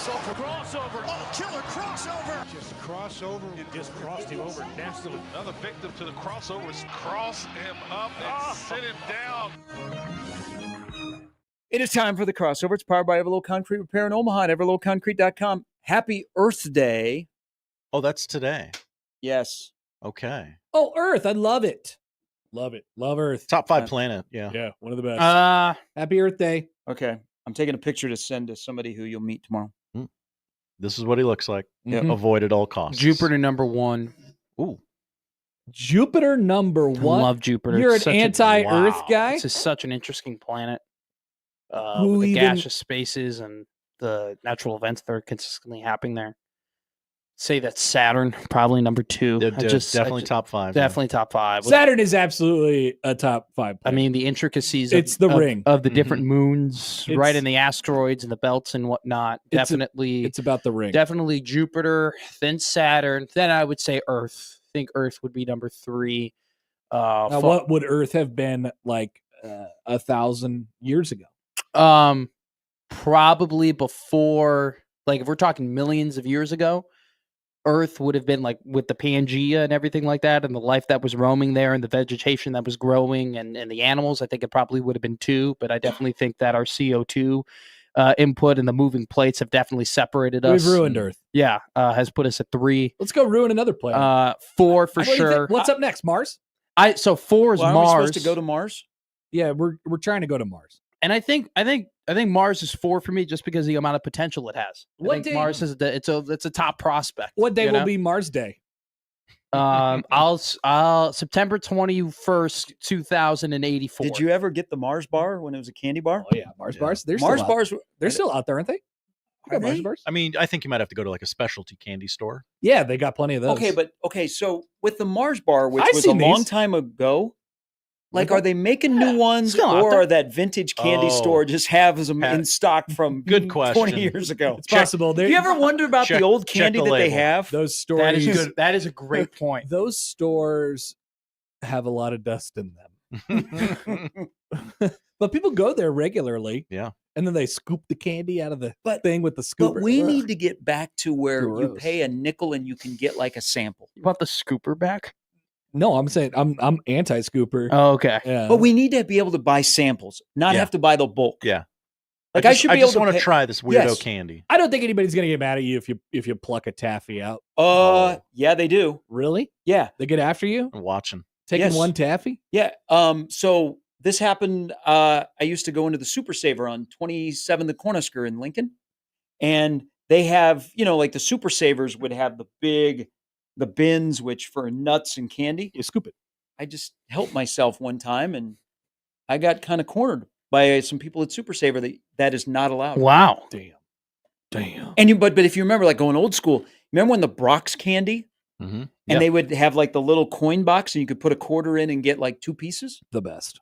Crossover. Oh, killer crossover. Just crossover. It just crossed him over nastily. Another victim to the crossovers. Cross him up and sit him down. It is time for the crossover. It's powered by Everlow Concrete Repair in Omaha at everlowconcrete.com. Happy Earth Day. Oh, that's today. Yes. Okay. Oh, Earth. I love it. Love it. Love Earth. Top 5 planet. Yeah. Yeah, one of the best. Happy Earth Day. Okay. I'm taking a picture to send to somebody who you'll meet tomorrow. This is what he looks like. Mhm. Avoid at all costs. Jupiter #1. Ooh. Jupiter #1. I love Jupiter. You're It's an such a- anti-Earth wow. guy? This is such an interesting planet. Who With the even- gaseous spaces and the natural events that are consistently happening there. Say that Saturn, probably #2. Definitely top 5. Definitely top 5. Saturn is absolutely a top 5 I planet. mean, the intricacies It's the ring. of the different moons, It's- right in the asteroids and the belts and whatnot. Definitely, it's about the ring. definitely Jupiter, then Saturn, then I would say Earth. I think Earth would be #3. Now, what would Earth have been like 1,000 years ago? Probably before, like if we're talking millions of years ago, Earth would have been like with the Pangea and everything like that, and the life that was roaming there, and the vegetation that was growing, and the animals. I think it probably would have been 2, but I definitely think that our CO2 input and the moving plates have definitely separated us. We've ruined Earth. Yeah, has put us at 3. Let's go ruin another planet. 4 for What do you sure. think? What's up next? Mars? So 4 is Well, aren't we Mars. supposed to go to Mars? Yeah, we're trying to go to Mars. And I think Mars is 4 for me just because of the amount of potential it has. I What think day- Mars is it's a top prospect. What day you will know? be Mars Day? I'll September 21st, 2084. Did you ever get the Mars bar when it was a candy bar? Oh yeah, Mars bars. They're Mars still bars. They're still out there, aren't they? Are Mars they? bars. I mean, I think you might have to go to like a specialty candy store. Yeah, they got plenty of those. Okay, so with the Mars bar, which I've was a seen long these. time ago, like, Mhm. are they making new ones, still out or there. are that vintage candy Oh. store just has them in stock from Good 20 question. years ago? It's possible. Do you ever wonder about check- the old check candy the that they label. have? those That stories? is good. That is a great point. Those stores have a lot of dust in them. But people go there regularly. Yeah. And then they scoop the candy out of the But- thing with the scooper. But we Ugh. need to get back to where you Gross. pay a nickel and you can get like a sample. You want the scooper back? No, I'm saying I'm anti-scooper. Oh, okay. Yeah. But we need to be able to buy samples, not Yeah. have to buy the bulk. Yeah. Like I should be able just to want pay- to try this weirdo Yes. candy. I don't think anybody's gonna get mad at you if you pluck a taffy out. Yeah, they do. Really? Yeah. They get after you? I'm watching. Taking Yes. one taffy? Yeah. So this happened. I used to go into the Super Saver on 27 the Cornhusker in Lincoln, and they have, like the Super Savers would have the bins, which for nuts and candy. You scoop it. I just helped myself one time, and I got kind of cornered by some people at Super Saver that is not allowed. Wow. Damn. And but if you remember, like going old school, remember when the Brock's candy, Mm-hmm. and they would have like the little coin box, and you could put a quarter in and get like 2 pieces. The best.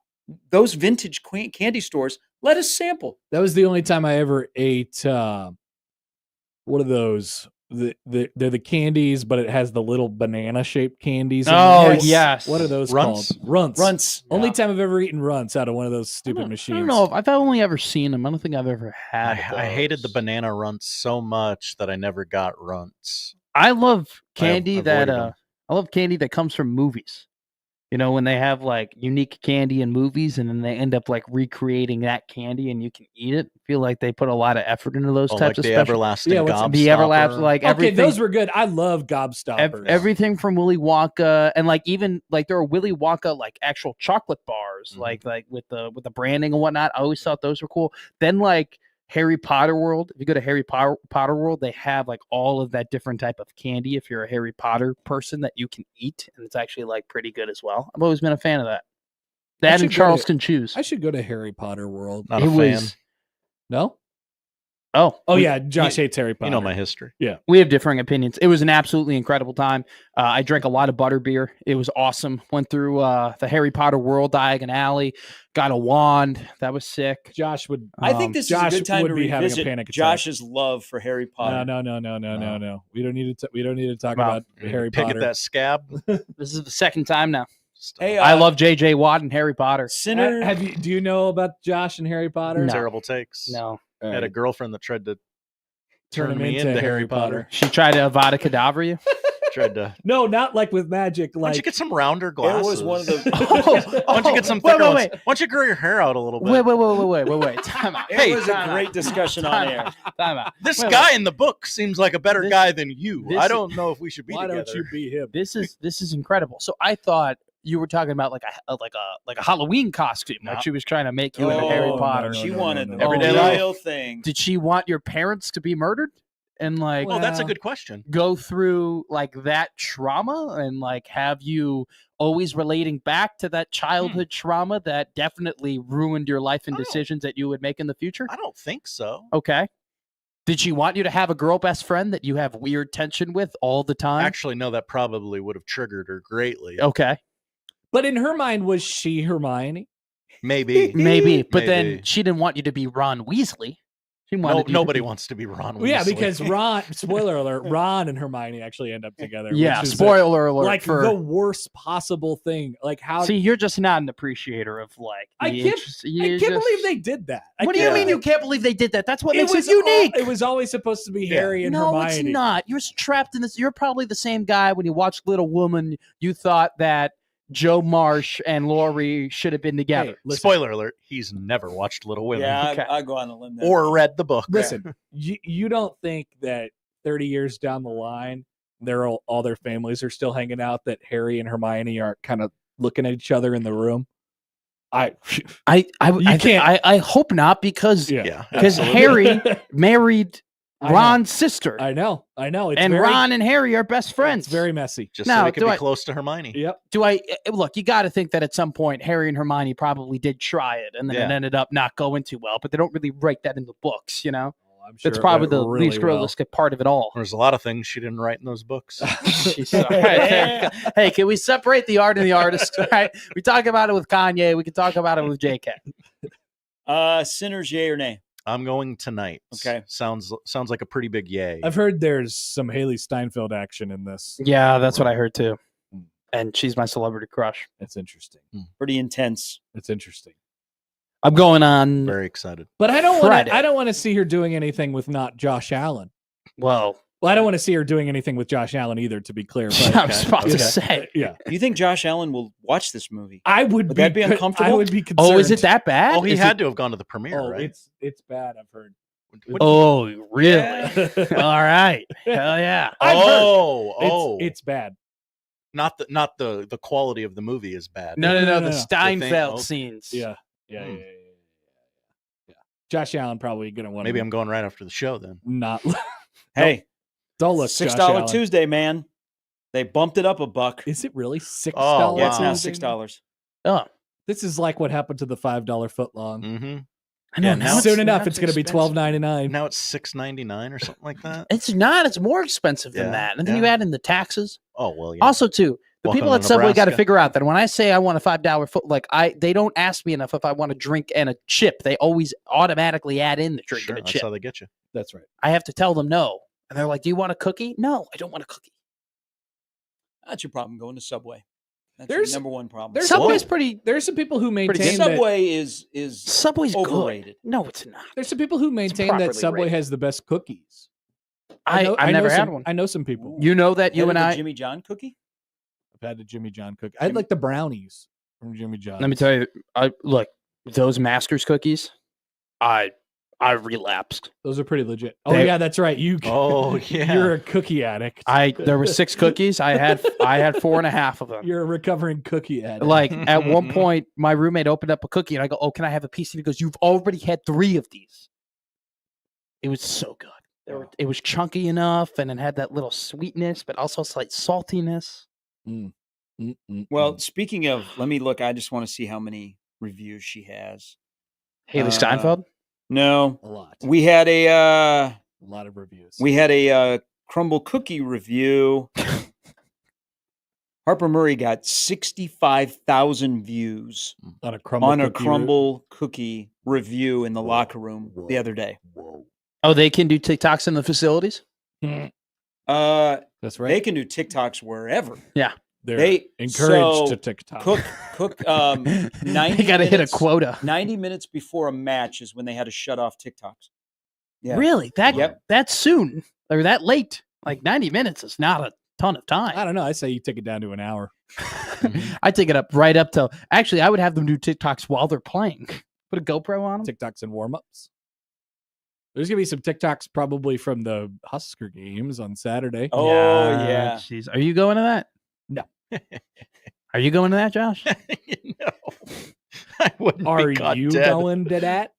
Those vintage candy stores let us sample. That was the only time I ever ate what are those? They're the candies, but it has the little banana shaped candies. in Oh, them. yes. What are those Runts? called? Runts. Runts. Only time I've ever eaten runts out of one of those stupid machines. I don't know. I've only ever seen them. I don't think I've ever had. I hated the those. banana runts so much that I never got runts. I love candy avoided that them. I love candy that comes from movies. You know, when they have like unique candy in movies and then they end up like recreating that candy and you can eat it. I feel like they put a lot of effort into those Oh, types like of the special. everlasting Yeah, what's- gobstopper. The everlasting, like Okay, everything. those were good. I love gobstoppers. Everything from Willy Wonka, and like even like there are Willy Wonka like actual chocolate bars, Mhm. like with the branding and whatnot. I always thought those were cool. Then like Harry Potter World, if you go to Harry Potter World, they have like all of that different type of candy. If you're a Harry Potter person, that you can eat, and it's actually like pretty good as well. I've always been a fan of that. I That should and go Charleston Chews. I should go to Harry Potter World. Not a It fan. was- No? Oh, Oh we- yeah, Josh hates Harry Potter. You know my history. We have differing opinions. It was an absolutely incredible time. I drank a lot of butterbeer. It was awesome. Went through the Harry Potter World Diagon Alley. Got a wand. That was sick. Josh would. I think this Josh is a good time would to be having a revisit panic attack. Josh's love for Harry Potter. No. We don't need to. We don't need to talk Well, about Harry Pick Potter. at that scab. This is the second time now. Hey, I love J.J. Watt and Harry Potter. Sinner. Have you? Do you know about Josh and Harry Potter? No. Terrible takes. No. I had a girlfriend that tried to turn him me into Harry Potter. She tried to Avada Kedavra you. Tried to. No, not like with magic. Why don't you Like get some rounder glasses? It was one of the. Why don't you get some wait, thicker wait, ones? wait. Why don't you grow your hair out a little bit? Wait. Time out. It was a great discussion on air. Time out. This Wait, guy in the book seems like a better This- guy than you. this- I don't know if we should be why together. don't you be him? This is incredible. So I thought you were talking about like a Halloween costume. No. Like she was trying to make you into Harry no, Potter. no, She no, wanted no, the no. Everyday life. real thing. Did she want your parents to be murdered and like Oh, that's a Well- good question. go through like that trauma and like have you always relating back to that childhood trauma that definitely ruined your life and I don't- decisions that you would make in the future? I don't think so. Okay. Did she want you to have a girl best friend that you have weird tension with all the time? Actually, no, that probably would have triggered her greatly. Okay. But in her mind, was she Hermione? Maybe. Maybe. But then Maybe. she didn't want you to be Ron Weasley. She wanted No, you to nobody be- wants to be Ron. Well, yeah, Weasley. because Ron. Spoiler alert: Ron and Hermione actually end up together. Yeah, which is spoiler alert like for the worst possible thing. Like how? See, you're just not an appreciator of like. I the can't- interest- I you can't just- believe they did that. I What do you can't mean believe- you can't believe they did that? That's what It makes was it unique. It was always supposed to be Yeah. Harry and No, Hermione. it's not. You're trapped in this. You're probably the same guy when you watched Little Woman. You thought that Joe Marsh and Laurie should have been together. Hey, listen, Spoiler alert: he's never watched Little Women Yeah, Okay. I go on a limb there. or read the book. listen. You don't think that 30 years down the line, all their families are still hanging out? That Harry and Hermione are kind of looking at each other in the room. I You can't- I hope not because Yeah, because absolutely. Harry married I know. Ron's sister, I know. It's and very, Ron and Harry are best friends. It's very messy. Just Now, so he could do be I- close to Hermione. Yep. Do I look? You got to think that at some point Harry and Hermione probably did try it, and then it Yeah. ended up not going too well. But they don't really write that in the books, you know. I'm sure That's it probably went the really least well. realistic part of it all. There's a lot of things she didn't write in those books. She's all right. Hey, can we separate the art and the artist? All right, we talk about it with Kanye. We can talk about it with JK. Sinners, yay or nay? I'm going tonight. Okay. Sounds like a pretty big yay. I've heard there's some Haley Steinfeld action in this. Yeah, that's what I heard too. Hmm. And she's my celebrity crush. It's interesting. Pretty intense. It's interesting. I'm going on. Very excited. But I don't Friday. want to see her doing anything with not Josh Allen. Well, Well, I don't want to see her doing anything with Josh Allen either, to be clear. But I was about to Yeah. say. yeah, Do you think Josh Allen will watch this movie? I would that be I uncomfortable? would be concerned. Oh, is it that bad? Oh, he Is had it- to have gone to the premiere, Oh, right? it's bad. I've heard. What- Oh, really? Yeah. All right. Hell yeah. I've heard. oh, It's bad. not the quality of the movie is bad. No. no, The no. Steinfeld okay. scenes. Yeah. Hmm. Yeah. Josh Allen probably gonna want. Maybe I'm going right after the show then. not. Hey, Don't look. $6 Josh Allen. Tuesday, man. They bumped it up $1. Is it really $6? Oh, Yeah, it's now wow. $6. Oh, This is like what happened to the $5 footlong. Mm-hmm. I know. Yeah, now now Soon it's- enough, now it's going to be expensive. $12.99. Now it's $6.99 or something like that. It's not. It's more expensive than Yeah, that. And then yeah. you add in the taxes. Oh well, yeah. Also, too, the Welcome people to at Subway got to Nebraska. figure out that when I say I want a $5 foot, they don't ask me enough if I want a drink and a chip. They always automatically add in the drink Sure, and a that's chip. how they get you. That's right. I have to tell them no, and they're like, "Do you want a cookie?" No, I don't want a cookie. That's your problem going to Subway. That's There's- your number one problem. there's Subway's pretty. There's some people who maintain that. Subway is Subway's overrated. good. No, it's not. There's some people who maintain that properly Subway rated. has the best cookies. I know never had some, one. I know some people. You know that you Better and than I. Jimmy John cookie? I've had the Jimmy John cookie. I'd like the brownies from Jimmy John. Let me tell you. Look, those Masters cookies. I relapsed. Those are pretty legit. Oh They- yeah, that's right. You. Oh yeah. You're a cookie addict. There were 6 cookies. I had 4.5 of them. You're a recovering cookie addict. Like at one point, my roommate opened up a cookie, and I go, "Oh, can I have a piece?" And he goes, "You've already had 3 of these." It was so good. It was chunky enough, and it had that little sweetness, but also slight saltiness. Well, speaking of, let me look. I just want to see how many reviews she has. Haley Steinfeld. No, a lot. we had A lot of reviews. a crumble cookie review. Harper Murray got 65,000 views on a crumble. on a cookie crumble cookie review in the locker room the other day. Oh, they can do TikToks in the facilities. route. Uh, That's right. They can do TikToks wherever. They're they- encouraged so to TikTok. Cook 90 You got to hit a minutes- quota. 90 minutes before a match is when they had to shut off TikToks. Yeah. Really? Yep. That soon or that late? Like 90 minutes is not a ton of I time. don't know. I say you take it down to an hour. I take it up right up till. Actually, I would have them do TikToks while they're playing. Put a GoPro on them. TikToks and warm-ups. There's gonna be some TikToks probably from the Husker games on Saturday. Oh, yeah. Jeez. Are you going to that? No. Are you going to that, Josh? No, I wouldn't. Are be caught you dead. going to that?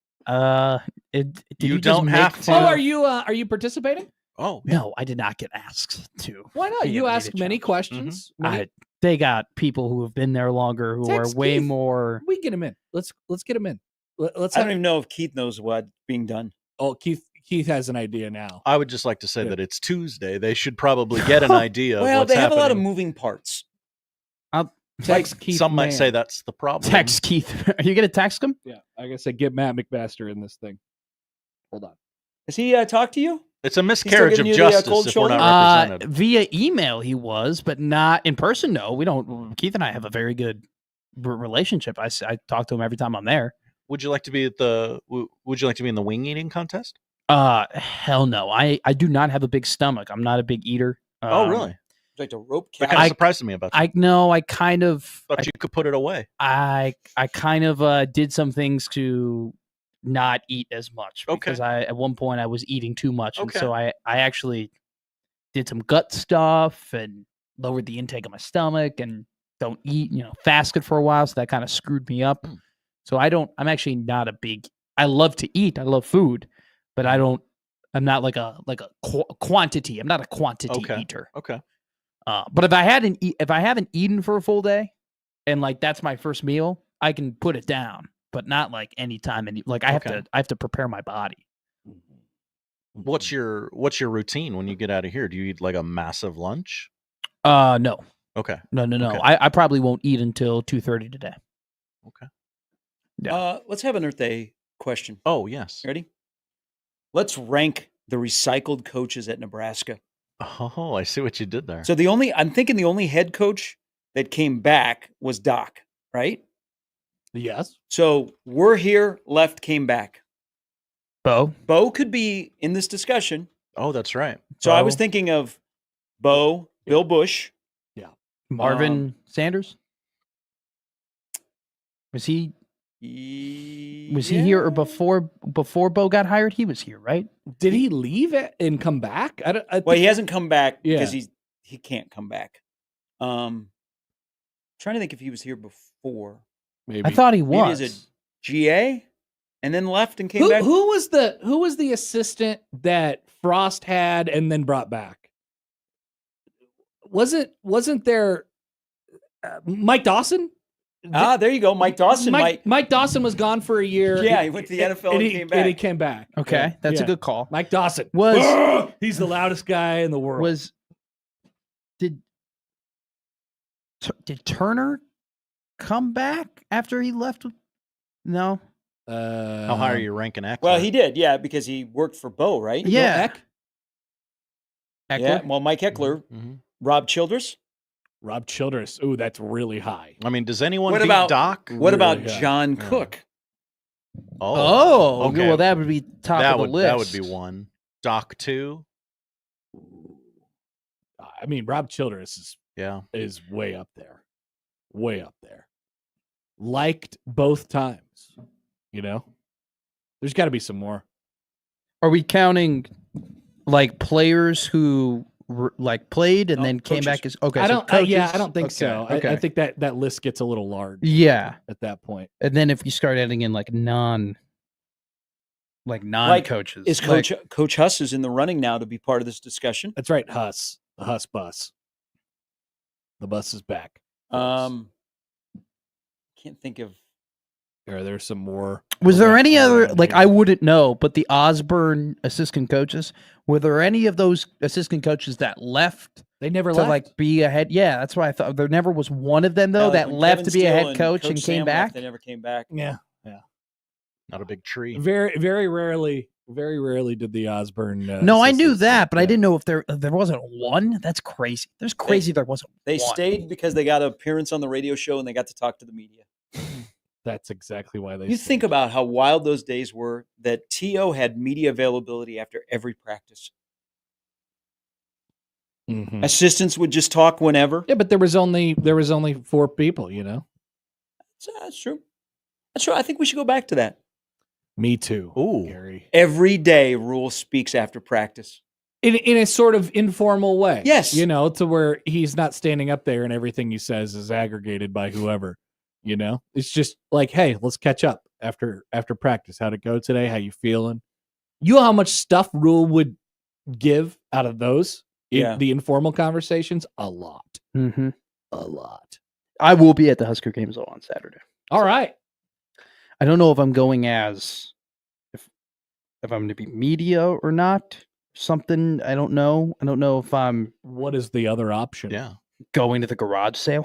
Did You just don't make have to. fun Oh, of- are you participating? Oh, yeah. No, I did not get asked to. Why not? be You a ask media many challenge. questions. Many- They got people who have been there longer who Text are way Keith. more. we get him in. Let's get him in. Let's I have, don't even know if Keith knows what's being done. Oh, Keith has an idea now. I would just like to say Yeah. that it's Tuesday. They should probably get an idea. Well, of what's they have a lot of happening. moving parts. Text Keith. Some might Mann. say that's the problem. Text Keith. Are you gonna text him? Yeah, I guess I get Matt McMaster in this thing. Hold on. Has he talked to you? It's a miscarriage of giving you the, justice cold if we're shoulder? not represented. Via email, he was, but not in person. No, we don't. Keith and I have a very good relationship. I talk to him every time I'm there. Would you like to be at the? Would you like to be in the wing eating contest? Hell no. I do not have a big stomach. I'm not a big eater. Oh, really? Like a rope That cat. kind of surprised me about you. I know. I kind of. thought you could put it away. I kind of did some things to not eat as much because at one point I was eating too much, and so I actually did some gut stuff and lowered the intake of my stomach and don't eat, fasted for a while, so that kind of screwed me up. So I'm actually not a big. I love to eat. I love food, but I'm not like a quantity. I'm not a quantity eater. Okay. But if I haven't eaten for a full day, and like that's my first meal, I can put it down, but not like anytime. I have to prepare my body. What's your routine when you get out of here? Do you eat like a massive lunch? No. Okay. No. Okay. I probably won't eat until 2:30 today. Okay. Yeah. Let's have an Earth Day question. Oh, yes. Ready? Let's rank the recycled coaches at Nebraska. Oh, I see what you did there. So I'm thinking the only head coach that came back was Doc, right? Yes. So we're here, left, came back. Bo could be in this discussion. Oh, that's right. So I was thinking of Bo, Bill Bush. Marvin Sanders. Was he here or before Bo got hired? He was here, right? Did he leave it and come back? Well, he hasn't come back Yeah. because he can't come back. Trying to think if he was here before. Maybe. I thought he Maybe was. as a GA and then left and came back. Who was the assistant that Frost had and then brought back? Wasn't there Mike Dawson? There you go. Mike Dawson. Mike Dawson was gone for a year. Yeah, he went to the NFL and came back. And he came back. Okay, that's a Yeah. good call. Mike Dawson Was he's the loudest guy in the world. Did Turner come back after he left? No. How high are you ranking Eckler? Well, he did, yeah, because he worked for Bo, right? Yeah. Eck? Yeah. Well, Mike Eckler, Mm-hmm. Rob Childress. Rob Childress. Ooh, that's really high. I mean, does anyone What beat about- Doc? What about Really high. John Yeah. Cook? Oh, okay. well, that would be top that of the would list. that would be one. Doc 2. I mean, Rob Childress Yeah. is way up there. Way up there. Liked both times. There's got to be some more. Are we counting like players who played and No, then came coaches. back as okay? I so don't. coaches? I don't think Okay, so. Okay. I think that list gets a little large. Yeah, At that point. and then if you start adding in non coaches, Is Coach Huss is in the running now to be part of this discussion? That's right. Huss. The Huss bus. The bus is back. Can't think of. There's some more. was there any other around like here. I wouldn't know, but the Osborne assistant coaches, were there any of those assistant coaches that left They never to left. be a head? Yeah, that's why I thought there never was one of them though No, that when left Kevin to be a Steele head coach and Sam came left, back. They never came back. Yeah. Not a big tree. Very, very rarely did the Osborne. No, I knew assistants that, but I yeah. didn't know if there wasn't one. That's crazy. There's crazy there wasn't. They one. stayed because they got an appearance on the radio show and they got to talk to the media. That's exactly why they. You think about how wild those days were that TO had media availability after every practice. Mhm. Assistants would just talk whenever. Yeah, but there was only 4 people. That's true. That's true. I think we should go back to that. Me too. Ooh. Gary. Every day, Rule speaks after practice. In a sort of informal way. Yes. To where he's not standing up there and everything he says is aggregated by whoever. It's just like, hey, let's catch up after practice. How'd it go today? How you feeling? You know how much stuff Rule would give out of those in the informal conversations? A lot. Mm-hmm. A lot. I will be at the Husker games though on Saturday. All right. I don't know if I'm going as if I'm going to be media or not. Something I don't know. I don't know if I'm What is the other option? Yeah. going to the garage sale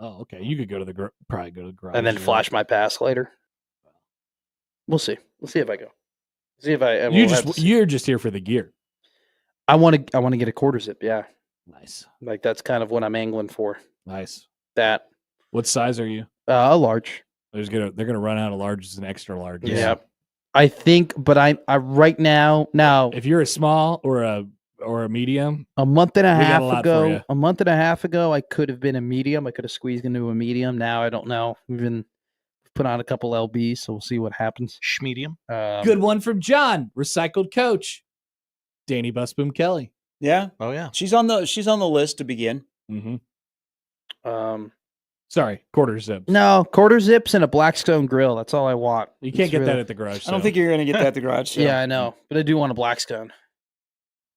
Oh, okay. You could go to the probably go to the garage and then sale. flash my pass later. We'll see. We'll see if I go. See if I. You're just here for the gear. I want to get a quarter zip. Yeah, Nice. like that's kind of what I'm angling for. Nice. That What size are you? a large. They're gonna run out of larges and extra larges. Yeah. I think, but I right now If you're a small or a medium, a month and a We got half a lot for ya. ago, I could have been a medium. I could have squeezed into a medium. Now I don't know. We've been put on a couple LBs, so we'll see what happens. Schmedium. good one from John, recycled coach, Danny Busboom Kelly. Yeah, Oh yeah. she's on the list to begin. Mm-hmm. Sorry, quarter zips. No, quarter zips and a Blackstone grill. That's all I want. You can't It's get that really- at the garage. I don't think you're going to get that at the garage sale. Yeah, I know, but I do want a Blackstone.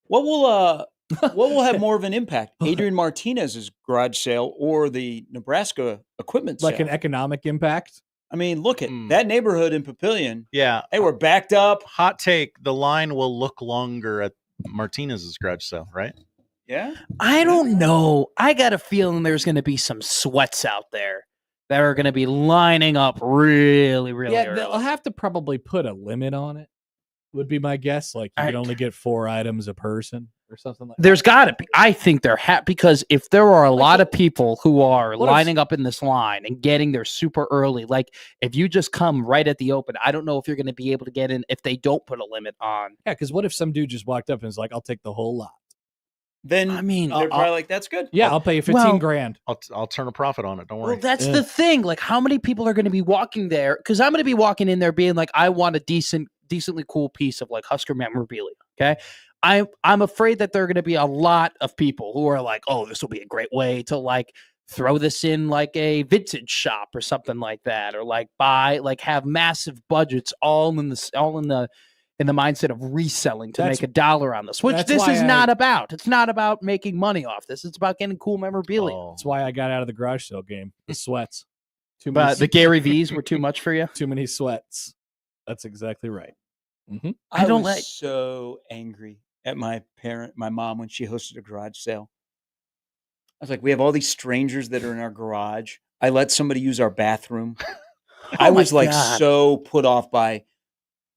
What will have more of an impact? Adrian Martinez's garage sale or the Nebraska equipment sale? like an economic impact. I mean, look at Mm. that neighborhood in Papillion. Yeah. They were backed up. Hot take: the line will look longer at Martinez's garage sale, right? Yeah. I don't know. I got a feeling there's going to be some sweats out there that are going to be lining up really, really Yeah, early. they'll have to probably put a limit on it. Would be my guess. Like you I- can only get 4 items a person or something like. There's got to be. I think there because if there are a lot of people who are what if- lining up in this line and getting there super early, like if you just come right at the open, I don't know if you're going to be able to get in if they don't put a limit on. Yeah, because what if some dude just walked up and was like, "I'll take the whole lot." Then I mean, they're probably like, "That's good." Yeah, I'll pay you 15 Well- grand. I'll turn a profit on it. Don't worry. well, that's Yeah. the thing. Like, how many people are going to be walking there? Because I'm going to be walking in there being like, I want a decently cool piece of like Husker memorabilia. Okay. I'm afraid that there are going to be a lot of people who are like, oh, this will be a great way to like throw this in like a vintage shop or something like that, or like have massive budgets all in the mindset of reselling to That's- make $1 on this, which that's this why is not about. It's not about making money off this. It's about getting cool memorabilia. Oh. That's why I got out of the garage sale game. The sweats. Too many. But the Gary V's were too much for you. too many sweats. That's exactly right. Mm-hmm. I don't was like- so angry at my mom, when she hosted a garage sale. I was like, we have all these strangers that are in our garage. I let somebody use our bathroom. I Oh my was like God. so put off by,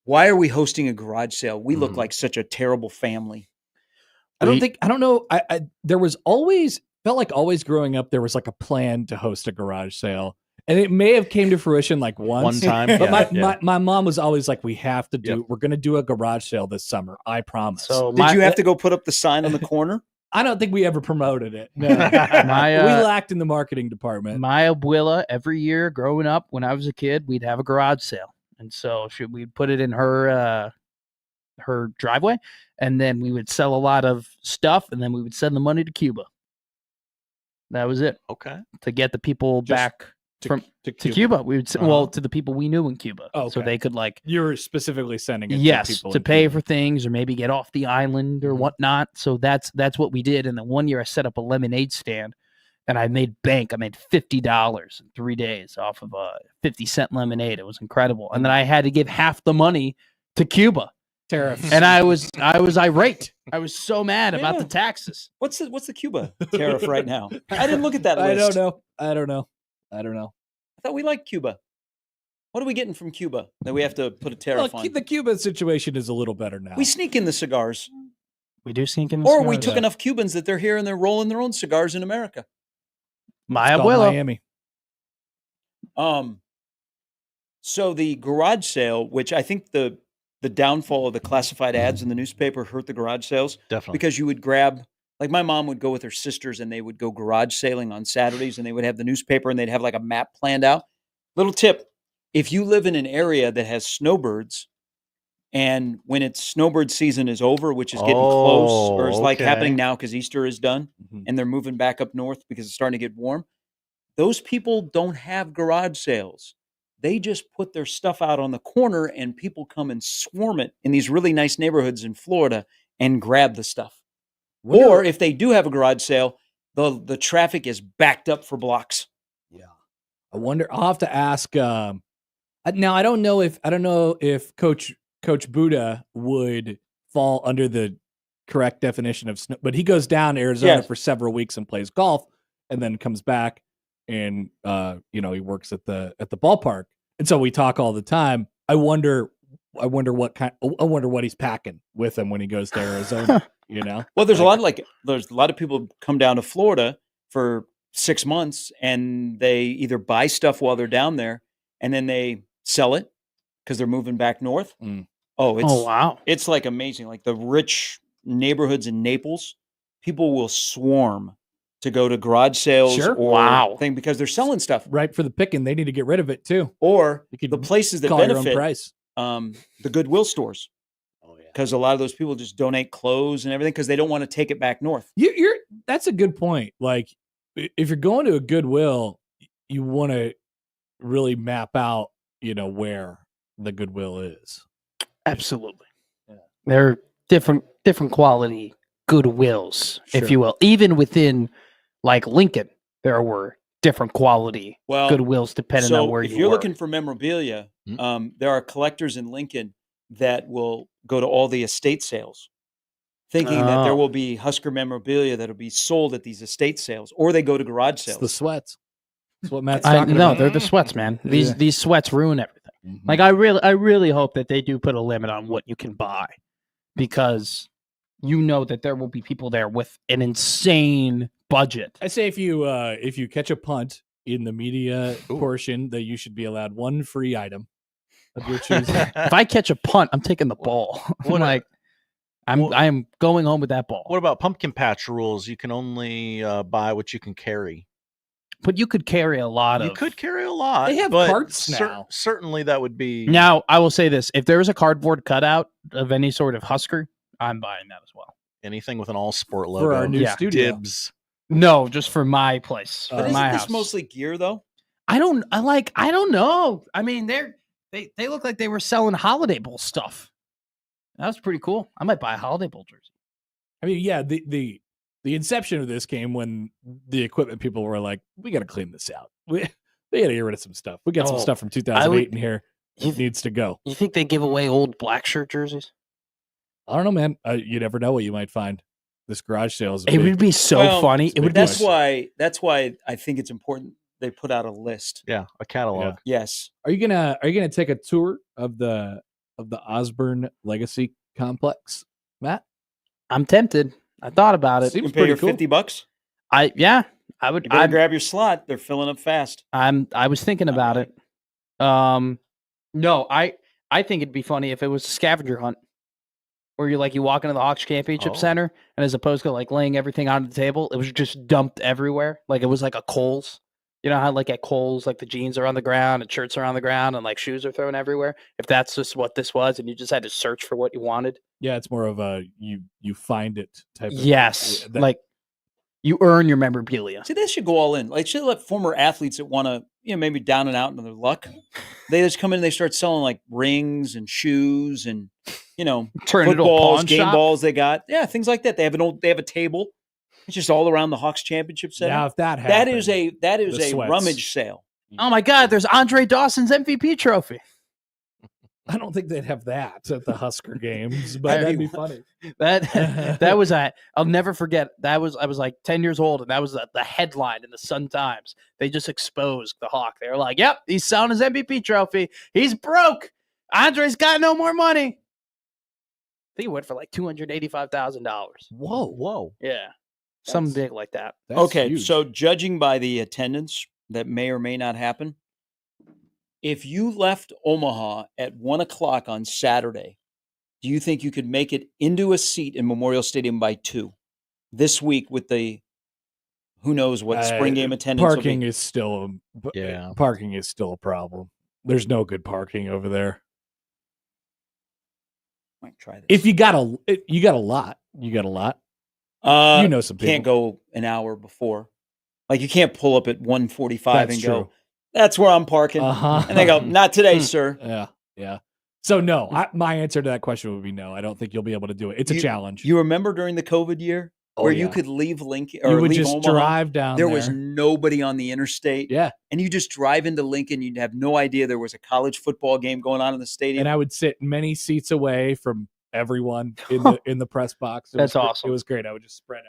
why are we hosting a garage sale? We look Mhm. like such a terrible family. I don't know. There was always felt like always growing up there was like a plan to host a garage sale, and it may have came to fruition like once. One time. But yeah, my mom was always like, we have to do. We're going to do a garage sale this summer. I promise. So Did you have to go put up the sign on the corner? I don't think we ever promoted it. No. my We lacked in the marketing department. my abuela every year growing up when I was a kid, we'd have a garage sale, and so we'd put it in her driveway, and then we would sell a lot of stuff, and then we would send the money to Cuba. That was it Okay. to get the people Just back to to Cuba. We would Uh-huh. to the people we knew in Cuba, so Okay. they could like You were specifically sending it yes to people to in pay Cuba. for things or maybe get off the island or Mhm. whatnot. So that's what we did. And then one year I set up a lemonade stand, and I made bank. I made $50 in 3 days off of a 50-cent lemonade. It was incredible. And then I had to give half the money to Cuba, tariffs. and I was irate. I was so mad about Yeah. the taxes. What's the Cuba tariff right now? I didn't look at that I list. don't know. I thought we liked Cuba. What are we getting from Cuba that we have to put a Well, tariff on? the Cuban situation is a little better now. We sneak in the cigars. We do sink in. Or we took enough Cubans that they're here and they're rolling their own cigars in America. my It's called abuela. Miami. So the garage sale, which I think the downfall of the classified ads in the newspaper hurt the garage sales Definitely. because you would grab, like my mom would go with her sisters and they would go garage sailing on Saturdays and they would have the newspaper and they'd have like a map planned out. Little tip, if you live in an area that has snowbirds and when its snowbird season is over, which is getting close or is like happening now because Easter is done and they're moving back up north because it's starting to get warm, those people don't have garage sales. They just put their stuff out on the corner and people come and swarm it in these really nice neighborhoods in Florida and grab the stuff. Or if they do have a garage sale, the traffic is backed up for blocks. Yeah. I wonder, I'll have to ask, now I don't know if Coach Buddha would fall under the correct definition of snow, but he goes down to Arizona for several weeks and plays golf and then comes back and he works at the ballpark. And so we talk all the time. I wonder what he's packing with him when he goes to Arizona, Well, there's a lot of people come down to Florida for 6 months and they either buy stuff while they're down there and then they sell it because they're moving back north. Oh, wow. It's like amazing. Like the rich neighborhoods in Naples, people will swarm to go to garage sales or thing because they're selling stuff. Right for the picking. They need to get rid of it too. Or the places that call your own benefit, price. the Goodwill stores. Oh yeah. Because a lot of those people just donate clothes and everything because they don't want to take it back north. That's a good point. Like if you're going to a Goodwill, you want to really map out, where the Goodwill is. Absolutely. Yeah. They're different quality Goodwills, if you will. Even within like Lincoln, there were different quality Goodwills depending on where you were. If you're looking for memorabilia, there are collectors in Lincoln that will go to all the estate sales, thinking that there will be Husker memorabilia that will be sold at these estate sales, or they go to garage sales. It's the sweats. That's what Matt's talking about. No, they're the sweats, man. These sweats ruin everything. Like I really hope that they do put a limit on what you can buy, because that there will be people there with an insane budget. I say if you catch a punt in the media portion, that you should be allowed one free item of your choosing. If I catch a punt, I'm taking the ball. I am going home with that ball. What about pumpkin patch rules? You can only buy what you can carry. But you could carry a lot. You could carry a lot. They have carts now. Certainly, that would be. Now, I will say this: if there was a cardboard cutout of any sort of Husker, I'm buying that as well. Anything with an all sport logo for our new studio. Dibs. No, just for my place. But isn't my this house. mostly gear though? I don't know. I mean, they look like they were selling Holiday Bowl stuff. That was pretty cool. I might buy a Holiday Bowl jersey. I mean, yeah, the inception of this came when the equipment people were like, we got to clean this out. They got to get rid of some stuff. We got some stuff from 2008 in here. It needs to go. You think they give away old black shirt jerseys? I don't know, man. You never know what you might find. This garage sale is. It would be so funny. It would. That's why I think it's important they put out a list. Yeah, a catalog. Yeah. Yes. Are you gonna take a tour of the Osborne Legacy Complex, Matt? I'm tempted. I thought about it. Seems pretty cool. $50. I would. You better grab your slot. They're filling up fast. I was thinking about it. No, I think it'd be funny if it was a scavenger hunt, where you walk into the Hawks Championship Center, and as opposed to laying everything on the table, it was just dumped everywhere. Like it was like a Kohl's. You know how at Kohl's, the jeans are on the ground and shirts are on the ground and shoes are thrown everywhere. If that's just what this was, and you just had to search for what you wanted. Yeah, it's more of a you find it type. Yes, you earn your memorabilia. See, they should go all in. Should let former athletes that want to, maybe down and out in their luck. They just come in and they start selling rings and shoes and turn it into a footballs, pawn game shop? balls. They got things like that. They have a table. It's just all around the Hawks Championship Center. Now, if that happens, that is a rummage sale. Oh my God! There's Andre Dawson's MVP trophy. I don't think they'd have that at the Husker games, but that'd be funny. That was I'll never forget. I was 10 years old, and that was the headline in the Sun Times. They just exposed the Hawk. They were like, "Yep, he's selling his MVP trophy. He's broke. Andre's got no more money." I think he went for $285,000. Whoa! Yeah, something big like that. Okay, huge. so judging by the attendance that may or may not happen, If you left Omaha at 1:00 on Saturday, do you think you could make it into a seat in Memorial Stadium by 2 this week with the who knows what spring game attendance will Parking be? is still Yeah. parking is still a problem. There's no good parking over there. Might try this. If you got a lot, you got a lot. You know some people. Can't go an hour before. Like you can't pull up at 1:45 That's and true. go, that's where I'm parking. Uh-huh. And they go, not today, sir. Yeah. So no, my answer to that question would be no. I don't think you'll be able to do it. It's a challenge. You remember during the COVID year where you could leave Lincoln or you would leave just Omaha? drive down there. There was nobody on the interstate. Yeah. And you just drive into Lincoln. You'd have no idea there was a college football game going on in the stadium. And I would sit many seats away from everyone in the press box. That's awesome. It was great. I would just spread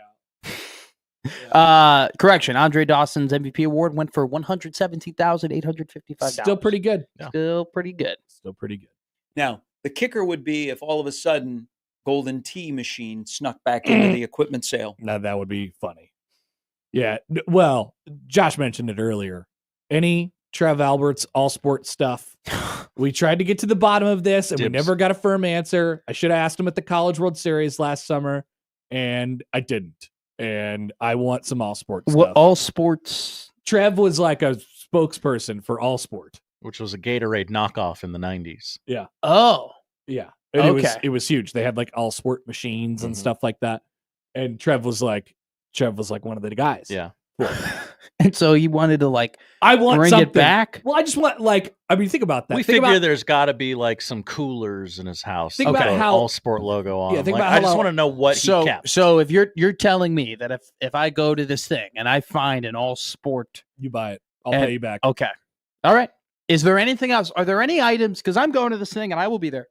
out. Correction. Andre Dawson's MVP award went for $117,855. Still pretty good. Still pretty good. Still pretty good. Now, the kicker would be if all of a sudden Golden Tea Machine snuck back into the equipment sale. Now that would be funny. Yeah. Well, Josh mentioned it earlier. Any Trev Alberts all sports stuff. We tried to get to the bottom of this and we never got a firm answer. I should have asked him at the College World Series last summer and I didn't. And I want some all sports What stuff. all sports? Trev was like a spokesperson for all sport. Which was a Gatorade knockoff in the 90s. Yeah. Oh. Yeah. And Okay. it was huge. They had like all sport machines and stuff like that. And Trev was like one of the guys. Yeah. And so he wanted to I want bring something it back. Well, I just want think about that. We Think figure about, there's got to be like some coolers in his house. Think with about the how- all sport logo on. Yeah, think Like, about I how just long- want to know what he kept. So if you're telling me that if I go to this thing and I find an all sport, you buy it. I'll And- pay you back. okay, all right. Is there anything else? Are there any items? Because I'm going to this thing and I will be there.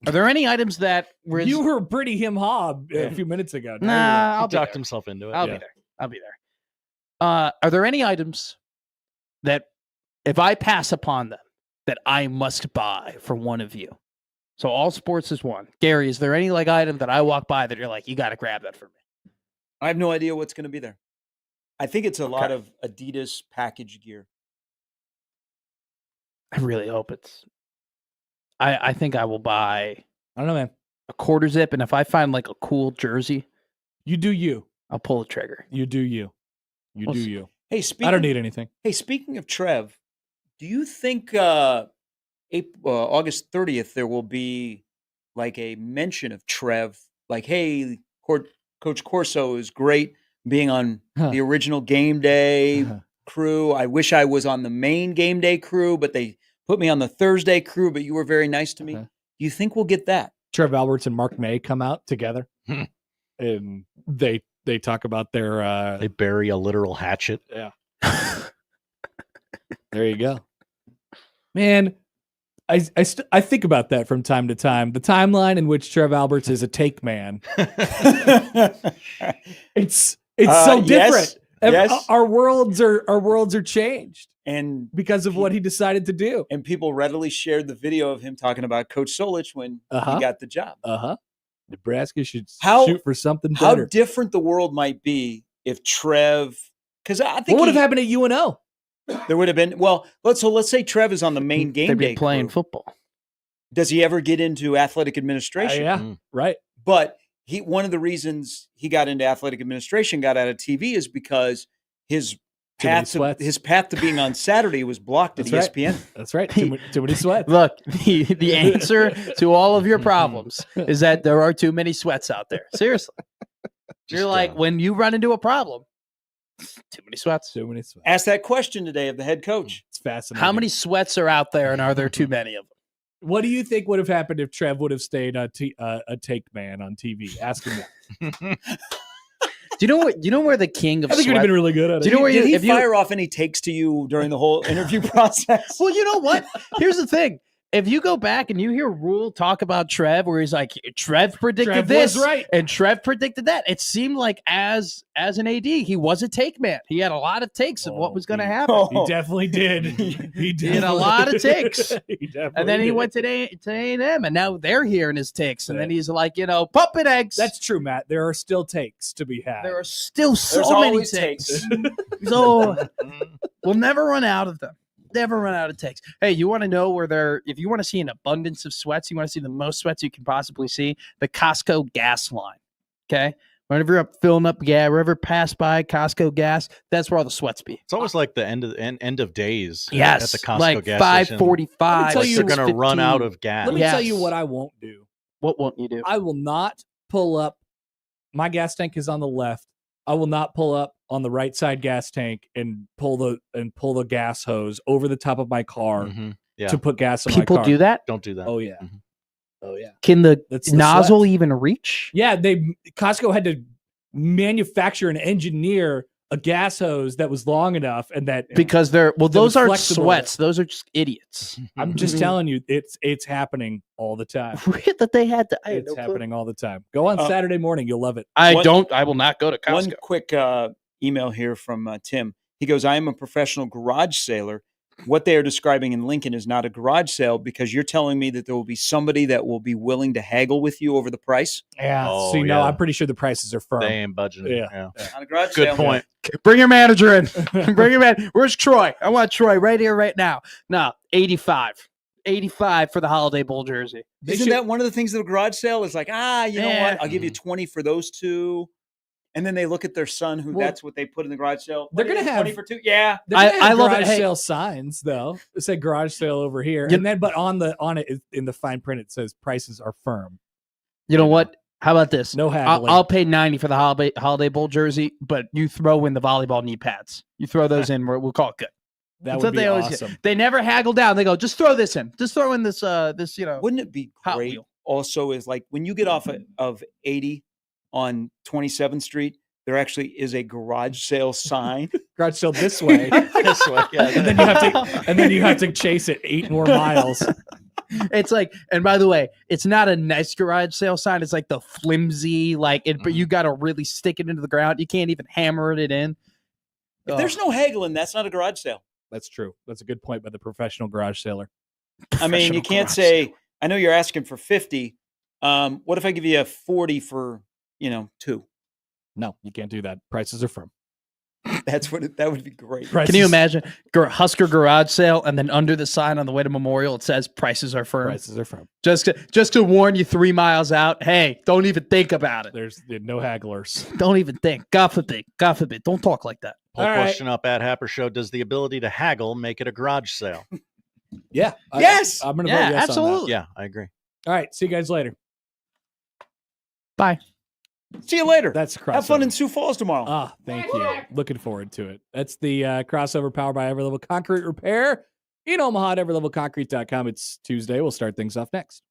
Are there any items that were You were pretty him hob a few minutes ago. Now Nah, He I'll be talked there. himself into it. I'll be there. I'll be there. Are there any items that if I pass upon them that I must buy for one of you? So all sports is one. Gary, is there any item that I walk by that you're like, you got to grab that for me? I have no idea what's going to be there. I think it's a lot of Adidas package gear. I really hope it's. I think I will buy I don't know, man. a quarter zip, and if I find a cool jersey, You do you. I'll pull the trigger. You do you. You We'll do see. you. Hey, speaking I don't need anything. Hey, speaking of Trev, do you think August 30th there will be like a mention of Trev? Like, hey, Coach Corso is great being on the original game day crew. I wish I was on the main game day crew, but they put me on the Thursday crew, but you were very nice to me. Do you think we'll get that? Trev Alberts and Mark May come out together and they talk about their They bury a literal hatchet. yeah. There you go. Man, I think about that from time to time. The timeline in which Trev Alberts is a take man. It's so different. yes. Our worlds are changed And because of what he decided to do. and people readily shared the video of him talking about Coach Solich when he got the job. Nebraska should How- shoot for something How better. different the world might be if Trev, because I think What would have happened at UNO? there would have been. Well, let's say Trev is on the main game They'd day be playing crew. football. Does he ever get into athletic administration? Yeah, right. But one of the reasons he got into athletic administration, got out of TV, is because his Too many path sweats. his path to being on Saturday was blocked at That's right. ESPN. That's right. Too many sweats. Look, the answer to all of your problems is that there are too many sweats out there. Seriously. You're Just, like, when you run into a problem, too many sweats. Too many sweats. Ask that question today of the head coach. It's fascinating. How many sweats are out there, and are there too many of them? What do you think would have happened if Trev would have stayed a take man on TV? Ask him that. Do you know where the king of I think he would have sweat? been really good at it. Do you know where Did he if you fire off any takes to you during the whole interview process? Well, you know what? Here's the thing. If you go back and you hear Rule talk about Trev, where he's like, Trev predicted Trev this, was right. and Trev predicted that, it seemed like as an AD, he was a take man. He had a lot of takes of what was going to happen. He definitely did. He had a lot of takes. He definitely And then he did. went to A&M, and now they're hearing his takes. And then he's like, puppet eggs. That's true, Matt. There are still takes to be had. There are still so There's many always takes. So we'll never run out of them. Never run out of tanks. Hey, you want to know where if you want to see an abundance of sweats, you want to see the most sweats you can possibly see, the Costco gas line. Okay? Whenever you're up filling up gas, wherever pass by Costco gas, that's where all the sweats be. It's always like the end of days. Yes, at the Costco like gas station. 5:45. tell Like you- they're gonna run out 6:15. of gas. Let me tell you Yes. what I won't do. What won't you do? I will not pull up. My gas tank is on the left. I will not pull up on the right side gas tank and pull the gas hose over the top of my car Mhm. Yeah, to put gas in my People car. do that? don't do that. Oh yeah. Mhm. Oh yeah. Can the That's the nozzle sweat. even reach? Yeah, Costco had to manufacture and engineer a gas hose that was long enough and that Because those was aren't flexible. sweats. Those are just idiots. I'm just telling you, it's happening all the time. That they had to. I had It's no clue. happening all the time. Go on Saturday morning, you'll love it. I One- will not go to Costco. One quick email here from Tim. He goes, I am a professional garage sailor. What they are describing in Lincoln is not a garage sale because you're telling me that there will be somebody that will be willing to haggle with you over the price. Yeah. Oh, See, no, yeah. I'm pretty sure the prices are firm. They ain't budging. Yeah. Not a garage Good sale. point. Bring your manager in. Bring your man. Where's Troy? I want Troy right here, right now. No, 85. 85 for the Holiday Bowl jersey. Isn't that one of the things of a garage sale is like, you know Yeah. what? I'll give you 20 for those two. And then they look at their son, who Well, that's what they put in the garage sale. they're What gonna is it, have- 20 for two. Yeah. They're gonna I have love it. garage Hey. sale signs though. It say garage sale over here, You- and then but on it in the fine print it says prices are firm. You know what? How about this? No haggling. I'll pay 90 for the Holiday Bowl jersey, but you throw in the volleyball knee pads. You throw those in, we'll call it good. That That's would what be they always awesome. get. They never haggle down. They go, just throw this in. Just throw in this, Wouldn't it be Hot great? Wheel. Also, is like when you get off of 80 on 27th Street, there actually is a garage sale sign. Garage sale this way, This way, yeah. and then you have to chase it 8 more miles. It's like, and by the way, it's not a nice garage sale sign. It's like the flimsy, but you got to really stick it into the ground. You can't even hammer it in. If there's no haggling, that's not a garage sale. That's true. That's a good point by the professional garage sailor. I mean, you Professional can't garage say, sale. I know you're asking for 50. What if I give you a 40 for, 2? No, you can't do that. Prices are firm. That would be great. Prices, Can you imagine Husker garage sale, and then under the sign on the way to Memorial, it says prices are firm. Prices are firm. Just to warn you 3 miles out. Hey, don't even think about it. There's no hagglers. Don't even think. God forbid. God forbid. Don't talk like that. Poll All right. question up at Happer Show: does the ability to haggle make it a garage sale? Yeah. Yes! I'm gonna Yeah, vote yes absolutely. on that. Yeah, I agree. All right. See you guys later. Bye. See you later. That's crossover. Have fun in Sioux Falls tomorrow. Ah, thank you. Looking forward to it. That's the crossover powered by Everlevel Concrete Repair in Omaha at everlevelconcrete.com. It's Tuesday. We'll start things off next.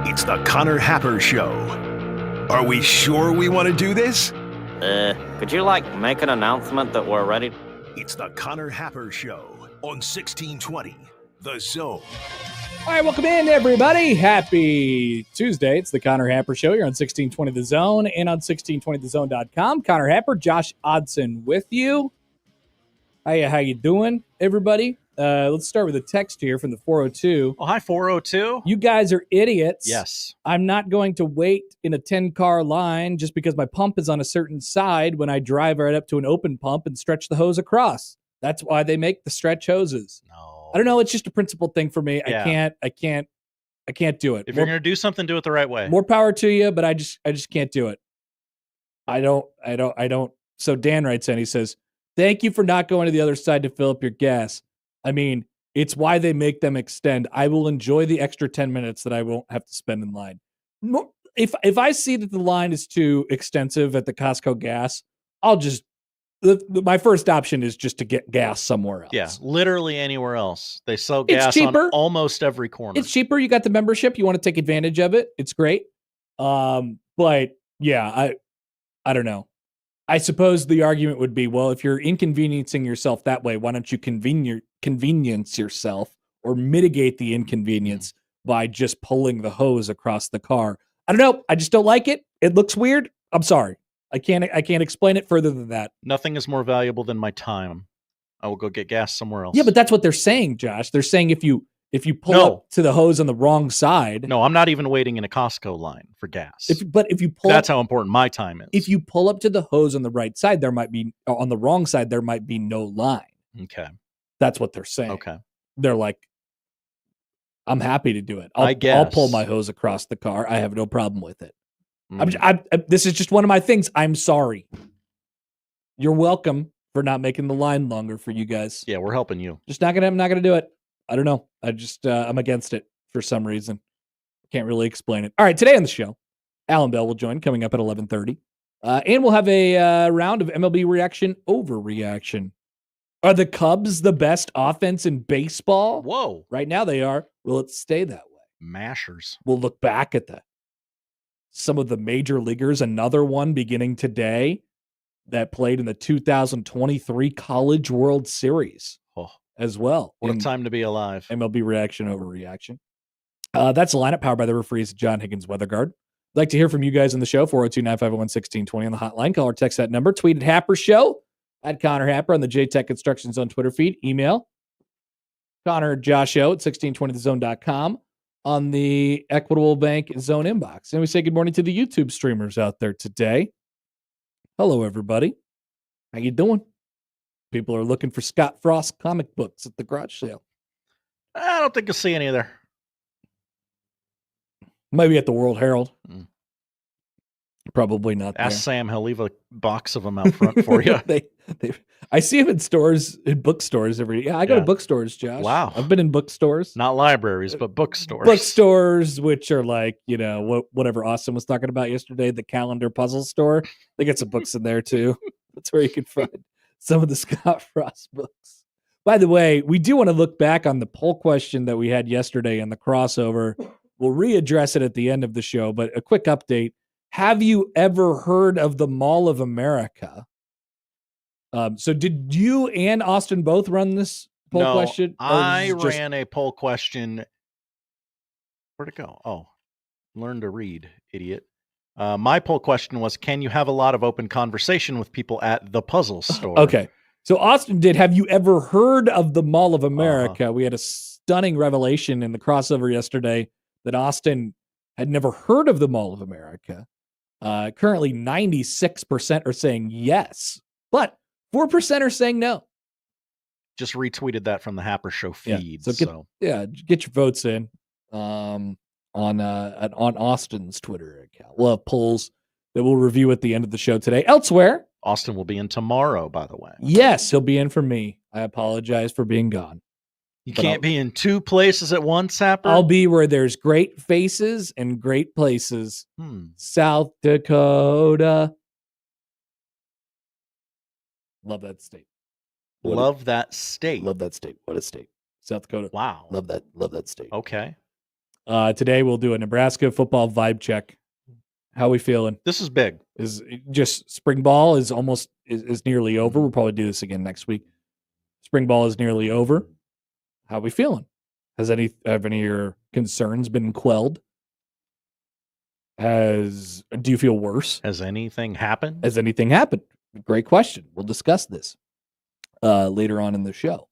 It's the Connor Happer Show. Are we sure we want to do this? Could you, make an announcement that we're ready? It's the Connor Happer Show on 1620, The Zone. All right, welcome in, everybody. Happy Tuesday. It's the Connor Happer Show here on 1620 The Zone and on 1620thezone.com. Connor Happer, Josh Odson with you. How you doing, everybody? Let's start with a text here from the 402. Oh, hi, 402. You guys are idiots. Yes. I'm not going to wait in a 10-car line just because my pump is on a certain side when I drive right up to an open pump and stretch the hose across. That's why they make the stretch hoses. No. I don't know. It's just a principle thing for me. Yeah. I can't do it. If you're going to do something, do it the right way. More power to you, but I just can't do it. I don't. So Dan writes in, he says, thank you for not going to the other side to fill up your gas. I mean, it's why they make them extend. I will enjoy the extra 10 minutes that I won't have to spend in line. If I see that the line is too extensive at the Costco gas, I'll just, my first option is just to get gas somewhere else. Yeah, literally anywhere else. They sell gas on almost every corner. It's cheaper. You got the membership. You want to take advantage of it. It's great. But yeah, I don't know. I suppose the argument would be, well, if you're inconveniencing yourself that way, why don't you convenience yourself or mitigate the inconvenience by just pulling the hose across the car? I don't know. I just don't like it. It looks weird. I'm sorry. I can't explain it further than that. Nothing is more valuable than my time. I will go get gas somewhere else. Yeah, but that's what they're saying, Josh. They're saying if you pull up to the hose on the wrong side. No, I'm not even waiting in a Costco line for gas. If you pull that's how important my time is. If you pull up to the hose on the right side, there might be on the wrong side, there might be no line. Okay. That's what they're saying. Okay. They're like, I'm happy to do it. I guess. I'll pull my hose across the car. I have no problem with it. This is just one of my things. I'm sorry. You're welcome for not making the line longer for you guys. Yeah, we're helping you. I'm not gonna do it. I don't know. I'm against it for some reason. Can't really explain it. All right, today on the show, Allan Bell will join coming up at 11:30. And we'll have a round of MLB reaction, overreaction. Are the Cubs the best offense in baseball? Whoa. Right now they are. Will it stay that way? Mashers. We'll look back at some of the major leaguers. Another one beginning today that played in the 2023 College World Series as well. What a time to be alive. MLB reaction, overreaction. That's the lineup powered by the referees, John Higgins, Weather Guard. I'd like to hear from you guys in the show, 402-951-1620 on the hotline. Call or text that number. Tweet at Happer Show, at Connor Happer on the JTech Construction Zone Twitter feed. Email Connor Josh Show at 1620thezone.com on the Equitable Bank Zone inbox. And we say good morning to the YouTube streamers out there today. Hello, everybody. How you doing? People are looking for Scott Frost comic books at the garage sale. I don't think you'll see any there. Maybe at the World Herald. Probably not there. Ask Sam. He'll leave a box of them out front for you. I see them in stores, in bookstores every day. Yeah, I go to bookstores, Josh. Wow. I've been in bookstores. Not libraries, but bookstores. Bookstores, which are like, whatever Austin was talking about yesterday, the calendar puzzle store. They get some books in there too. That's where you can find some of the Scott Frost books. By the way, we do want to look back on the poll question that we had yesterday in the crossover. We'll readdress it at the end of the show, but a quick update. Have you ever heard of the Mall of America? So did you and Austin both run this poll question? I ran a poll question. Where'd it go? Oh, learn to read, idiot. My poll question was, can you have a lot of open conversation with people at the puzzle store? Okay. So Austin did. Have you ever heard of the Mall of America? We had a stunning revelation in the crossover yesterday that Austin had never heard of the Mall of America. Currently 96% are saying yes, but 4% are saying no. Just retweeted that from the Happer Show feed. Yeah, get your votes in on Austin's Twitter account. We'll have polls that we'll review at the end of the show today. Elsewhere, Austin will be in tomorrow, by the way. Yes, he'll be in for me. I apologize for being gone. You can't be in two places at once, Happer? I'll be where there's great faces and great places. South Dakota. Love that state. Love that state. Love that state. What a state. South Dakota. Wow. Love that state. Okay. Today we'll do a Nebraska football vibe check. How we feeling? This is big. Is just spring ball is almost is nearly over. We'll probably do this again next week. Spring ball is nearly over. How we feeling? Have any of your concerns been quelled? Do you feel worse? Has anything happened? Has anything happened? Great question. We'll discuss this later on in the show.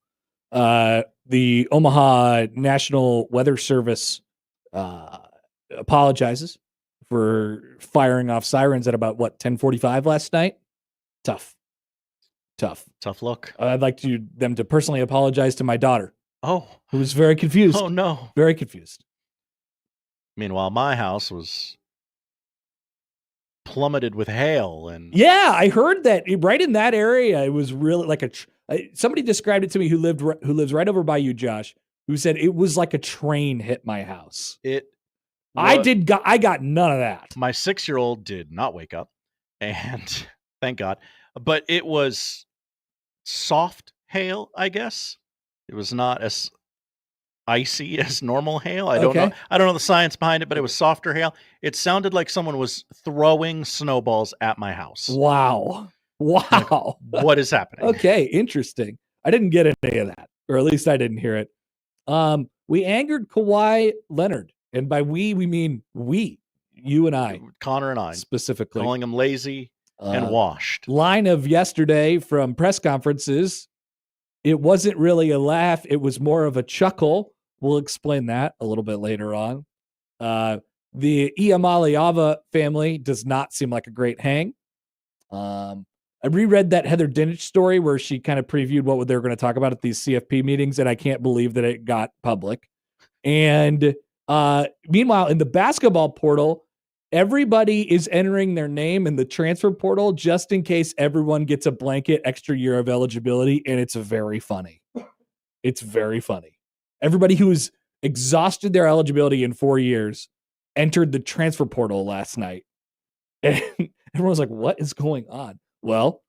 The Omaha National Weather Service apologizes for firing off sirens at about 10:45 last night. Tough look. I'd like them to personally apologize to my daughter, who was very confused. Oh no, very confused. Meanwhile, my house was plummeted with hail, and Yeah, I heard that right in that area. It was really like somebody described it to me who lives right over by you, Josh, who said it was like a train hit my house. I got none of that. My 6-year-old did not wake up, and thank God. But it was soft hail, I guess. It was not as icy as normal hail. I don't know. I don't know the science behind it, but it was softer hail. It sounded like someone was throwing snowballs at my house. Wow. Like, what is happening? Okay, interesting. I didn't get any of that, or at least I didn't hear it. We angered Kawhi Leonard, and by we mean you and I, Connor and I, specifically, calling him lazy and washed. Line of yesterday from press conferences. It wasn't really a laugh. It was more of a chuckle. We'll explain that a little bit later on. The Iamaleava family does not seem like a great hang. I reread that Heather Dinich story where she kind of previewed what they were going to talk about at these CFP meetings, and I can't believe that it got public. And meanwhile, in the basketball portal, everybody is entering their name in the transfer portal just in case everyone gets a blanket extra year of eligibility, and it's very funny. It's very funny. Everybody who's exhausted their eligibility in 4 years entered the transfer portal last night. And everyone was like, what is going on? Well,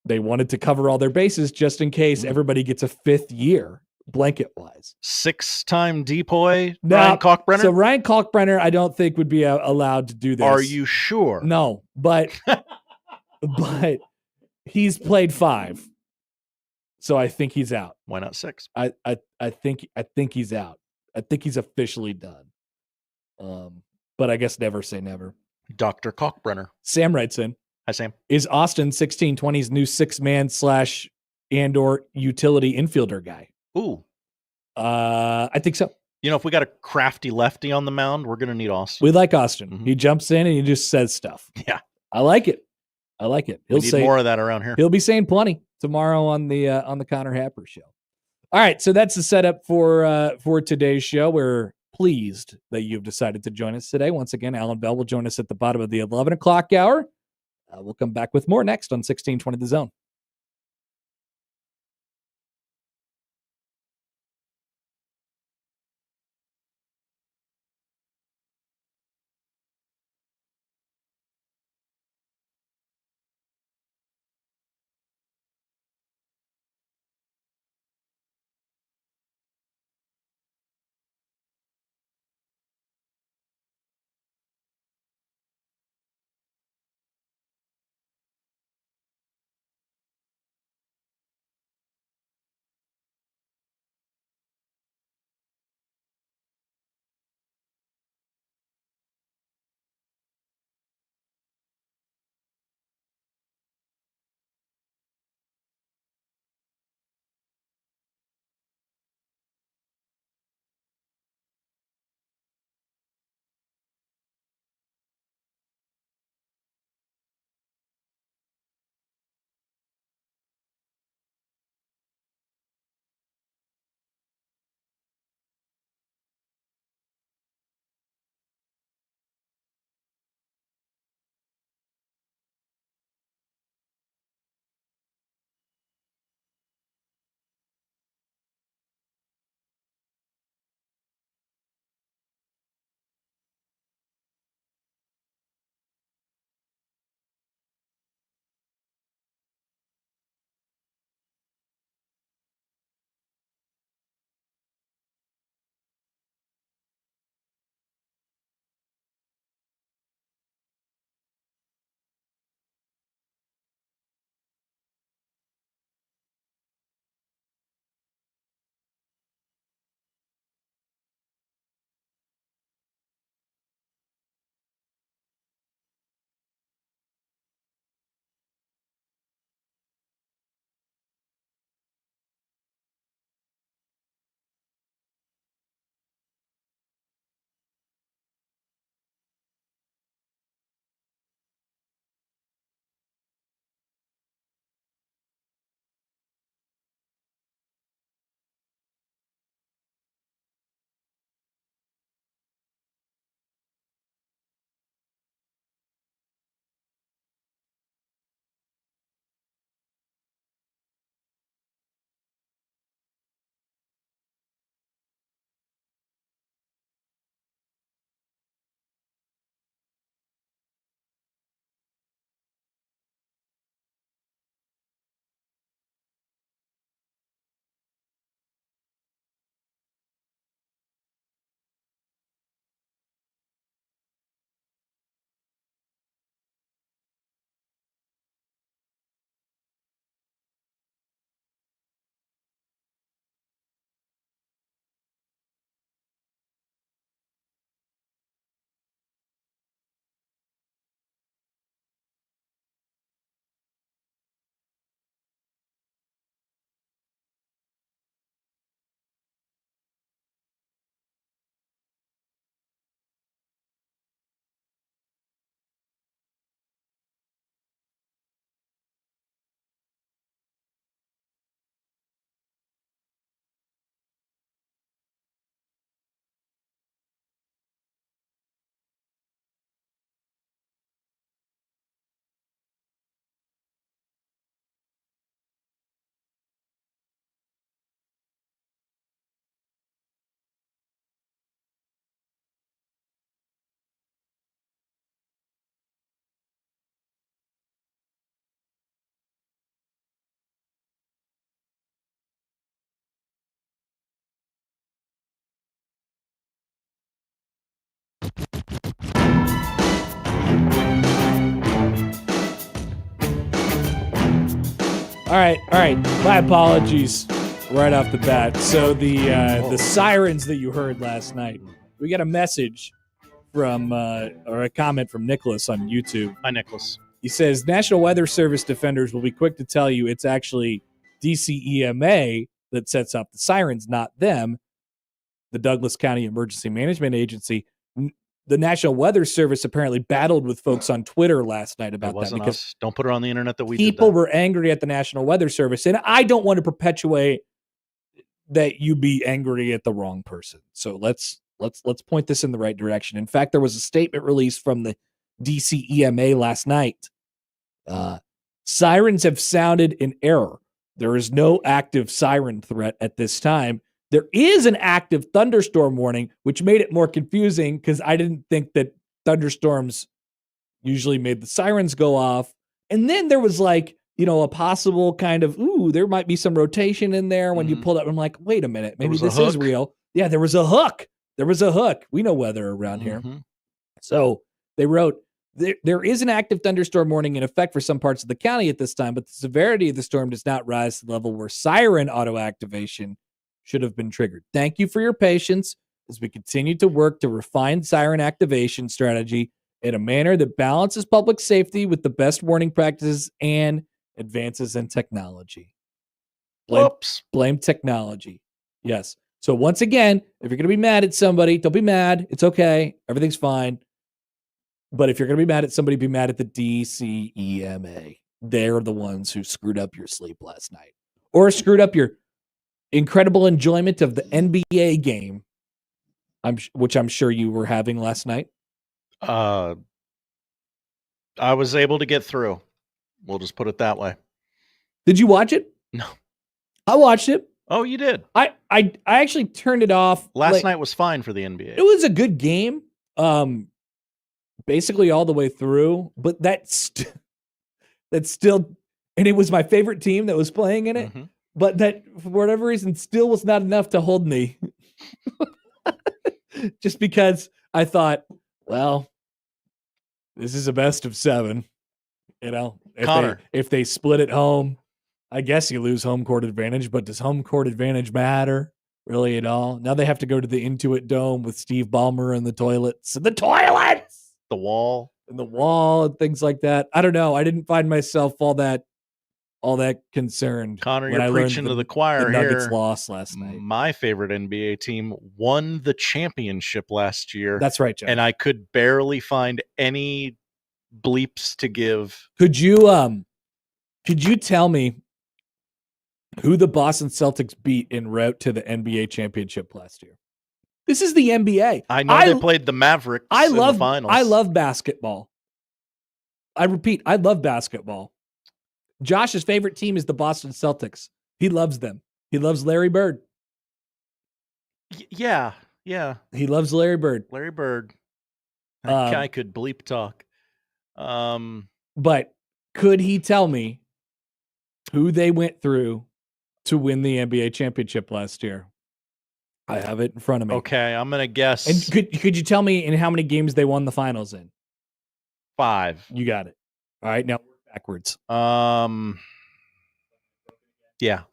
they wanted to cover all their bases just in case everybody gets a 5th year blanket-wise. 6-time depoy, Ryan Kalkbrenner? So Ryan Kalkbrenner, I don't think would be allowed to do this. Are you sure? No, but he's played 5. So I think he's out. Why not 6? I think he's out. I think he's officially done. But I guess never say never. Dr. Kalkbrenner. Sam writes in. Hi, Sam. Is Austin 1620's new 6-man / and/or utility infielder guy? Ooh. I think so. You know, if we got a crafty lefty on the mound, we're going to need Austin. We like Austin. Mm-hmm. He jumps in and he just says stuff. Yeah. I like it. We need more of that around here. He'll be saying plenty tomorrow on the Connor Happer show. All right, so that's the setup for today's show. We're pleased that you've decided to join us today. Once again, Allan Bell will join us at the bottom of the 11 o'clock hour. We'll come back with more next on 1620 The Zone. All right. My apologies right off the bat. So the sirens that you heard last night, we got a message from or a comment from Nicholas on YouTube. Hi, Nicholas. He says, National Weather Service defenders will be quick to tell you it's actually DCEMA that sets off the sirens, not them. The Douglas County Emergency Management Agency. The National Weather Service apparently battled with folks on Twitter last night about that because us. Don't put it on the internet that we people did that. were angry at the National Weather Service, and I don't want to perpetuate that you be angry at the wrong person. So let's point this in the right direction. In fact, there was a statement released from the DCEMA last night. Sirens have sounded in error. There is no active siren threat at this time. There is an active thunderstorm warning, which made it more confusing because I didn't think that thunderstorms usually made the sirens go off. And then there was like, a possible kind of, there might be some rotation in there when you pulled up. I'm like, wait a minute, maybe this is real. Yeah, there was a hook. We know weather around here. So they wrote, there is an active thunderstorm warning in effect for some parts of the county at this time, but the severity of the storm does not rise to the level where siren auto activation should have been triggered. Thank you for your patience as we continue to work to refine siren activation strategy in a manner that balances public safety with the best warning practices and advances in technology. Blame technology. Yes. So once again, if you're going to be mad at somebody, don't be mad. It's okay. Everything's fine. But if you're going to be mad at somebody, be mad at the DCEMA. They're the ones who screwed up your sleep last night or screwed up your incredible enjoyment of the NBA game, which I'm sure you were having last night. I was able to get through. We'll just put it that way. Did you watch it? No. I watched it. Oh, you did? I actually turned it off. Last night was fine for the NBA. It was a good game. Basically all the way through, but that's still, and it was my favorite team that was playing in it. But that, for whatever reason, still was not enough to hold me. Just because I thought, well, this is a best of 7. If they split at home, I guess you lose home court advantage, but does home court advantage matter really at all? Now they have to go to the Intuit Dome with Steve Ballmer and the toilets. The wall. And things like that. I don't know. I didn't find myself all that concerned. Connor, you're preaching to the choir the Nuggets here. Lost last night. My favorite NBA team won the championship last year. That's right, John. And I could barely find any bleeps to give. Could you tell me who the Boston Celtics beat en route to the NBA championship last year? This is the NBA. I know they played the Mavericks in the finals. I love basketball. I repeat, I love basketball. Josh's favorite team is the Boston Celtics. He loves them. He loves Larry Bird. Yeah. He loves Larry Bird. Larry Bird. That guy could bleep talk. But could he tell me who they went through to win the NBA championship last year? I have it in front of me. Okay, I'm going to guess. And could you tell me in how many games they won the finals in? 5. You got it. All right, now we're backwards. Yeah.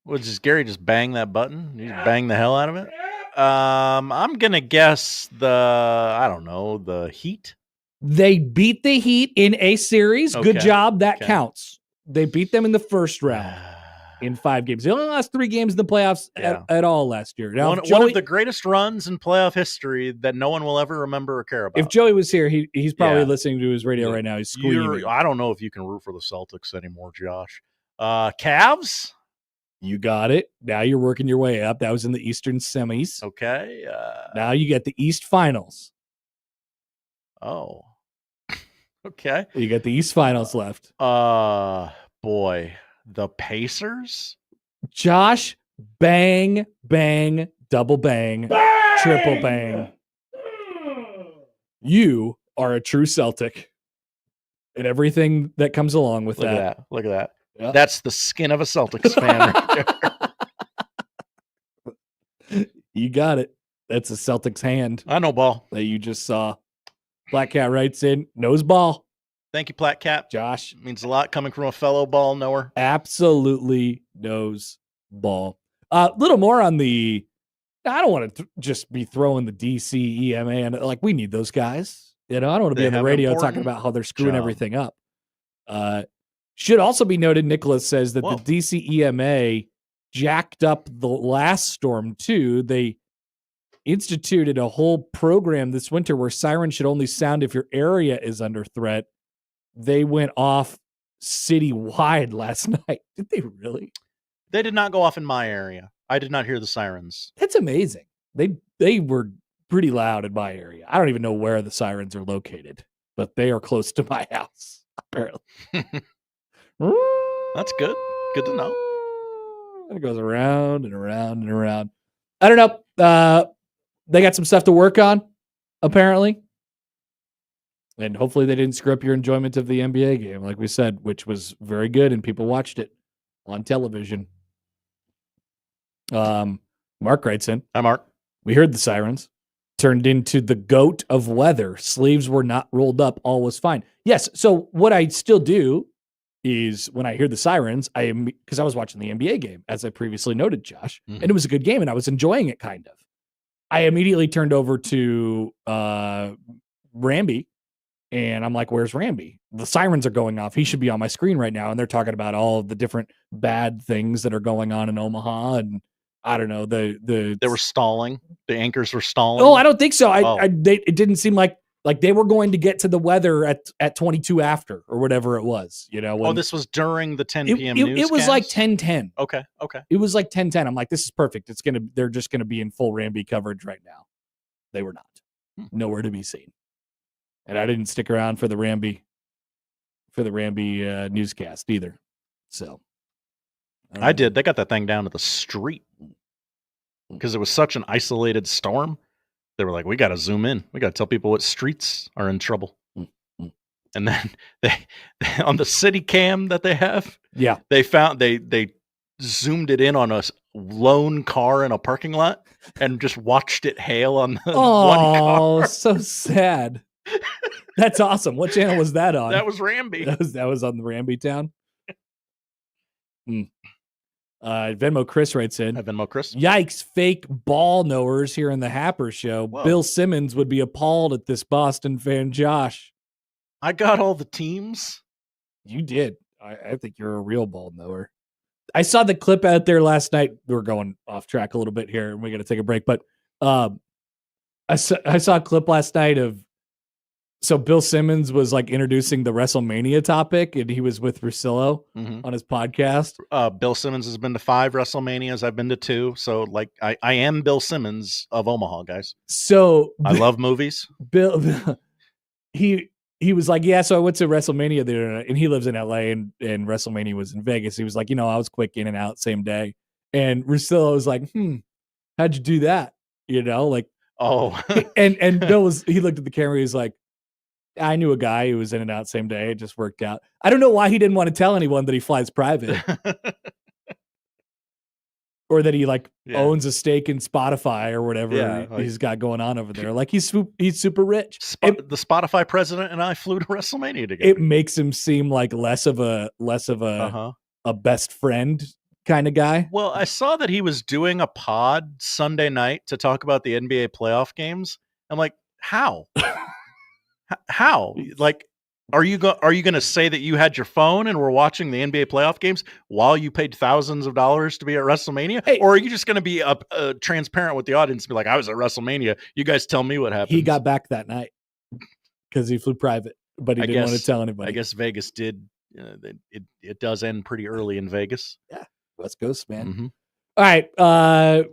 Was Gary just bang that button? You just bang the hell out of it? I'm going to guess the Heat. They beat the Heat in a series. Okay. Good job. That counts. They beat them in the first round in 5 games. They only lost 3 games in the playoffs at all last year. Now, one of the greatest runs in playoff history that no one will ever remember or care about. If Joey was here, he's probably listening to his radio right now. He's screaming. I don't know if you can root for the Celtics anymore, Josh. Cavs? You got it. Now you're working your way up. That was in the Eastern semis. Okay. Now you get the East Finals. Oh. Okay. You got the East Finals left. Boy. The Pacers? Josh, bang, bang, double bang, triple bang. You are a true Celtic. And everything that comes along with that. Look at that. Yep. That's the skin of a Celtics fan right there. You got it. That's a Celtics hand. I know ball. That you just saw. Black Cat writes in, knows ball. Thank you, Plat Cap. Josh. It means a lot coming from a fellow ball knower. Absolutely knows ball. Little more on the. I don't want to just be throwing the DC EMA and like we need those guys. I don't want to be on the radio talking about how they're screwing everything up. Should also be noted, Nicholas says that the DC EMA jacked up the last storm too. They instituted a whole program this winter where sirens should only sound if your area is under threat. They went off citywide last night. Did they really? They did not go off in my area. I did not hear the sirens. That's amazing. They were pretty loud in my area. I don't even know where the sirens are located, but they are close to my house, apparently. That's good. Good to know. It goes around and around and around. I don't know. They got some stuff to work on, apparently. And hopefully they didn't screw up your enjoyment of the NBA game, like we said, which was very good and people watched it on television. Mark writes in. Hi, Mark. We heard the sirens. Turned into the goat of weather. Sleeves were not rolled up. All was fine. Yes. So what I still do is when I hear the sirens, because I was watching the NBA game, as I previously noted, Josh, and it was a good game and I was enjoying it kind of. I immediately turned over to Ramby and I'm like, where's Ramby? The sirens are going off. He should be on my screen right now. And they're talking about all of the different bad things that are going on in Omaha. And I don't know, they were stalling. The anchors were stalling. Oh, I don't think so. It didn't seem like they were going to get to the weather at 22 after or whatever it was, when this was during the 10 p.m. newscast? It was like 10:10. Okay. It was like 10:10. I'm like, this is perfect. They're just gonna be in full Ramby coverage right now. They were not. Nowhere to be seen. And I didn't stick around for the Ramby newscast either. So I did. They got that thing down to the street because it was such an isolated storm. They were like, we got to zoom in. We got to tell people what streets are in trouble. And then they on the city cam that they have, they found they zoomed it in on a lone car in a parking lot and just watched it hail on the one car. Oh, so sad. That's awesome. What channel was that on? That was Ramby. That was on the Ramby Town. Venmo Chris writes in. Hi, Venmo Chris. Yikes, fake ball knowers here in the Happer show. Whoa. Bill Simmons would be appalled at this Boston fan, Josh. I got all the teams. You did. I think you're a real ball knower. I saw the clip out there last night. We're going off track a little bit here, and we're going to take a break. But I saw a clip last night of. So Bill Simmons was like introducing the WrestleMania topic, and he was with Russillo on his podcast. Bill Simmons has been to 5 WrestleManias. I've been to 2. So like I am Bill Simmons of Omaha, guys. So I love movies. Bill, he was like, yeah, so I went to WrestleMania there, and he lives in LA, and WrestleMania was in Vegas. He was like, I was quick in and out same day. And Russillo was like, how'd you do that? And Bill he looked at the camera, he's like, I knew a guy who was in and out same day. It just worked out. I don't know why he didn't want to tell anyone that he flies private. Or that he owns a stake in Spotify or whatever he's got going on over there. Like he's super rich. The Spotify president and I flew to WrestleMania together. It makes him seem like less of a best friend kind of guy. Well, I saw that he was doing a pod Sunday night to talk about the NBA playoff games. I'm like, how? How? Like, are you going to say that you had your phone and were watching the NBA playoff games while you paid thousands of dollars to be at WrestleMania? Hey, or are you just going to be transparent with the audience and be like, I was at WrestleMania. You guys tell me what happened. He got back that night because he flew private, but he didn't want to tell anybody. I guess Vegas did. It does end pretty early in Vegas. Yeah, West Coast, man. All right,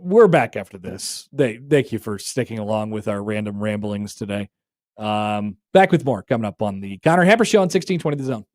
we're back after this. Thank you for sticking along with our random ramblings today. Back with more coming up on the Connor Happer Show on 1620 The Zone.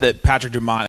that Patrick Dumont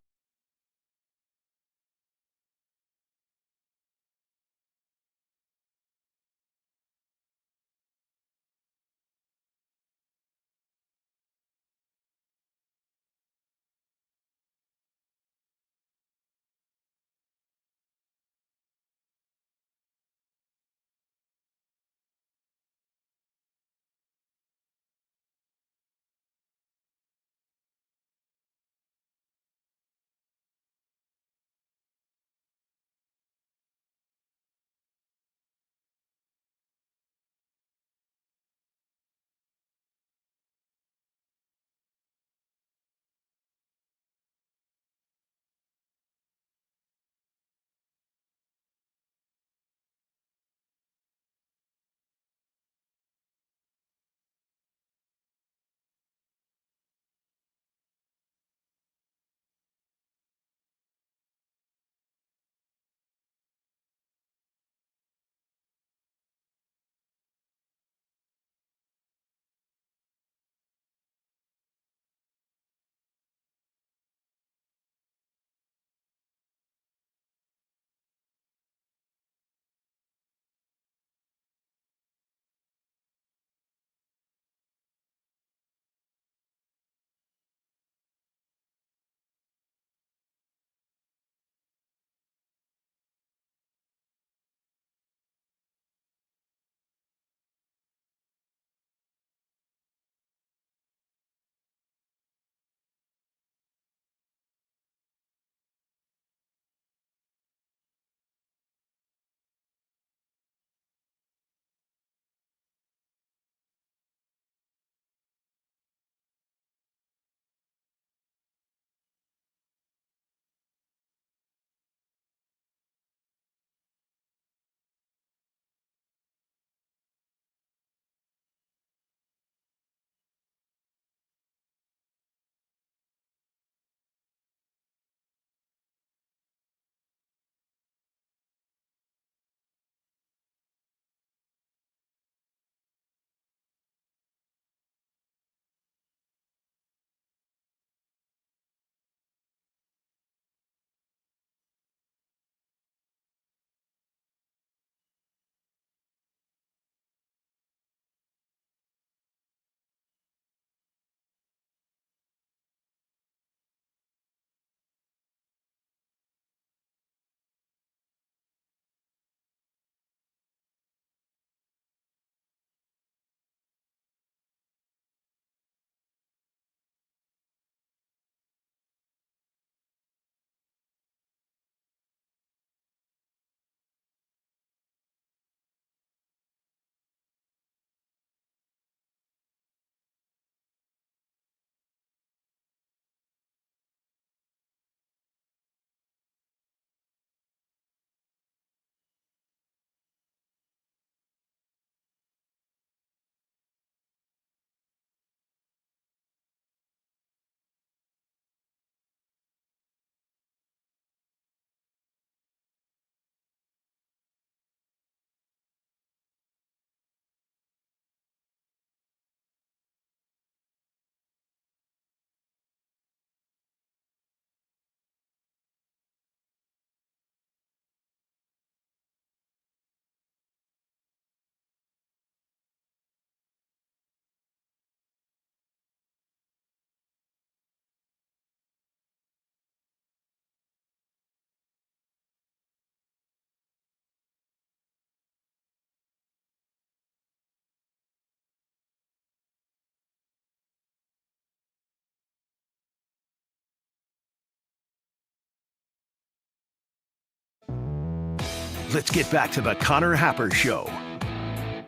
Let's get back to the Connor Happer Show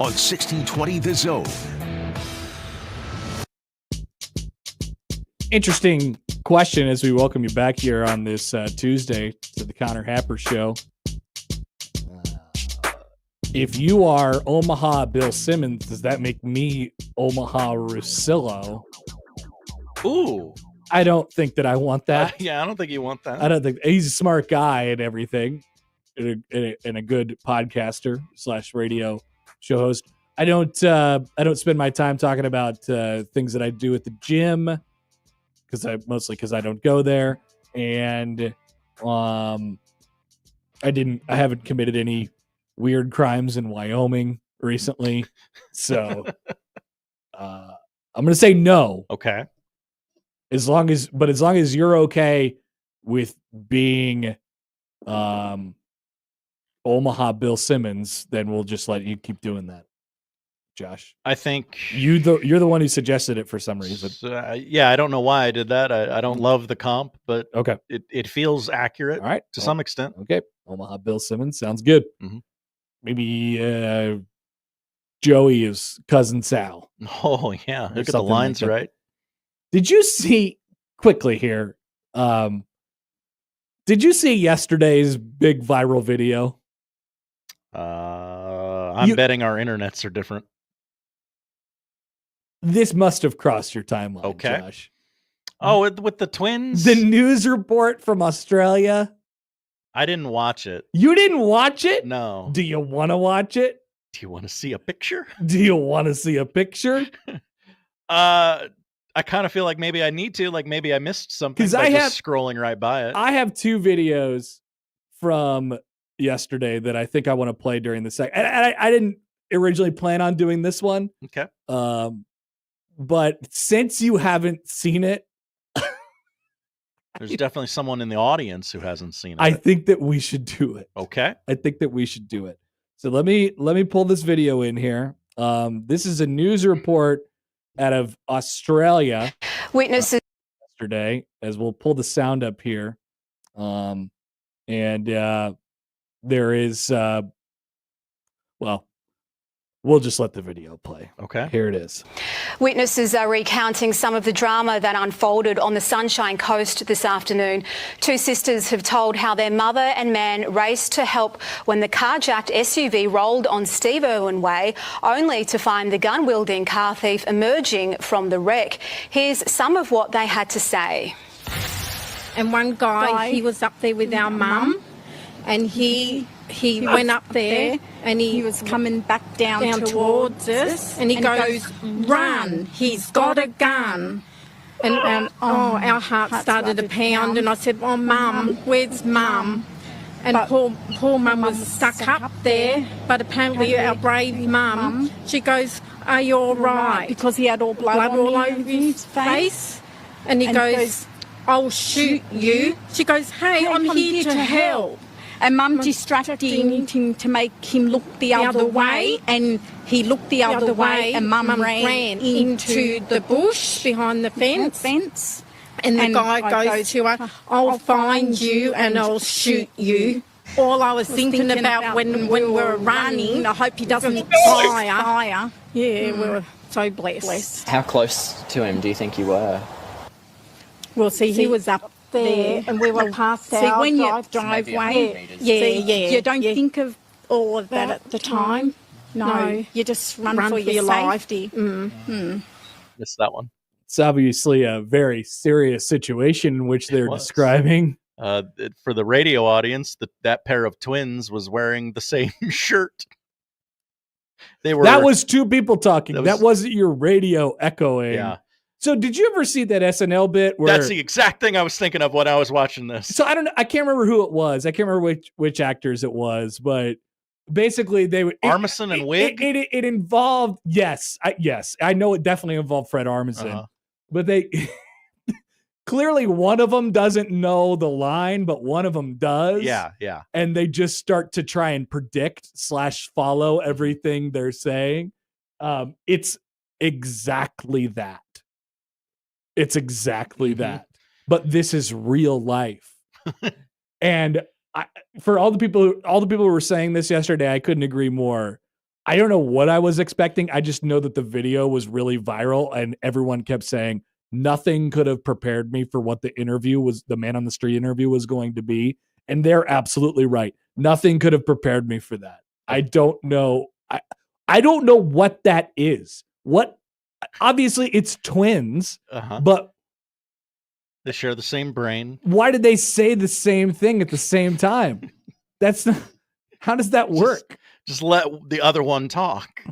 on 1620 The Zone. Interesting question as we welcome you back here on this Tuesday to the Connor Happer Show. If you are Omaha Bill Simmons, does that make me Omaha Russillo? Ooh. I don't think that I want that. Yeah, I don't think you want that. I don't think he's a smart guy and everything, and a good podcaster / radio show host. I don't spend my time talking about things that I do at the gym because I don't go there, and I haven't committed any weird crimes in Wyoming recently, so I'm gonna say no. Okay. As long as you're okay with being Omaha Bill Simmons, then we'll just let you keep doing that, Josh. I think you're the one who suggested it for some reason. Yeah, I don't know why I did that. I don't love the comp, but okay, it feels accurate. All right, to some extent. Okay, Omaha Bill Simmons sounds good. Mm-hmm. Maybe Joey is cousin Sal. Oh yeah, look at the lines, like right? Did you see quickly here? Did you see yesterday's big viral video? I'm betting our internets are different. This must have crossed your timeline, okay. Josh. Oh, with the twins? The news report from Australia? I didn't watch it. You didn't watch it? No. Do you want to watch it? Do you want to see a picture? Do you want to see a picture? I kind of feel like maybe I need to. Like maybe I missed something by just scrolling right by it. I have 2 videos from yesterday that I think I want to play during the second. And I didn't originally plan on doing this one. Okay. But since you haven't seen it, there's definitely someone in the audience who hasn't seen it. I think that we should do it. Okay. I think that we should do it. So let me pull this video in here. This is a news report out of Australia. Witnesses yesterday, as we'll pull the sound up here. And there is we'll just let the video play. Okay. Here it is. Witnesses are recounting some of the drama that unfolded on the Sunshine Coast this afternoon. 2 sisters have told how their mother and man raced to help when the carjacked SUV rolled on Steve Irwin Way, only to find the gun-wielding car thief emerging from the wreck. Here's some of what they had to say. And one guy, he was up there with our mum, and he went up there and he was coming back down towards us, and he goes, "Run, he's got a gun." And our heart started to pound, and I said, "Oh, Mum, where's Mum?" And poor Mum was stuck up there, but apparently our brave Mum, she goes, "Are you all right?" Because he had all blood all over his face. And he goes, "I'll shoot you." She goes, "Hey, I'm here to help." And Mum distracted him to make him look the other way, and he looked the other way, and Mum ran into the bush behind the fence. And the guy goes to her, "I'll find you and I'll shoot you." All I was thinking about when we were running, I hope he doesn't fire. Yeah, we were so blessed. How close to him do you think you were? Well, see, he was up there, and we were past our when you driveway. You don't think of all of that at the time. No, you just run for your safety. Missed that one. It's obviously a very serious situation in which they're describing. For the radio audience, that pair of twins was wearing the same shirt. That was 2 people talking. That wasn't your radio echoing. Yeah. So did you ever see that SNL bit where that's the exact thing I was thinking of when I was watching this? So I don't know. I can't remember who it was. I can't remember which actors it was, but basically they would Armisen and Wig. It involved yes. I know it definitely involved Fred Armisen, but they clearly one of them doesn't know the line, but one of them does. Yeah. And they just start to try and predict / follow everything they're saying. It's exactly that. It's exactly that. But this is real life. And for all the people who were saying this yesterday, I couldn't agree more. I don't know what I was expecting. I just know that the video was really viral, and everyone kept saying nothing could have prepared me for what the man on the street interview was going to be. And they're absolutely right. Nothing could have prepared me for that. I don't know. I don't know what that is. Obviously it's twins, but they share the same brain. Why did they say the same thing at the same time? That's not, how does that work? Just let the other one talk.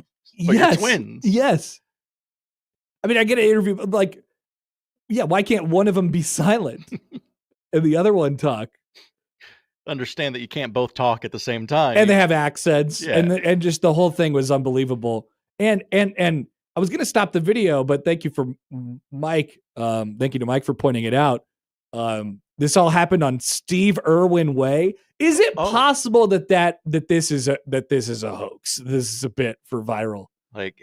But you're twins. Yes. I mean, I get an interview, like Yeah, why can't one of them be silent and the other one talk? Understand that you can't both talk at the same time. And they have accents, Yeah. and just the whole thing was unbelievable. And I was gonna stop the video, but thank you for Mike. Thank you to Mike for pointing it out. This all happened on Steve Irwin Way. Is it possible that this is a hoax? This is a bit for viral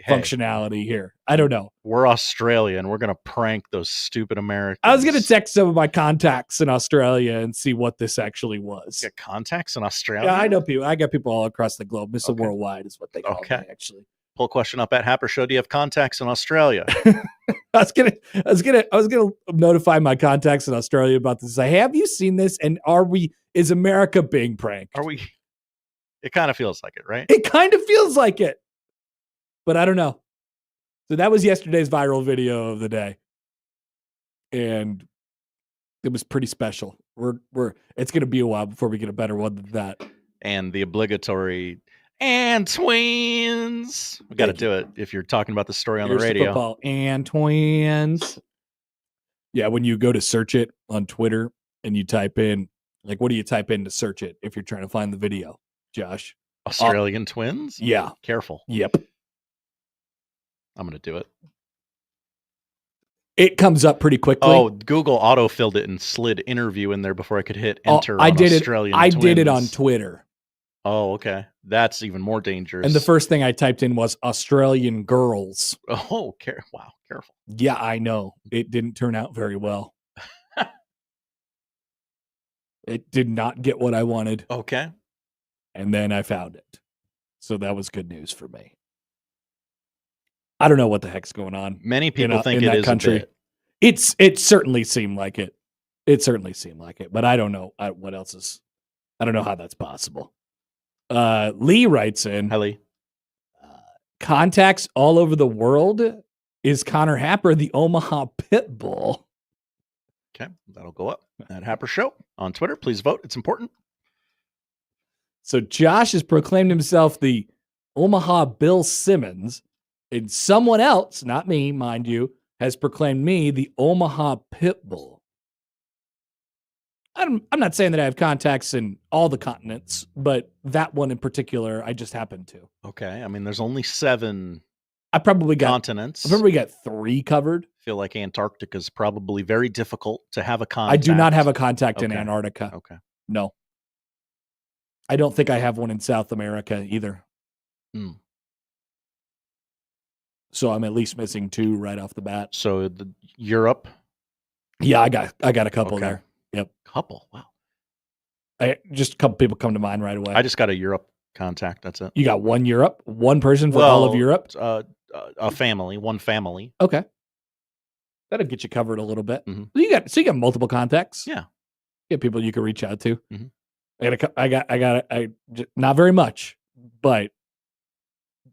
functionality here. I don't know. We're Australia, and we're gonna prank those stupid Americans. I was gonna text some of my contacts in Australia and see what this actually was. You got contacts in Australia? Yeah, I know people. I got people all across the globe. Mr. Worldwide is what they call me, actually. Pull question up at Happer Show. Do you have contacts in Australia? I was gonna notify my contacts in Australia about this. Say, have you seen this? And is America being pranked? Are we? It kind of feels like it, right? It kind of feels like it, but I don't know. So that was yesterday's viral video of the day, and it was pretty special. It's gonna be a while before we get a better one than that. And the obligatory and twins. We got to do it if you're talking about the story on the radio. Football and twins. Yeah, when you go to search it on Twitter and you type in, like, what do you type in to search it if you're trying to find the video, Josh? Australian twins? Yeah. Careful. Yep. I'm going to do it. It comes up pretty quickly. Oh, Google auto-filled it and slid interview in there before I could hit enter. I did it Twins. on Twitter. Oh, okay. That's even more dangerous. And the first thing I typed in was Australian girls. Oh, wow, careful. Yeah, I know. It didn't turn out very well. It did not get what I wanted. Okay. And then I found it. So that was good news for me. I don't know what the heck's going on. Many people think it is country. A bit. It certainly seemed like it. It certainly seemed like it, but I don't know what else is. I don't know how that's possible. Lee writes in, hi, Lee. Contacts all over the world. Is Connor Happer the Omaha Pit Bull? Okay, that'll go up at Happer Show on Twitter. Please vote. It's important. So Josh has proclaimed himself the Omaha Bill Simmons, and someone else, not me, mind you, has proclaimed me the Omaha Pit Bull. I'm not saying that I have contacts in all the continents, but that one in particular, I just happen to. Okay. I mean, there's only 7 continents. I probably got 3 covered. I feel like Antarctica is probably very difficult to have a contact. I do not have a contact in Antarctica. Okay. No. I don't think I have one in South America either. So I'm at least missing 2 right off the bat. So Europe? Yeah, I got a couple there. Yep. Couple. Wow. Just a couple people come to mind right away. I just got a Europe contact. That's it. You got one Europe? One person for all of Europe? A family. One family. Okay. That'll get you covered a little bit. Mm-hmm. So you got multiple contacts. Yeah. You got people you can reach out to. Mm-hmm. I not very much, but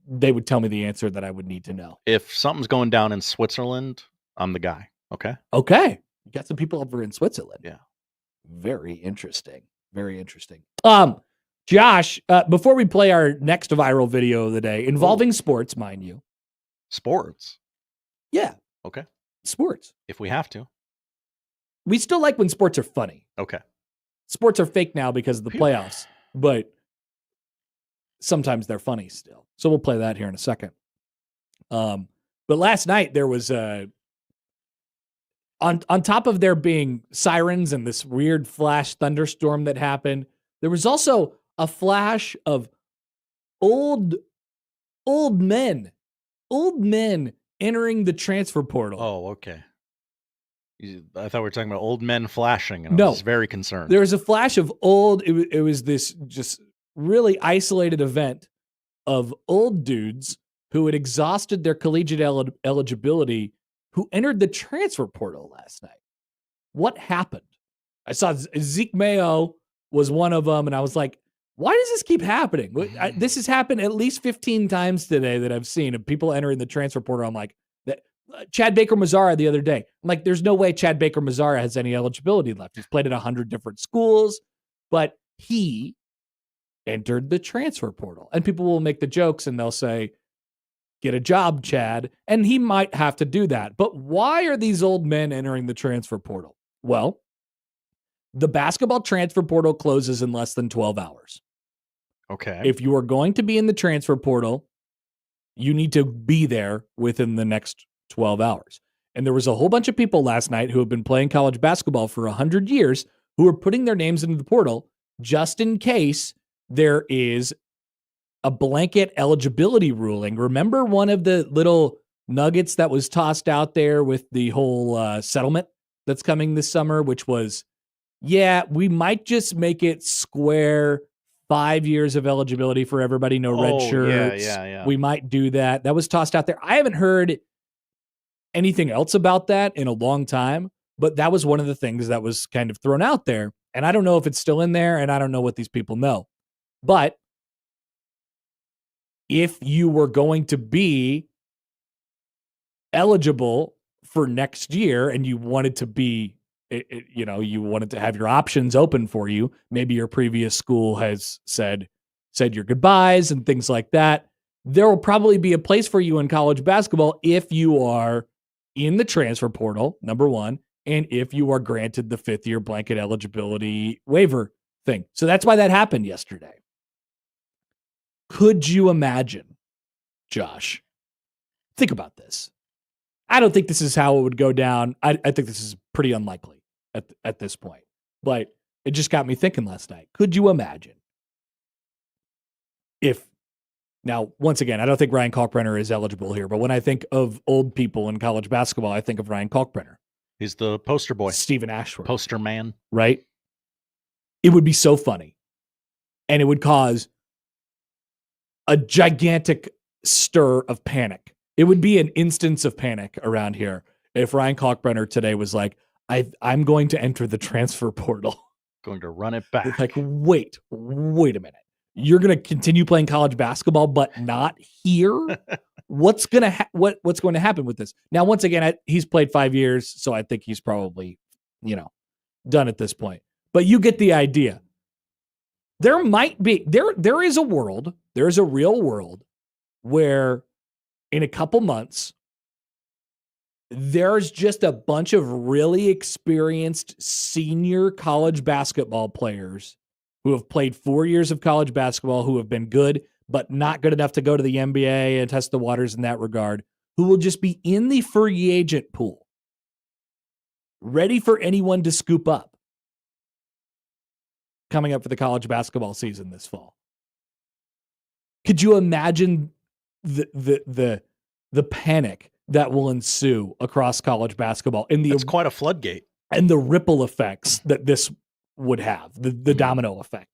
they would tell me the answer that I would need to know. If something's going down in Switzerland, I'm the guy. Okay. Okay. You got some people over in Switzerland. Yeah. Very interesting. Very interesting. Josh, before we play our next viral video of the day, involving sports, mind you. Sports? Yeah. Okay. Sports. If we have to. We still like when sports are funny. Okay. Sports are fake now because of the playoffs, but sometimes they're funny still. So we'll play that here in a second. But last night there was on top of there being sirens and this weird flash thunderstorm that happened, there was also a flash of old men entering the transfer portal. Oh, okay. I thought we were talking about old men flashing, and I was very concerned. There was a flash of old. It was this just really isolated event of old dudes who had exhausted their collegiate eligibility, who entered the transfer portal last night. What happened? I saw Zeke Mayo was one of them, and I was like, why does this keep happening? This has happened at least 15 times today that I've seen of people entering the transfer portal. I'm like, Chad Baker-Mazara the other day. I'm like, there's no way Chad Baker-Mazara has any eligibility left. He's played at 100 different schools, but he entered the transfer portal. And people will make the jokes and they'll say, get a job, Chad. And he might have to do that. But why are these old men entering the transfer portal? Well, the basketball transfer portal closes in less than 12 hours. Okay. If you are going to be in the transfer portal, you need to be there within the next 12 hours. And there was a whole bunch of people last night who have been playing college basketball for 100 years who are putting their names into the portal just in case there is a blanket eligibility ruling. Remember one of the little nuggets that was tossed out there with the whole settlement that's coming this summer, which was, yeah, we might just make it square 5 years of eligibility for everybody, no red shirts. Yeah. We might do that. That was tossed out there. I haven't heard anything else about that in a long time, but that was one of the things that was kind of thrown out there. And I don't know if it's still in there, and I don't know what these people know. But if you were going to be eligible for next year and you wanted to be, you wanted to have your options open for you, maybe your previous school has said your goodbyes and things like that, there will probably be a place for you in college basketball if you are in the transfer portal, number one, and if you are granted the 5th-year blanket eligibility waiver thing. So that's why that happened yesterday. Could you imagine, Josh? Think about this. I don't think this is how it would go down. I think this is pretty unlikely at this point. But it just got me thinking last night. Could you imagine if, now, once again, I don't think Ryan Kalkbrenner is eligible here, but when I think of old people in college basketball, I think of Ryan Kalkbrenner. He's the poster boy. Stephen Ashworth. Poster man. Right? It would be so funny. And it would cause a gigantic stir of panic. It would be an instance of panic around here if Ryan Kalkbrenner today was like, I'm going to enter the transfer portal. Going to run it back. Like, wait a minute. You're going to continue playing college basketball, but not here? What's going to happen with this? Now, once again, he's played 5 years, so I think he's probably, done at this point. But you get the idea. There might be, there is a world, there's a real world where in a couple months, there's just a bunch of really experienced senior college basketball players who have played 4 years of college basketball, who have been good, but not good enough to go to the NBA and test the waters in that regard, who will just be in the free agent pool, ready for anyone to scoop up, coming up for the college basketball season this fall. Could you imagine the panic that will ensue across college basketball? It's quite a floodgate. And the ripple effects that this would have, the domino effect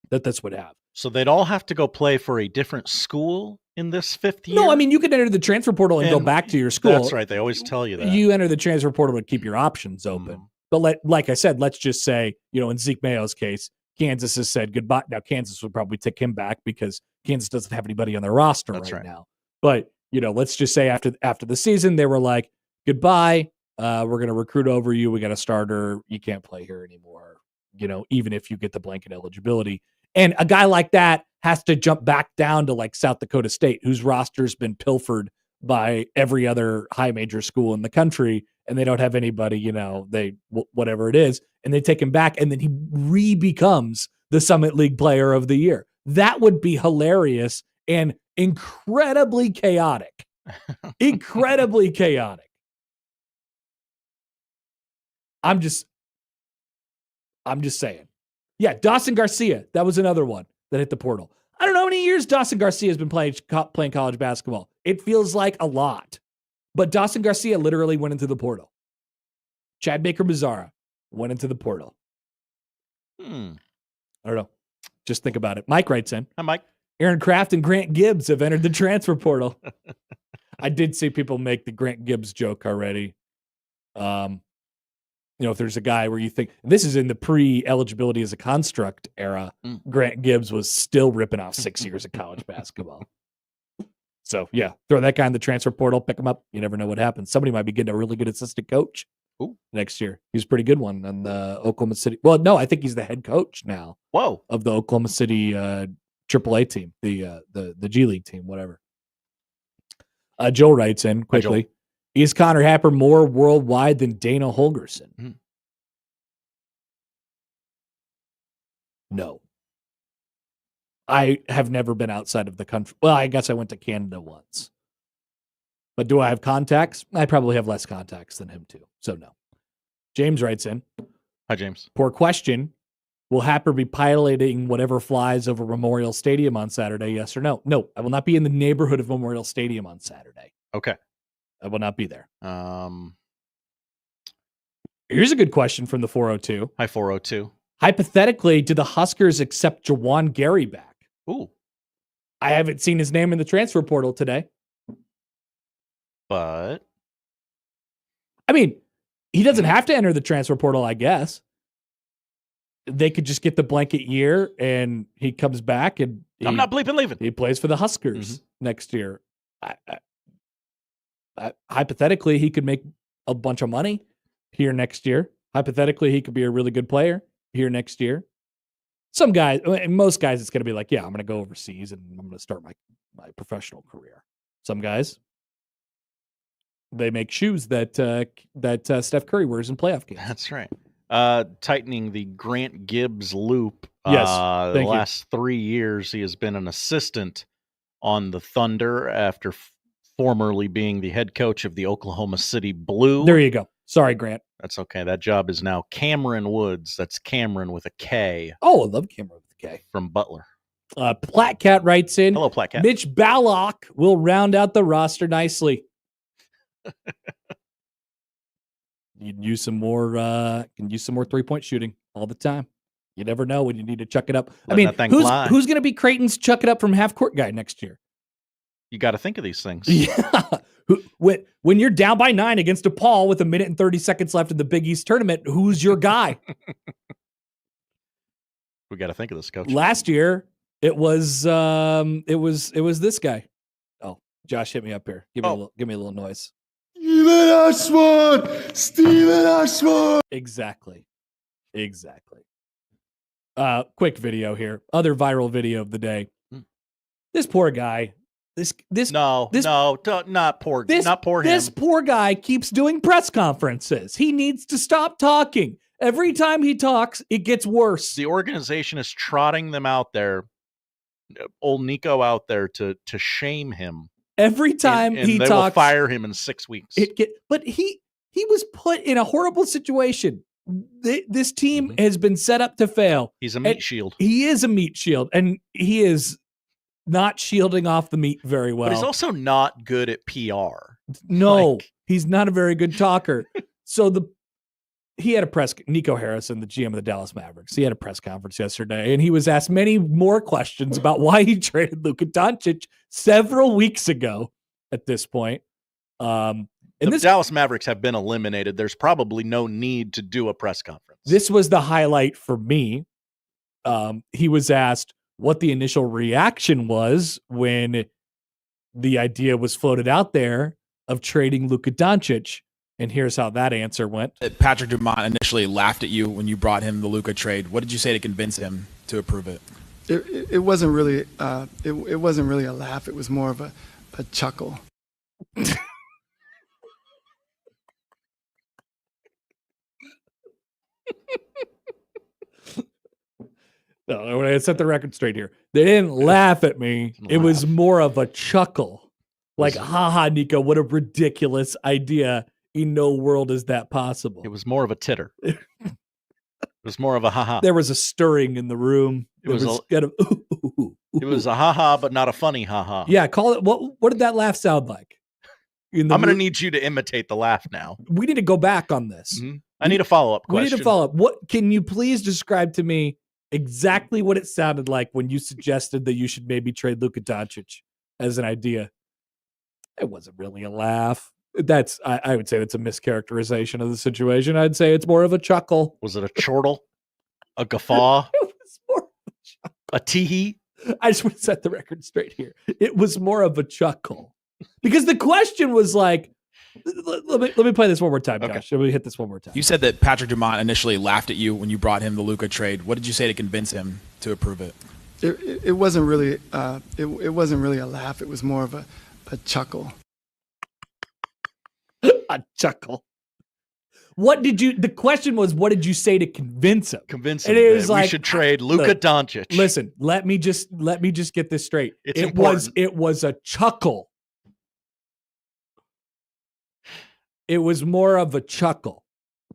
that this would have. So they'd all have to go play for a different school in this 5th year? No, I mean, you could enter the transfer portal and go back to your school. That's right. They always tell you that. You enter the transfer portal to keep your options open. But like I said, let's just say, in Zeke Mayo's case, Kansas has said goodbye. Now, Kansas would probably take him back because Kansas doesn't have anybody on their roster right now. But, let's just say after the season, they were like, goodbye. We're going to recruit over you. We got a starter. You can't play here anymore, even if you get the blanket eligibility. And a guy like that has to jump back down to like South Dakota State, whose roster's been pilfered by every other high major school in the country, and they don't have anybody, whatever it is, and they take him back, and then he re-becomes the Summit League Player of the Year. That would be hilarious and incredibly chaotic. Incredibly chaotic. I'm just saying. Yeah, Dawson Garcia. That was another one that hit the portal. I don't know how many years Dawson Garcia has been playing college basketball. It feels like a lot. But Dawson Garcia literally went into the portal. Chad Baker-Mazara went into the portal. I don't know. Just think about it. Mike writes in. Hi, Mike. Aaron Kraft and Grant Gibbs have entered the transfer portal. I did see people make the Grant Gibbs joke already. If there's a guy where you think, this is in the pre-eligibility as a construct era, Grant Gibbs was still ripping off 6 years of college basketball. So, yeah, throw that guy in the transfer portal, pick him up. You never know what happens. Somebody might be getting a really good assistant coach next year. He's a pretty good one on the Oklahoma City. Well, no, I think he's the head coach now. Of the Oklahoma City AAA team, the G League team, whatever. Joe writes in quickly. Is Connor Happer more worldwide than Dana Holgerson? Hmm. No. I have never been outside of the country. Well, I guess I went to Canada once. But do I have contacts? I probably have less contacts than him, too. So, no. James writes in. Hi, James. Poor question. Will Happer be piloting whatever flies over Memorial Stadium on Saturday, yes or no? No, I will not be in the neighborhood of Memorial Stadium on Saturday. Okay. I will not be there. Here's a good question from the 402. Hi, 402. Hypothetically, do the Huskers accept Jawan Gary back? Ooh. I haven't seen his name in the transfer portal today. But I mean, he doesn't have to enter the transfer portal, I guess. They could just get the blanket year and he comes back and I'm not bleeping leaving. He plays for the Huskers next year. Hypothetically, he could make a bunch of money here next year. Hypothetically, he could be a really good player here next year. Some guys, most guys, it's going to be like, yeah, I'm going to go overseas and I'm going to start my professional career. Some guys, they make shoes that Steph Curry wears in playoff games. That's right. Tightening the Grant Gibbs loop. Yes, the last 3 years, he has been an assistant on the Thunder after formerly being the head coach of the Oklahoma City Blue. There you go. Sorry, Grant. That's okay. That job is now Cameron Woods. That's Cameron with a K. Oh, I love Cameron with a K. From Butler. Platcat writes in. Hello, Platcat. Mitch Ballock will round out the roster nicely. You can use some more 3-point shooting all the time. You never know when you need to chuck it up. I mean, who's going to be Creighton's chuck it up from half court guy next year? You got to think of these things. Yeah. When you're down by 9 against DePaul with 1 minute and 30 seconds left in the Big East tournament, who's your guy? We got to think of this, coach. Last year, it was this guy. Oh, Josh hit me up here. Give me a little noise. Steven Ashford. Exactly. Quick video here. Other viral video of the day. This poor guy. Not poor him. This poor guy keeps doing press conferences. He needs to stop talking. Every time he talks, it gets worse. The organization is trotting them out there, old Nico out there to shame him. Every time and he they talks, will fire him in 6 weeks. But he was put in a horrible situation. This team has been set up to fail. He's a meat shield. He is a meat shield, and he is not shielding off the meat very well. But he's also not good at PR. No, he's not a very good talker. So he had Nico Harrison, the GM of the Dallas Mavericks, he had a press conference yesterday, and he was asked many more questions about why he traded Luka Doncic several weeks ago at this point. The Dallas Mavericks have been eliminated. There's probably no need to do a press conference. This was the highlight for me. He was asked what the initial reaction was when the idea was floated out there of trading Luka Doncic. And here's how that answer went. Patrick Dumont initially laughed at you when you brought him the Luka trade. What did you say to convince him to approve it? It wasn't really it wasn't really a laugh. It was more of a chuckle. No, when I set the record straight here, they didn't laugh at me. It was more of a chuckle. Like, haha, Nico, what a ridiculous idea. In no world is that possible. It was more of a titter. It was more of a haha. There was a stirring in the room. It was a haha, but not a funny haha. Yeah, call it. What did that laugh sound like? I'm going to need you to imitate the laugh now. We need to go back on this. Mm-hmm. I need a follow-up question. We need a follow-up. What can you please describe to me exactly what it sounded like when you suggested that you should maybe trade Luka Doncic as an idea? It wasn't really a laugh. I would say that's a mischaracterization of the situation. I'd say it's more of a chuckle. Was it a chortle? A guffaw? It was more of a chuckle. A tee-hee? I just want to set the record straight here. It was more of a chuckle. Because the question was like, let me play this one more time, Okay. Josh. Let me hit this one more time. You said that Patrick Dumont initially laughed at you when you brought him the Luka trade. What did you say to convince him to approve it? It wasn't really it wasn't really a laugh. It was more of a chuckle. A chuckle. What did you? The question was, what did you say to convince him? Convince him And it was that we like, should trade Luka Doncic. Listen, let me just get this straight. It's it important. was a chuckle. It was more of a chuckle.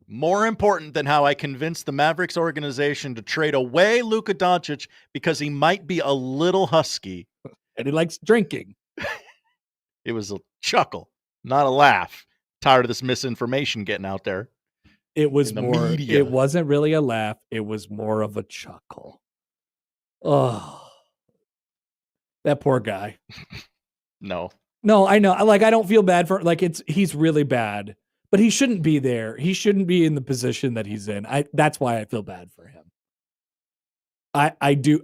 More important than how I convinced the Mavericks organization to trade away Luka Doncic because he might be a little husky. And he likes drinking. It was a chuckle, not a laugh. Tired of this misinformation getting out there. It was in the more. media. It wasn't really a laugh. It was more of a chuckle. Oh, that poor guy. No, I know. Like, I don't feel bad for. Like, he's really bad, but he shouldn't be there. He shouldn't be in the position that he's in. That's why I feel bad for him. I do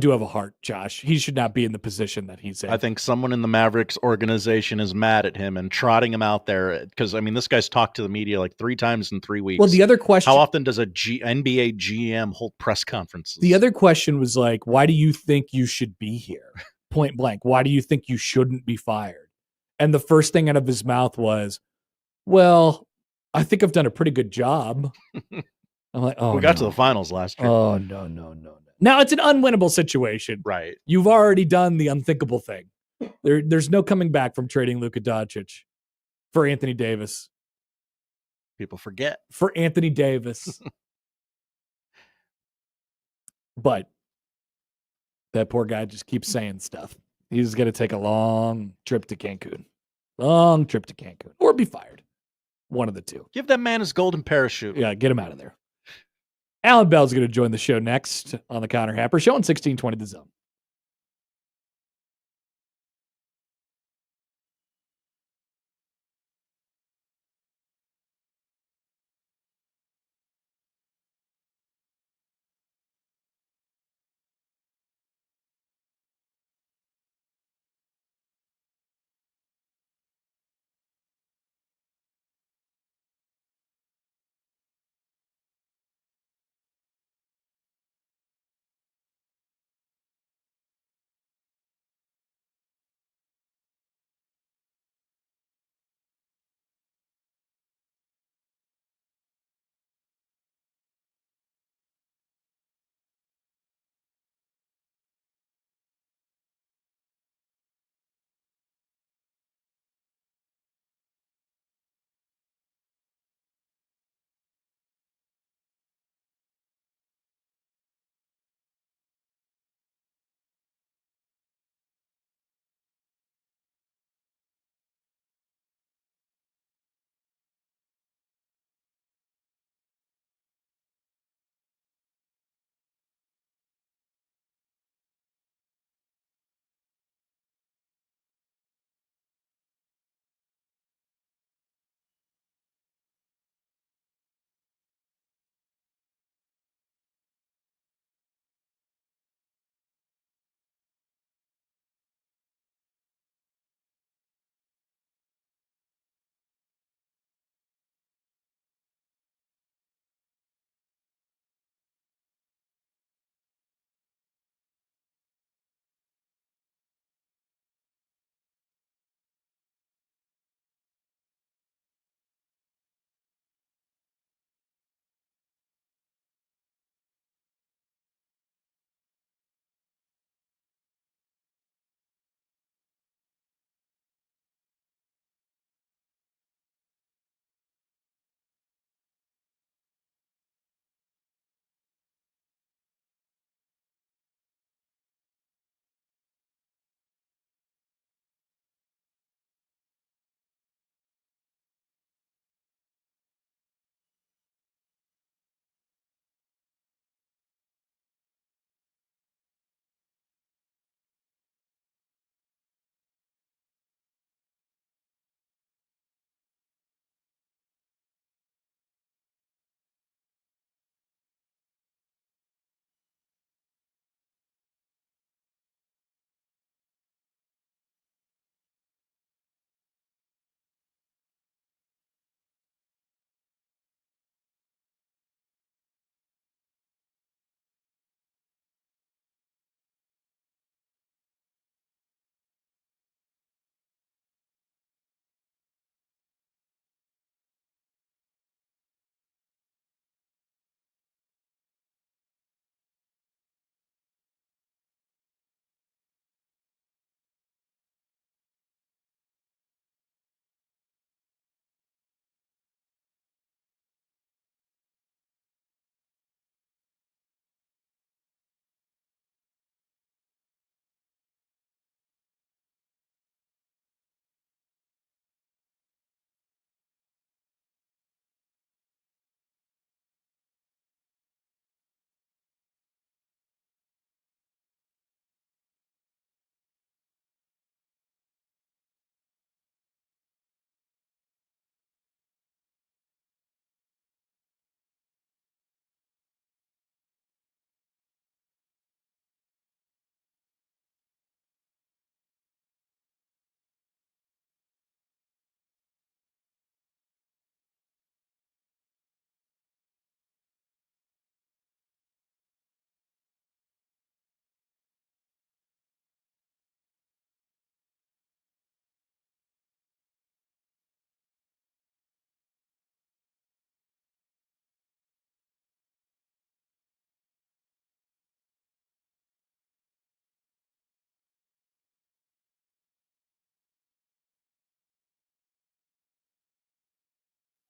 have a heart, Josh. He should not be in the position that he's in. I think someone in the Mavericks organization is mad at him and trotting him out there because, I mean, this guy's talked to the media like 3 times in 3 weeks. Well, the other question... How often does a NBA GM hold press conferences? The other question was like, why do you think you should be here? Point blank. Why do you think you shouldn't be fired? And the first thing out of his mouth was, well, I think I've done a pretty good job. I'm like, oh, we got to the finals last year. Oh, no. Now it's an unwinnable situation. Right. You've already done the unthinkable thing. There's no coming back from trading Luka Doncic for Anthony Davis. People forget. For Anthony Davis. But that poor guy just keeps saying stuff. He's going to take a long trip to Cancun. Or be fired. One of the two. Give that man his golden parachute. Yeah, get him out of there. Allan Bell's going to join the show next on the Connor Happer Show on 1620 The Zone.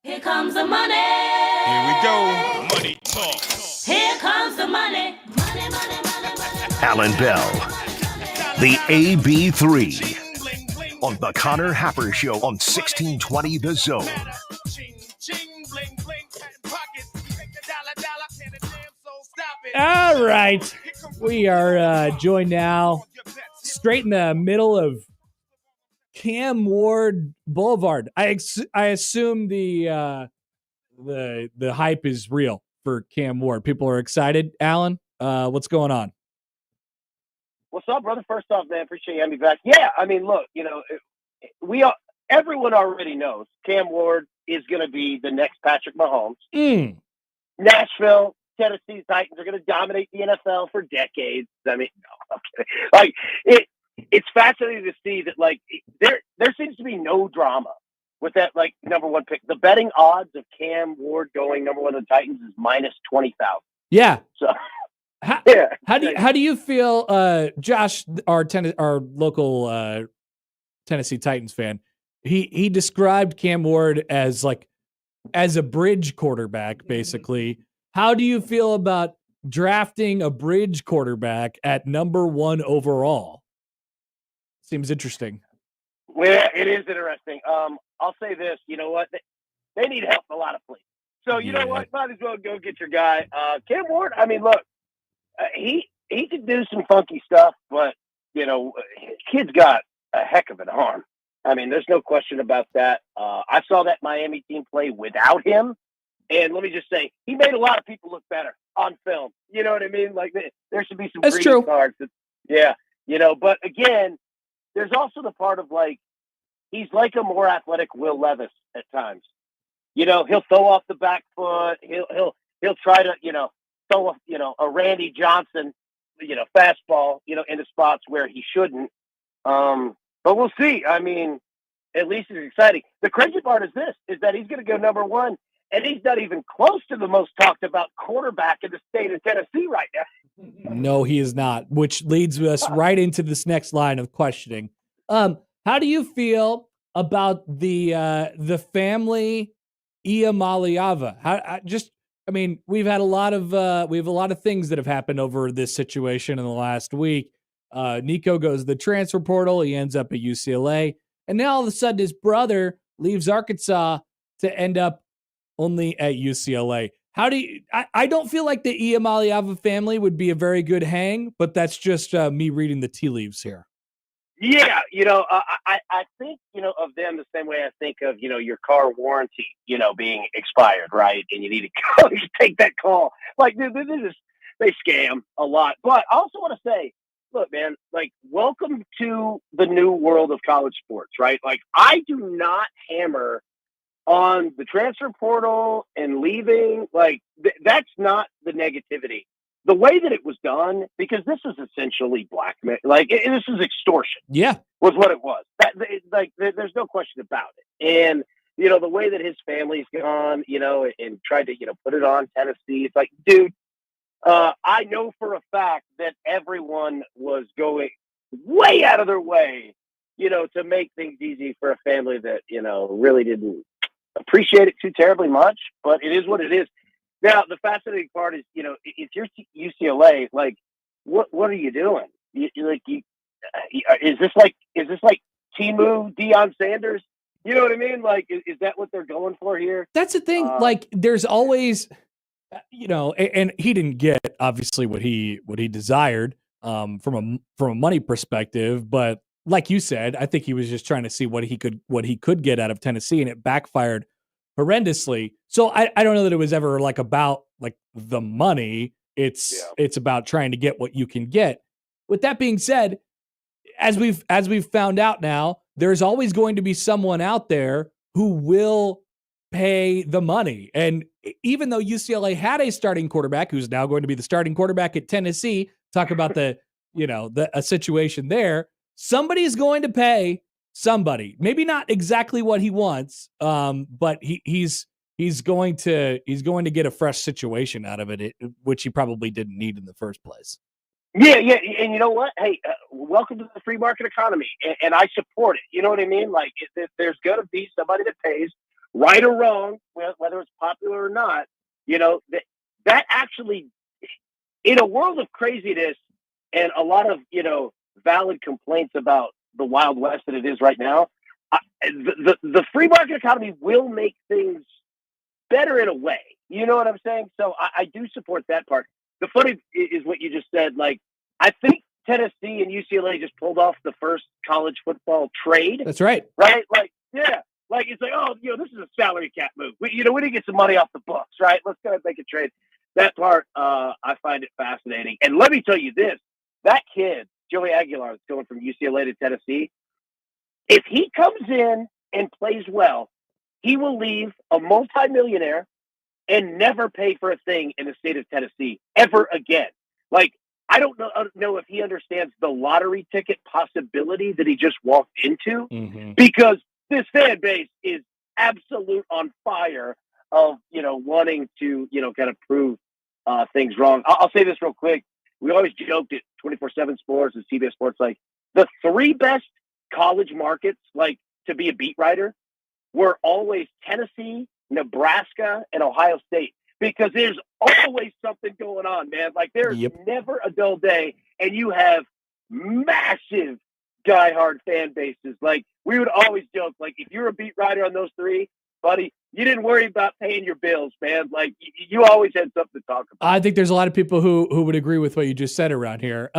Here comes the money. Here we go. Money talk. Here comes the money. Money, money, money, money. Allan Bell, the AB3 on the Connor Happer Show on 1620 The Zone. All right. We are joined now straight in the middle of Cam Ward Boulevard. I assume the hype is real for Cam Ward. People are excited. Allan, what's going on? What's up, brother? First off, man, appreciate you having me back. Yeah, I mean, look, everyone already knows Cam Ward is going to be the next Patrick Mahomes. Nashville, Tennessee Titans are going to dominate the NFL for decades. I mean, no, I'm kidding. It's fascinating to see that, like, there seems to be no drama with that, like, number one pick. The betting odds of Cam Ward going number one to the Titans is minus 20,000. Yeah. So, how do you feel, Josh, our local Tennessee Titans fan? He described Cam Ward as a bridge quarterback, basically. How do you feel about drafting a bridge quarterback at number one overall? Seems interesting. Well, it is interesting. I'll say this. You know what? They need help in a lot of places. So, you know what? Might as well go get your guy. Cam Ward, I mean, look, he could do some funky stuff, but, kid's got a heck of an arm. I mean, there's no question about that. I saw that Miami team play without him. And let me just say, he made a lot of people look better on film. You know what I mean? Like, there should be some greeting cards. But again, there's also the part of, like, he's like a more athletic Will Levis at times. He'll throw off the back foot. He'll try to, throw off, a Randy Johnson, fastball, into spots where he shouldn't. But we'll see. I mean, at least it's exciting. The crazy part is that he's going to go number one, and he's not even close to the most talked about quarterback in the state of Tennessee right now. No, he is not, which leads us right into this next line of questioning. How do you feel about the family Iamaleava? We've had a lot of things that have happened over this situation in the last week. Nico goes to the transfer portal. He ends up at UCLA. And now all of a sudden his brother leaves Arkansas to end up only at UCLA. I don't feel like the Iamaleava family would be a very good hang, but that's just me reading the tea leaves here. Yeah, I think, of them the same way I think of, your car warranty, being expired, right? And you need to go take that call. Like, dude, they scam a lot. But I also want to say, look, man, like, welcome to the new world of college sports, right? Like, I do not hammer on the transfer portal and leaving. Like, that's not the negativity. The way that it was done, because this is essentially blackmail, this is extortion. Yeah, was what it was. There's no question about it. And the way that his family's gone, and tried to put it on Tennessee. It's like, dude, I know for a fact that everyone was going way out of their way, to make things easy for a family that really didn't appreciate it too terribly much. But it is what it is. Now, the fascinating part is, if you're UCLA, like, what are you doing? Is this like Timu, Deion Sanders? You know what I mean? Like, is that what they're going for here? That's the thing. There's always, and he didn't get obviously what he desired from a money perspective, but like you said, I think he was just trying to see what he could get out of Tennessee, and it backfired horrendously. So I don't know that it was ever about the money. It's about trying to get what you can get. With that being said, as we've found out now, there's always going to be someone out there who will pay the money. And even though UCLA had a starting quarterback who's now going to be the starting quarterback at Tennessee, talk about a situation there, somebody's going to pay somebody. Maybe not exactly what he wants, but he's going to get a fresh situation out of it, which he probably didn't need in the first place. Yeah, and you know what? Hey, welcome to the free market economy, and I support it. You know what I mean? Like, there's going to be somebody that pays right or wrong, whether it's popular or not, that actually, in a world of craziness and a lot of, valid complaints about the Wild West that it is right now, the free market economy will make things better in a way. You know what I'm saying? So I do support that part. The funny is what you just said. Like, I think Tennessee and UCLA just pulled off the first college football trade. That's right. Right? Like, yeah. Like, it's like, oh, this is a salary cap move. We need to get some money off the books, right? Let's go and make a trade. That part, I find it fascinating. And let me tell you this. That kid, Joey Aguilar, that's going from UCLA to Tennessee, if he comes in and plays well, he will leave a multimillionaire and never pay for a thing in the state of Tennessee ever again. Like, I don't know if he understands the lottery ticket possibility that he just walked into, because this fan base is absolute on fire of, wanting to, kind of prove things wrong. I'll say this real quick. We always joked at 24/7 Sports and CBS Sports, like, the three best college markets, like, to be a beat writer were always Tennessee, Nebraska, and Ohio State, because there's always something going on, man. Like, there's never a dull day, and you have massive diehard fan bases. Like, we would always joke, like, if you're a beat writer on those three, buddy, you didn't worry about paying your bills, man. Like, you always had something to talk about. I think there's a lot of people who would agree with what you just said around here.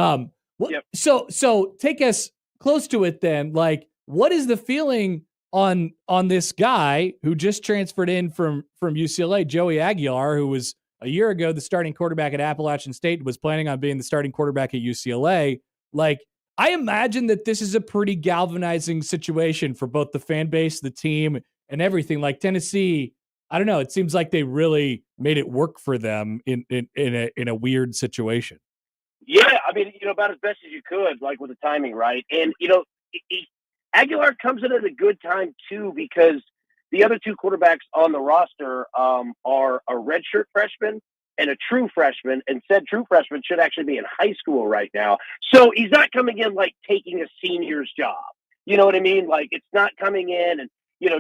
So take us close to it then. Like, what is the feeling on this guy who just transferred in from UCLA, Joey Aguilar, who was a year ago the starting quarterback at Appalachian State, was planning on being the starting quarterback at UCLA? Like, I imagine that this is a pretty galvanizing situation for both the fan base, the team, and everything. Like, Tennessee, I don't know. It seems like they really made it work for them in a weird situation. Yeah, I mean, about as best as you could, like, with the timing, right? And Aguilar comes in at a good time too, because the other two quarterbacks on the roster are a redshirt freshman and a true freshman, and said true freshman should actually be in high school right now. So he's not coming in like taking a senior's job. You know what I mean? Like, it's not coming in and,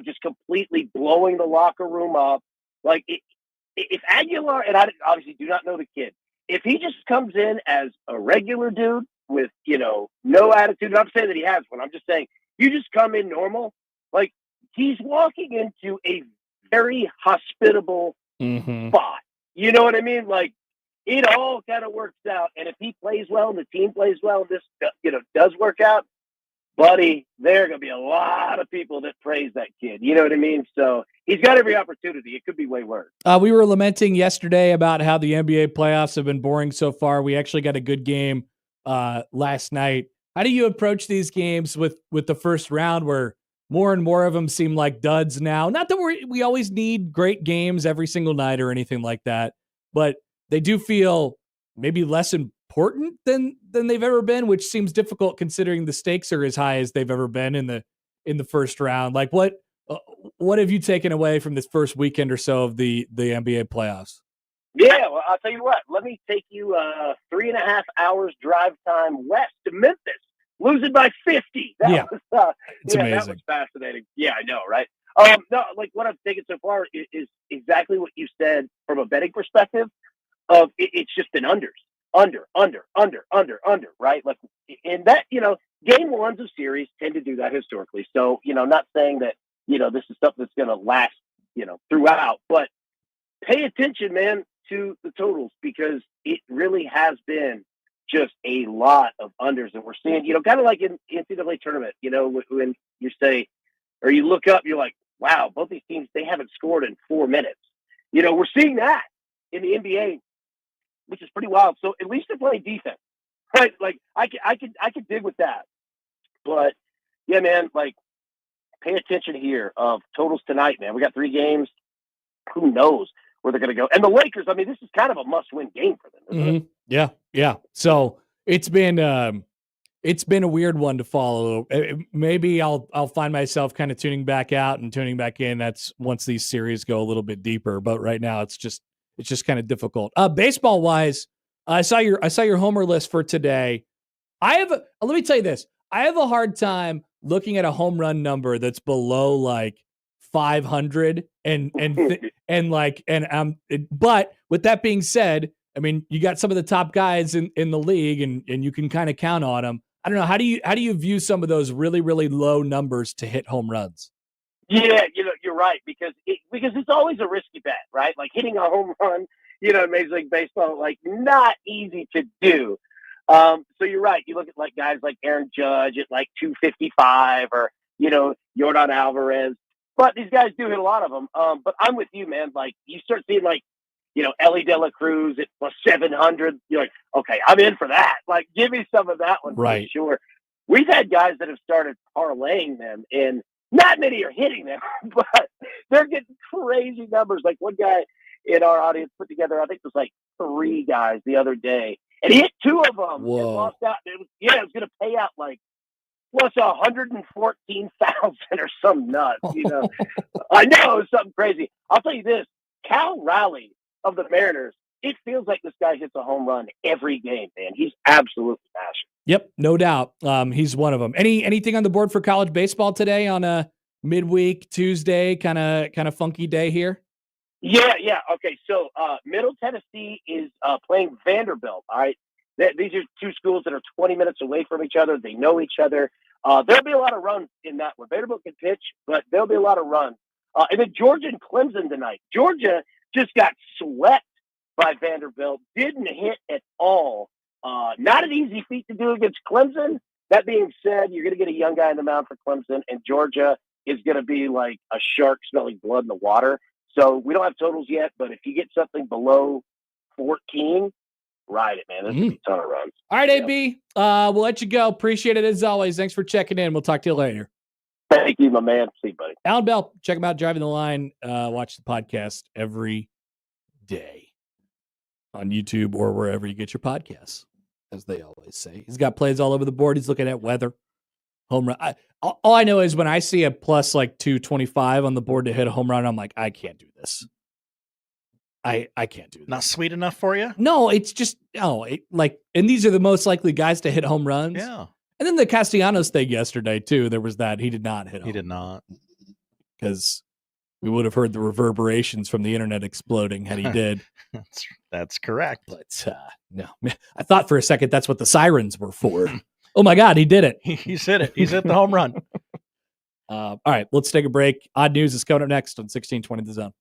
just completely blowing the locker room up. Like, if Aguilar, and I obviously do not know the kid, if he just comes in as a regular dude with, no attitude, and I'm saying that he has one, I'm just saying, you just come in normal, like, he's walking into a very hospitable spot. You know what I mean? Like, it all kind of works out. And if he plays well and the team plays well, this, does work out, buddy, there are going to be a lot of people that praise that kid. You know what I mean? So he's got every opportunity. It could be way worse. We were lamenting yesterday about how the NBA playoffs have been boring so far. We actually got a good game last night. How do you approach these games with the first round, where more and more of them seem like duds now? Not that we always need great games every single night or anything like that, but they do feel maybe less important than they've ever been, which seems difficult considering the stakes are as high as they've ever been in the first round. Like, what have you taken away from this first weekend or so of the NBA playoffs? Yeah, well, I'll tell you what. Let me take you 3.5 hours drive time west to Memphis, losing by 50. That was, it's amazing. That was fascinating. Yeah, I know, right? No, like, what I've taken so far is exactly what you said from a betting perspective. Of it's just been under, right? Like, and that, game ones of series tend to do that historically. So, not saying that, this is stuff that's going to last, throughout, but pay attention, man, to the totals, because it really has been just a lot of unders. And we're seeing, kind of like in the NCAA tournament, when you say, or you look up, you're like, wow, both these teams, they haven't scored in 4 minutes. We're seeing that in the NBA, which is pretty wild. So at least they're playing defense, right? Like, I could dig with that. But yeah, man, like, pay attention here of totals tonight, man. We got 3 games. Who knows where they're going to go? And the Lakers, I mean, this is kind of a must-win game for them, isn't it? Yeah. So it's been a weird one to follow. Maybe I'll find myself kind of tuning back out and tuning back in. That's once these series go a little bit deeper. But right now, it's just kind of difficult. Baseball wise, I saw your homer list for today. Let me tell you this. I have a hard time looking at a home run number that's below like 500 but with that being said, I mean, you got some of the top guys in the league and you can kind of count on them. I don't know. How do you view some of those really, really low numbers to hit home runs? Yeah, you're right, because it's always a risky bet, right? Like hitting a home run, Major League Baseball, like not easy to do. So you're right. You look at like guys like Aaron Judge at like 255 or, Yordan Alvarez, but these guys do hit a lot of them. But I'm with you, man. Like you start seeing like, Ellie De La Cruz at plus 700. You're like, okay, I'm in for that. Like, give me some of that one right. for sure. We've had guys that have started parlaying them, and not many are hitting them, but they're getting crazy numbers. Like one guy in our audience put together, I think it was like 3 guys the other day, and he hit 2 of them and lost out. It was going to pay out like plus 114,000 or some nuts. I know, it's something crazy. I'll tell you this: Cal Raleigh of the Mariners. It feels like this guy hits a home run every game, man. He's absolutely passionate. Yep, no doubt. He's one of them. Anything on the board for college baseball today on a midweek Tuesday kind of funky day here? Yeah. Okay, so Middle Tennessee is playing Vanderbilt. All right, these are 2 schools that are 20 minutes away from each other. They know each other. There'll be a lot of runs in that one. Vanderbilt can pitch, but there'll be a lot of runs. And then Georgia and Clemson tonight. Georgia just got swept by Vanderbilt. Didn't hit at all. Not an easy feat to do against Clemson. That being said, you're going to get a young guy in the mound for Clemson, and Georgia is going to be like a shark smelling blood in the water. So we don't have totals yet, but if you get something below 14, ride it, man. There's going to be a ton of runs. All right, AB, we'll let you go. Appreciate it as always. Thanks for checking in. We'll talk to you later. Thank you, my man. See you, buddy. Allan Bell, check him out, Driving the Line. Watch the podcast every day on YouTube or wherever you get your podcasts, as they always say. He's got plays all over the board. He's looking at weather, home run. All I know is when I see a plus like 225 on the board to hit a home run, I'm like, I can't do this. I can't do this. Not sweet enough for you? No, it's just, and these are the most likely guys to hit home runs. Yeah. And then the Castellanos thing yesterday, too. There was that. He did not hit home. He did not. Because we would have heard the reverberations from the internet exploding had he did. That's correct. But no, I thought for a second that's what the sirens were for. Oh my God, he did it. He's hit it. He's hit the home run. All right, let's take a break. Odd News is coming up next on 1620 The Zone.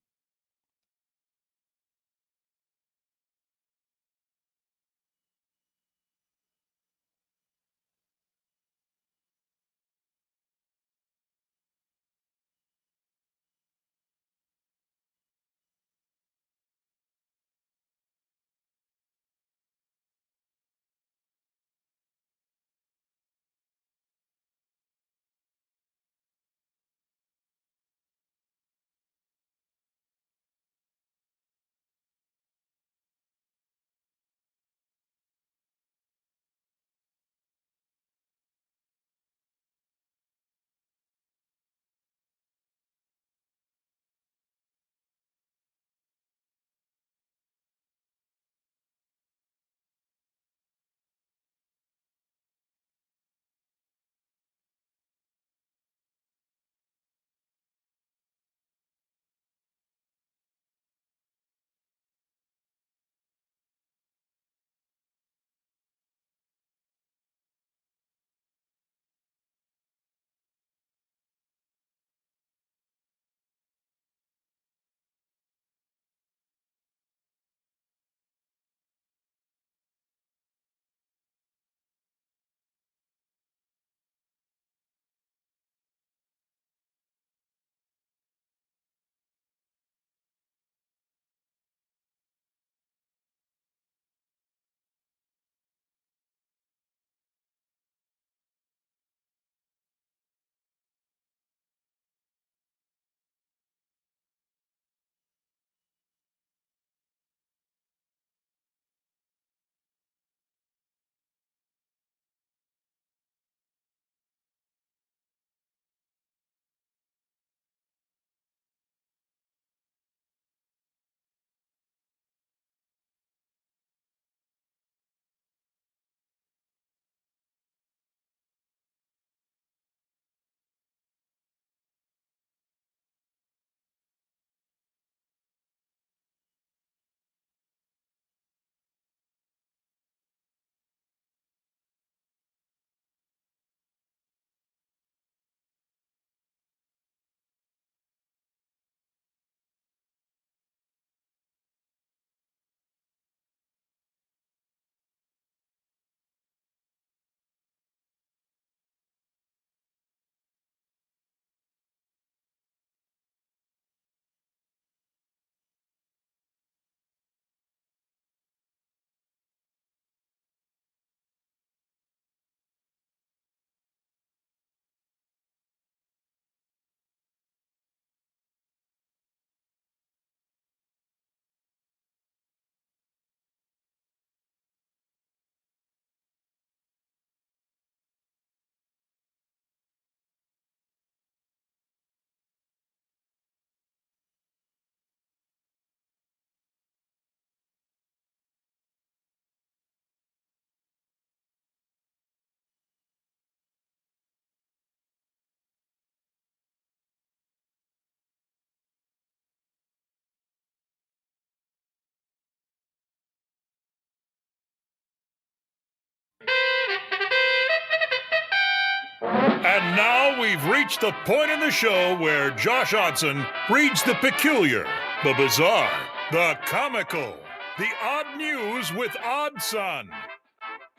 And now we've reached the point in the show where Josh Odson reads the peculiar, the bizarre, the comical, the odd news with Odd Son.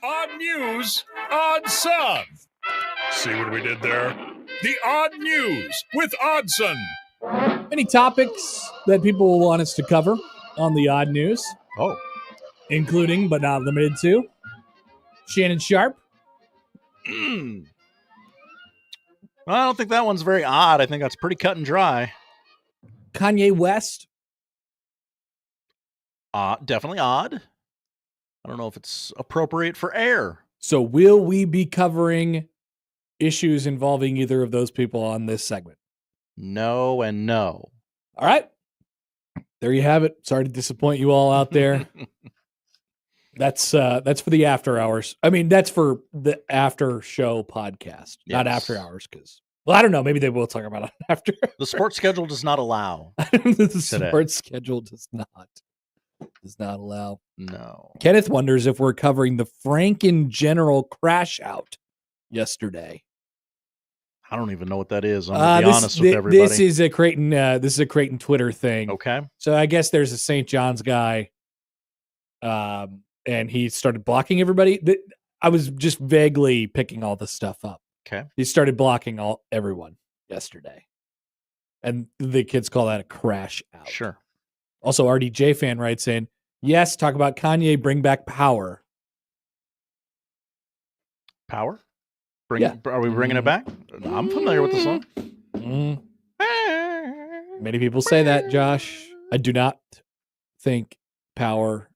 Odd news, Odd Son. See what we did there? The odd news with Oddson. Many topics that people will want us to cover on the odd news. Oh. Including, but not limited to, Shannon Sharp. Well, I don't think that one's very odd. I think that's pretty cut and dry. Kanye West. Definitely odd. I don't know if it's appropriate for air. So will we be covering issues involving either of those people on this segment? No and no. All right. There you have it. Sorry to disappoint you all out there. That's for the after hours. I mean, that's for the after show podcast, not after hours. Because, well, I don't know. Maybe they will talk about it after. The sports schedule does not allow. The sports schedule does not allow. No. Kenneth wonders if we're covering the Franken General crash out yesterday. I don't even know what that is. I'm gonna be honest with everybody. This is a Creighton Twitter thing. Okay. So I guess there's a St. John's guy. And he started blocking everybody. I was just vaguely picking all this stuff up. Okay. He started blocking everyone yesterday. And the kids call that a crash out. Sure. Also, RDJ fan writes in, yes, talk about Kanye, bring back power. Power? Yeah. Are we bringing it back? I'm familiar with the song. Many people say that, Josh. I do not think power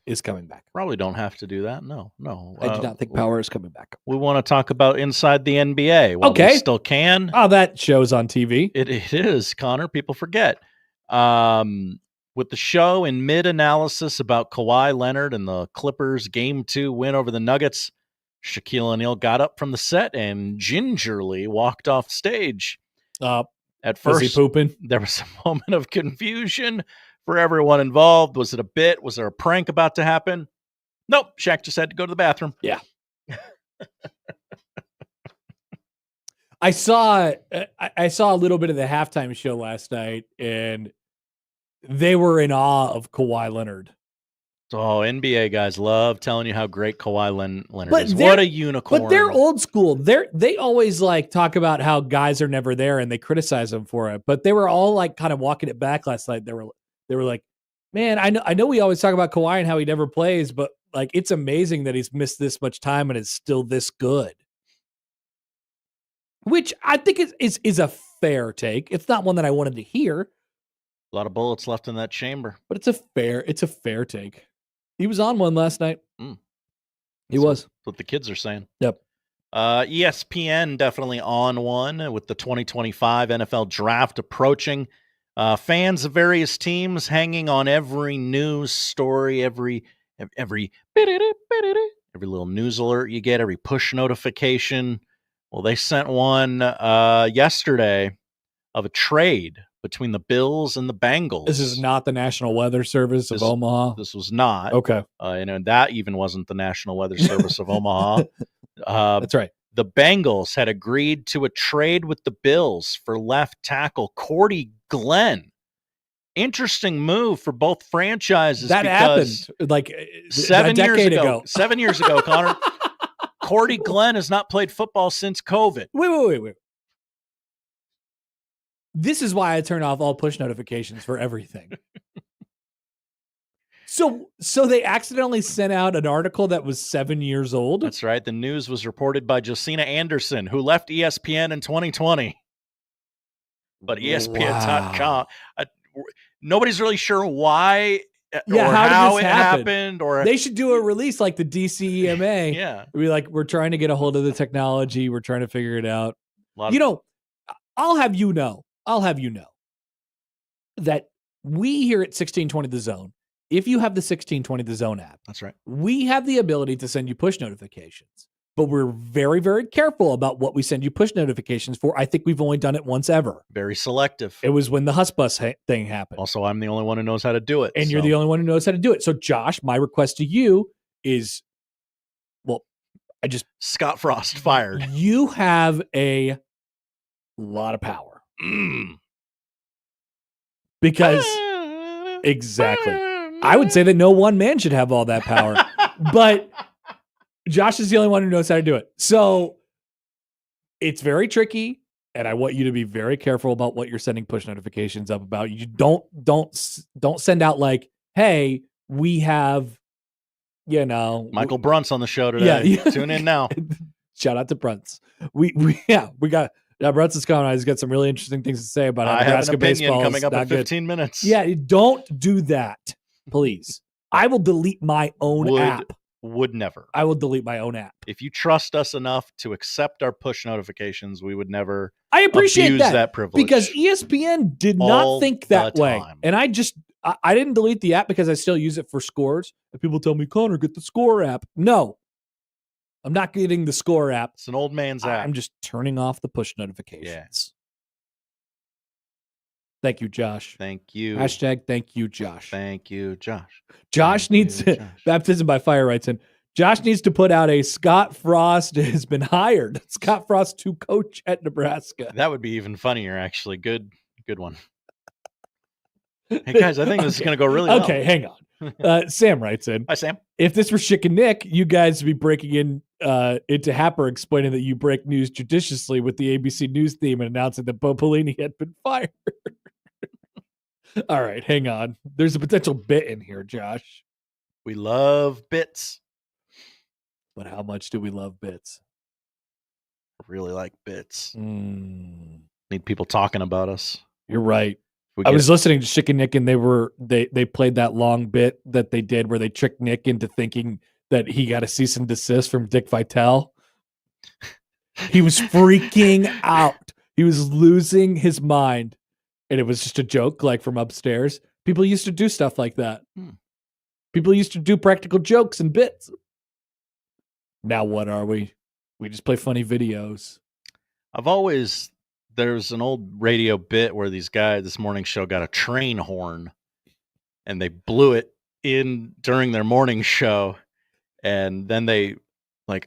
is coming back. Probably don't have to do that. No. I do not think power is coming back. We want to talk about inside the NBA. Well, okay. We still can. Oh, that show's on TV. It is, Connor. People forget. With the show in mid-analysis about Kawhi Leonard and the Clippers' Game 2 win over the Nuggets, Shaquille O'Neal got up from the set and gingerly walked off stage. At first, was he pooping? There was a moment of confusion for everyone involved. Was it a bit? Was there a prank about to happen? Nope. Shaq just had to go to the bathroom. Yeah. I saw a little bit of the halftime show last night, and they were in awe of Kawhi Leonard. Oh, NBA guys love telling you how great Kawhi Leonard is. What a unicorn. But they're old school. They always like talk about how guys are never there, and they criticize them for it. But they were all like kind of walking it back last night. They were like, man, I know we always talk about Kawhi and how he never plays, but like it's amazing that he's missed this much time and is still this good. Which I think is a fair take. It's not one that I wanted to hear. A lot of bullets left in that chamber. But it's a fair take. He was on one last night. He was. That's what the kids are saying. Yep. ESPN definitely on one with the 2025 NFL draft approaching. Fans of various teams hanging on every news story, every little news alert you get, every push notification. Well, they sent one yesterday of a trade between the Bills and the Bengals. This is not the National Weather Service of Omaha? This was not. Okay. And that even wasn't the National Weather Service of Omaha. That's right. The Bengals had agreed to a trade with the Bills for left tackle Cordy Glenn. Interesting move for both franchises. That happened like 7 years years ago. 7 years ago, Connor. Cordy Glenn has not played football since COVID. Wait. This is why I turn off all push notifications for everything. So they accidentally sent out an article that was 7 years old? That's right. The news was reported by Josina Anderson, who left ESPN in 2020. But ESPN.com, nobody's really sure why or how it happened. Or they should do a release like the DCEMA. Yeah. Be like, we're trying to get a hold of the technology. We're trying to figure it out. I'll have you know that we here at 1620 The Zone, if you have the 1620 The Zone app, that's right, we have the ability to send you push notifications, but we're very, very careful about what we send you push notifications for. I think we've only done it once ever. Very selective. It was when the Husbus thing happened. Also, I'm the only one who knows how to do it. And you're the only one who knows how to do it. So, Josh, my request to you is, well, Scott Frost fired. You have a lot of power. Because exactly. I would say that no one man should have all that power. But Josh is the only one who knows how to do it. So it's very tricky, and I want you to be very careful about what you're sending push notifications up about. You don't send out like, "Hey, we have, Michael Brunt's on the show today. Yeah. Tune in now." Shout out to Brunts. We got Brunts is coming on. He's got some really interesting things to say about how I have Nebraska an opinion baseball coming is up not in good. 15 minutes. Yeah, don't do that, please. I will delete my own app. Would never. I will delete my own app. If you trust us enough to accept our push notifications, we would never I appreciate abuse that privilege. because ESPN did All not think that the way. time. And I didn't delete the app because I still use it for scores. And people tell me, Connor, get the score app. No, I'm not getting the score app. It's an old man's app. I'm just turning off the push notifications. Thank you, Josh. Thank you. Hashtag thank you, Josh. Thank you, Josh. Josh needs baptism by fire writes in. Josh needs to put out a Scott Frost has been hired. Scott Frost to coach at Nebraska. That would be even funnier, actually. Good one. Hey guys, I think this is going to go really well. Okay, hang on. Sam writes in. Hi, Sam. If this were Schick and Nick, you guys would be breaking into Happer explaining that you break news judiciously with the ABC News theme and announcing that Bo Pelini had been fired. All right, hang on. There's a potential bit in here, Josh. We love bits. But how much do we love bits? I really like bits. Mm. Need people talking about us. You're right. I was listening to Schick and Nick, and they played that long bit that they did where they tricked Nick into thinking that he got a cease and desist from Dick Vitale. He was freaking out. He was losing his mind. And it was just a joke, like from upstairs. People used to do stuff like that. People used to do practical jokes and bits. Now what are we? We just play funny videos. There's an old radio bit where these guys, this morning show, got a train horn and they blew it in during their morning show. And then they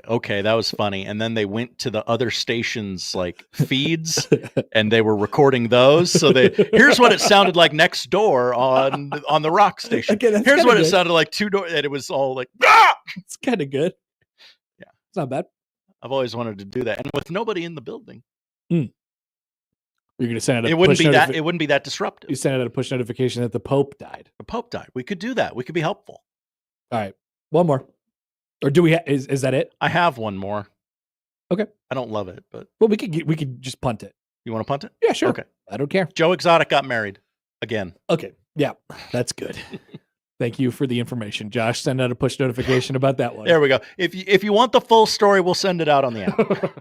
okay, that was funny. And then they went to the other stations' feeds and they were recording those. So here's what it sounded like next door on the rock station. Okay, here's what it sounded like 2 doors. And it was all ah! It's kind of good. Yeah. It's not bad. I've always wanted to do that. And with nobody in the building. You're going to send out it wouldn't be that disruptive. You send out a push notification that the Pope died. The Pope died. We could do that. We could be helpful. All right. One more. Or do we is that it? I have one more. Okay. I don't love it, but we could just punt it. You want to punt it? Yeah, sure. Okay. I don't care. Joe Exotic got married again. Okay. Yeah. That's good. Thank you for the information, Josh. Send out a push notification about that one. There we go. If you want the full story, we'll send it out on the app.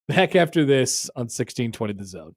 Back after this on 1620 The Zone.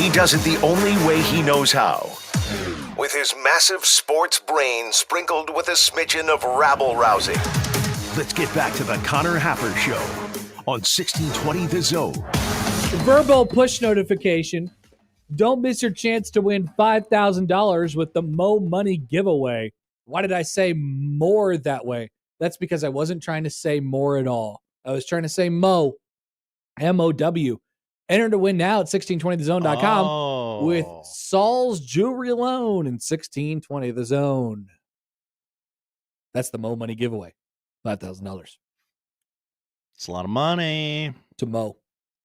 He does it the only way he knows how. With his massive sports brain sprinkled with a smidgen of rabble-rousing. Let's get back to the Connor Happer Show on 1620 The Zone. Verbal push notification. Don't miss your chance to win $5,000 with the Mo Money giveaway. Why did I say more that way? That's because I wasn't trying to say more at all. I was trying to say Mo. M-O-W. Enter to win now at 1620thezone.com with Saul's Jewelry Loan in 1620 The Zone. That's the Mo Money giveaway. $5,000. It's a lot of money. To Mo.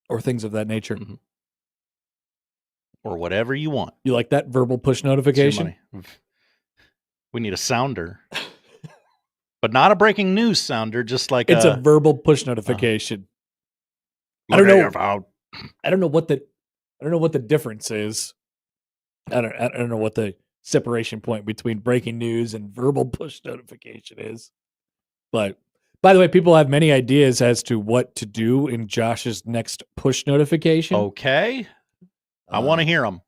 Or things of that nature. Mm-hmm. Or whatever you want. You like that verbal push notification? We need a sounder. But not a breaking news sounder, just like it's a verbal push notification. I don't know what the difference is. I don't know what the separation point between breaking news and verbal push notification is. But by the way, people have many ideas as to what to do in Josh's next push notification. Okay. I want to hear them.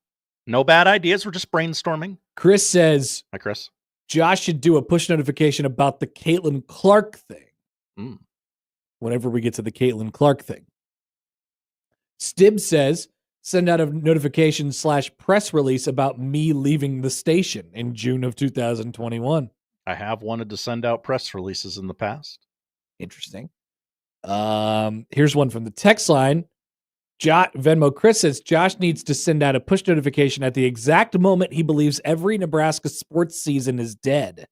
No bad ideas. We're just brainstorming. Chris says, hi, Chris. Josh should do a push notification about the Caitlin Clark thing. Whenever we get to the Caitlin Clark thing. Stib says, send out a notification / press release about me leaving the station in June of 2021. I have wanted to send out press releases in the past. Interesting. Here's one from the text line. Venmo Chris says, Josh needs to send out a push notification at the exact moment he believes every Nebraska sports season is dead.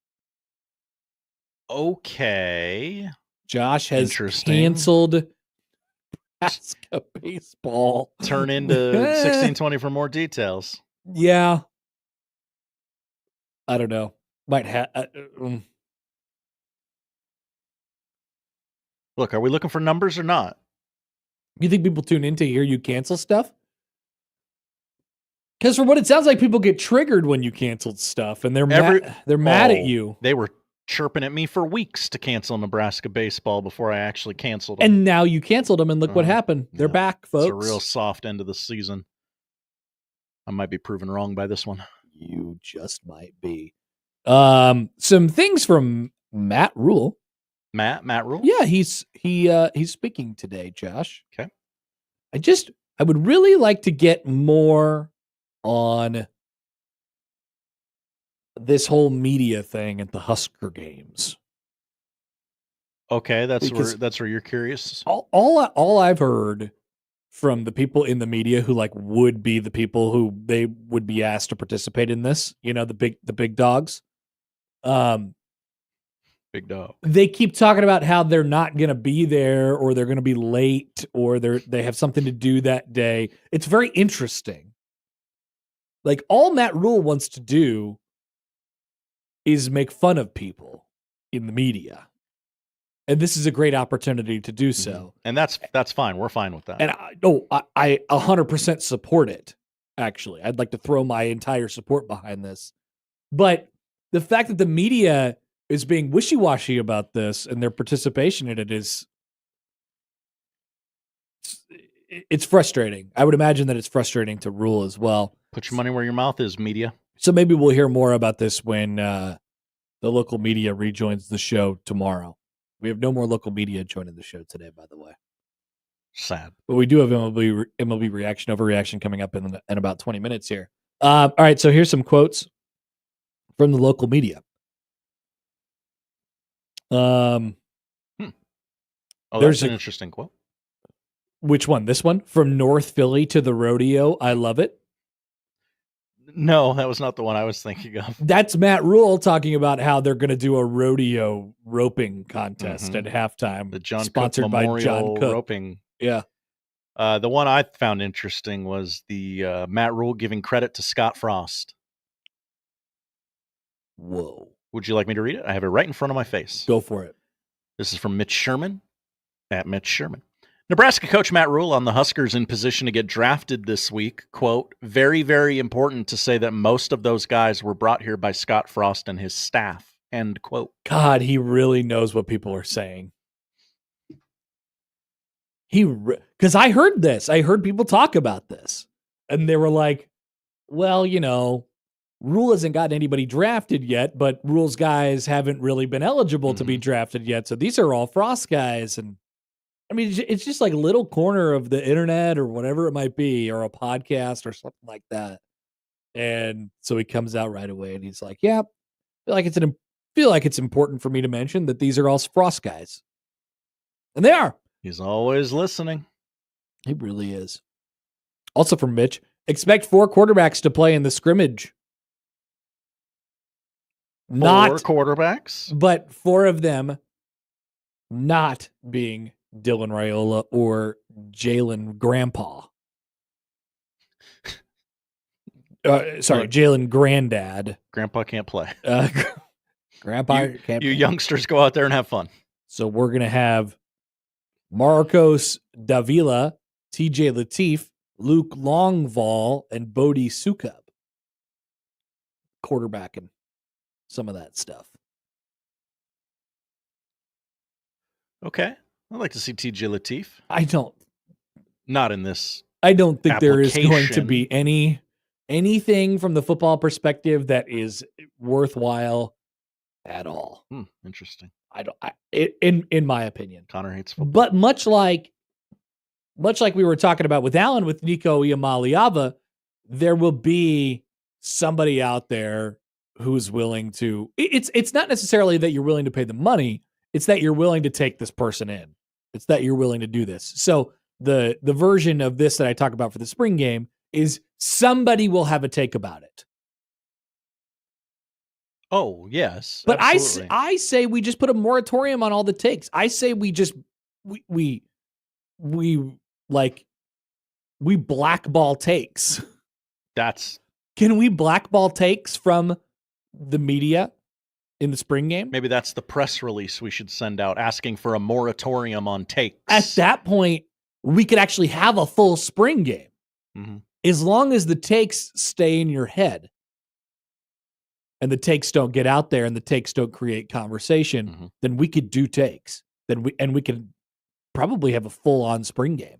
Okay. Josh has canceled Nebraska baseball. Turn into 1620 for more details. Yeah. I don't know. Might have. Look, are we looking for numbers or not? You think people tune in to hear you cancel stuff? Because from what it sounds like, people get triggered when you canceled stuff, and they're mad at you. They were chirping at me for weeks to cancel Nebraska baseball before I actually canceled them. And now you canceled them, and look what happened. They're back, folks. It's a real soft end of the season. I might be proven wrong by this one. You just might be. Some things from Matt Rule. Matt Rule? Yeah, he's speaking today, Josh. Okay. I would really like to get more on this whole media thing at the Husker games. Okay, that's where you're curious. All I've heard from the people in the media who would be the people who they would be asked to participate in this, the big dogs. Big dog. They keep talking about how they're not going to be there, or they're going to be late, or they have something to do that day. It's very interesting. All Matt Rule wants to do is make fun of people in the media. And this is a great opportunity to do so. And that's fine. We're fine with that. And I 100% support it, actually. I'd like to throw my entire support behind this. But the fact that the media is being wishy-washy about this and their participation in it it's frustrating. I would imagine that it's frustrating to Rule as well. Put your money where your mouth is, media. So maybe we'll hear more about this when the local media rejoins the show tomorrow. We have no more local media joining the show today, by the way. Sad. But we do have MLB Reaction, Overreaction coming up in about 20 minutes here. All right, so here's some quotes from the local media. Oh, that's an interesting quote. Which one? This one? From North Philly to the rodeo. I love it. No, that was not the one I was thinking of. That's Matt Rule talking about how they're going to do a rodeo roping contest at halftime. The John sponsored Cook by Memorial John Cook. Roping. Yeah. The one I found interesting was the Matt Rule giving credit to Scott Frost. Whoa. Would you like me to read it? I have it right in front of my face. Go for it. This is from Mitch Sherman, at Mitch Sherman. Nebraska coach Matt Rule on the Huskers in position to get drafted this week. Quote, very, very important to say that most of those guys were brought here by Scott Frost and his staff. End quote. God, he really knows what people are saying. Because I heard this. I heard people talk about this. And they were like, well, Rule hasn't gotten anybody drafted yet, but Rule's guys haven't really been eligible to be drafted yet. So these are all Frost guys. And I mean, it's just like a little corner of the internet or whatever it might be, or a podcast or something like that. And so he comes out right away and he's like, yeah, feel like it's important for me to mention that these are all Frost guys. And they are. He's always listening. He really is. Also from Mitch, expect 4 quarterbacks to play in the scrimmage. Not 4 quarterbacks, but 4 of them not being Dylan Raiola or Jalen Grandpa. Jalen Granddad. Grandpa can't play. Grandpa can't You play. youngsters go out there and have fun. So we're going to have Marcos Davila, TJ Lateef, Luke Longval, and Bodie Sukub quarterbacking some of that stuff. Okay. I'd like to see TJ Lateef. I don't think there is going to be anything from the football perspective that is worthwhile at all. Interesting. In my opinion. Connor hates football. But much like we were talking about with Allan, with Nico Iamaleava, there will be somebody out there who's willing to. It's not necessarily that you're willing to pay the money. It's that you're willing to take this person in. It's that you're willing to do this. So the version of this that I talk about for the spring game is somebody will have a take about it. Oh, yes. But absolutely. I say we just put a moratorium on all the takes. I say we just we blackball takes. Can we blackball takes from the media in the spring game? Maybe that's the press release we should send out asking for a moratorium on takes. At that point, we could actually have a full spring game. Mm-hmm. As long as the takes stay in your head and the takes don't get out there and the takes don't create conversation, then we could do takes. And we could probably have a full-on spring game.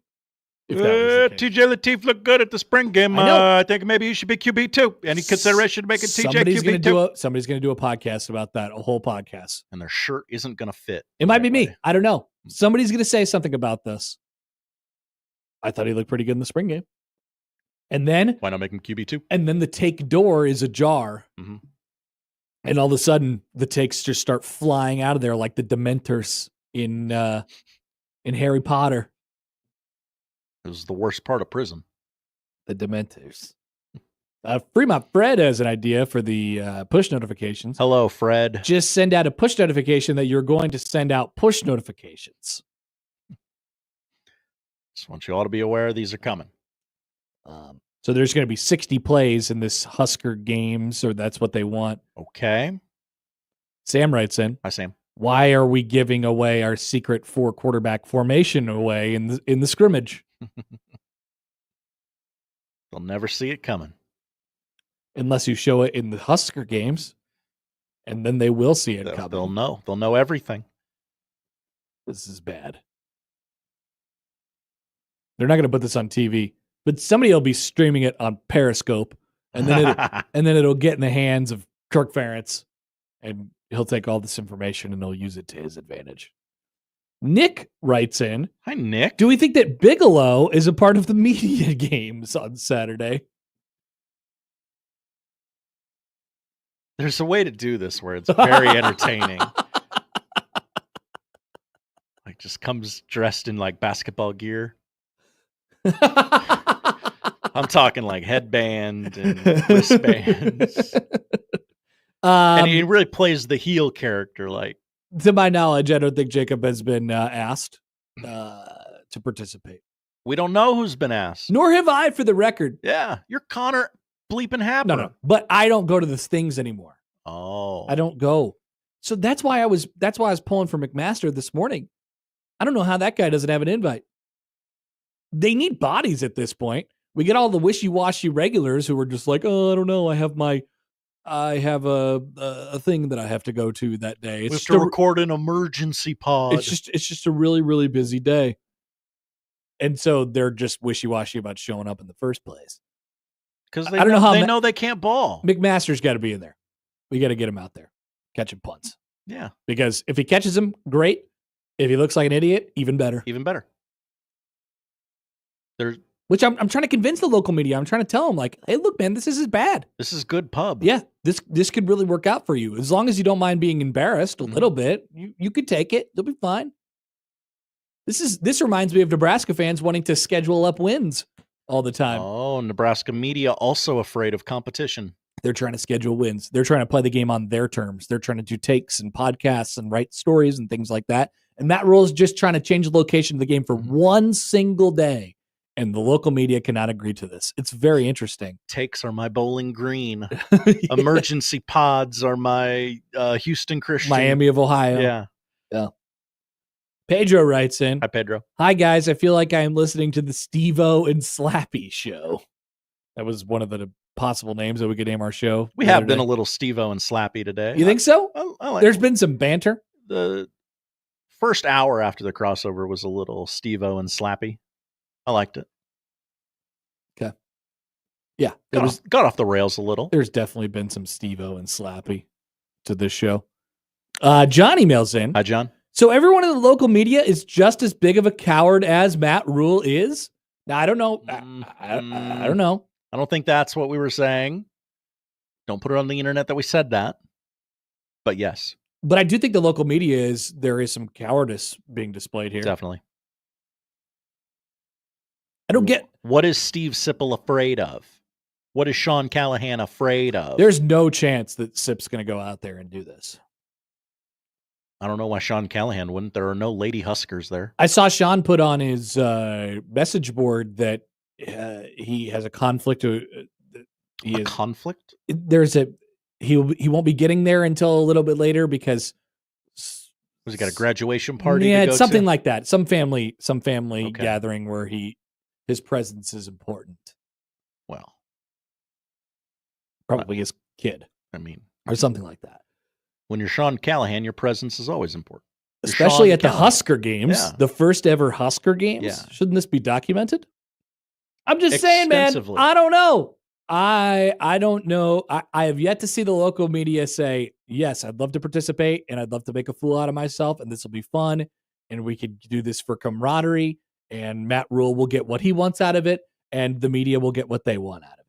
TJ Lateef looked good at the spring game. I think maybe he should be QB too. Any consideration to make it TJ QB too? Somebody's going to do a podcast about that, a whole podcast. And their shirt isn't going to fit. It might be me. I don't know. Somebody's going to say something about this. I thought he looked pretty good in the spring game. And then why not make him QB too? And then the take door is ajar. Mm-hmm. And all of a sudden the takes just start flying out of there like the Dementors in Harry Potter. It was the worst part of prison. The Dementors. Fremont Fred has an idea for the push notifications. Hello, Fred. Just send out a push notification that you're going to send out push notifications. Just want you all to be aware these are coming. So there's going to be 60 plays in this Husker game, so that's what they want. Okay. Sam writes in. Hi, Sam. Why are we giving away our secret 4 quarterback formation away in the scrimmage? They'll never see it coming. Unless you show it in the Husker games, and then they will see it coming. They'll know. They'll know everything. This is bad. They're not going to put this on TV, but somebody will be streaming it on Periscope, and then it'll get in the hands of Kirk Ferentz, and he'll take all this information and he'll use it to his advantage. Nick writes in. Hi, Nick. Do we think that Bigelow is a part of the media games on Saturday? There's a way to do this where it's very entertaining. Like just comes dressed in like basketball gear. I'm talking like headband and wristbands. And he really plays the heel character. Like, to my knowledge, I don't think Jacob has been asked to participate. We don't know who's been asked. Nor have I, for the record. Yeah, you're Connor bleeping Happer. No. But I don't go to the things anymore. Oh. I don't go. So that's why I was pulling for McMaster this morning. I don't know how that guy doesn't have an invite. They need bodies at this point. We get all the wishy-washy regulars who are just like, oh, I don't know. I have a thing that I have to go to that day. We have to record an emergency pod. It's just a really, really busy day. And so they're just wishy-washy about showing up in the first place. Because I don't know how they know they can't ball. McMaster's got to be in there. We got to get him out there catching punts. Yeah. Because if he catches them, great. If he looks like an idiot, even better. Even better. Which I'm trying to convince the local media. I'm trying to tell them, like, hey, look, man, this isn't bad. This is good pub. Yeah, this could really work out for you. As long as you don't mind being embarrassed a little bit, you could take it. You'll be fine. This reminds me of Nebraska fans wanting to schedule up wins all the time. Oh, Nebraska media also afraid of competition. They're trying to schedule wins. They're trying to play the game on their terms. They're trying to do takes and podcasts and write stories and things like that. And Matt Rule is just trying to change the location of the game for one single day. And the local media cannot agree to this. It's very interesting. Takes are my Bowling Green. Emergency pods are my Houston Christian. Miami of Ohio. Yeah. Pedro writes in. Hi, Pedro. Hi, guys. I feel like I am listening to the Steve-O and Slappy show. That was one of the possible names that we could name our show. We have been a little Steve-O and Slappy today. You think so? I like There's been some banter. The first hour after the crossover was a little Steve-O and Slappy. I liked it. Okay. Yeah. Got off the rails a little. There's definitely been some Steve-O and Slappy to this show. John emails in. Hi, John. So everyone in the local media is just as big of a coward as Matt Rule is? Now, I don't know. I don't know. I don't think that's what we were saying. Don't put it on the internet that we said that. But yes. But I do think the local media there is some cowardice being displayed here. Definitely. I don't get. What is Steve Sipple afraid of? What is Sean Callahan afraid of? There's no chance that Sip's going to go out there and do this. I don't know why Sean Callahan wouldn't. There are no Lady Huskers there. I saw Sean put on his message board that he has a conflict. Conflict? He won't be getting there until a little bit later because was he got a graduation party? Yeah, to go it's something to? like that. Some family gathering where his presence is important. Well, probably his kid. I mean, or something like that. When you're Sean Callahan, your presence is always important. Especially at the Husker games, the first ever Husker games. Yeah. Shouldn't this be documented? I'm just saying, man, I don't know. I don't know. I have yet to see the local media say, yes, I'd love to participate and I'd love to make a fool out of myself and this will be fun and we could do this for camaraderie and Matt Rule will get what he wants out of it and the media will get what they want out of it.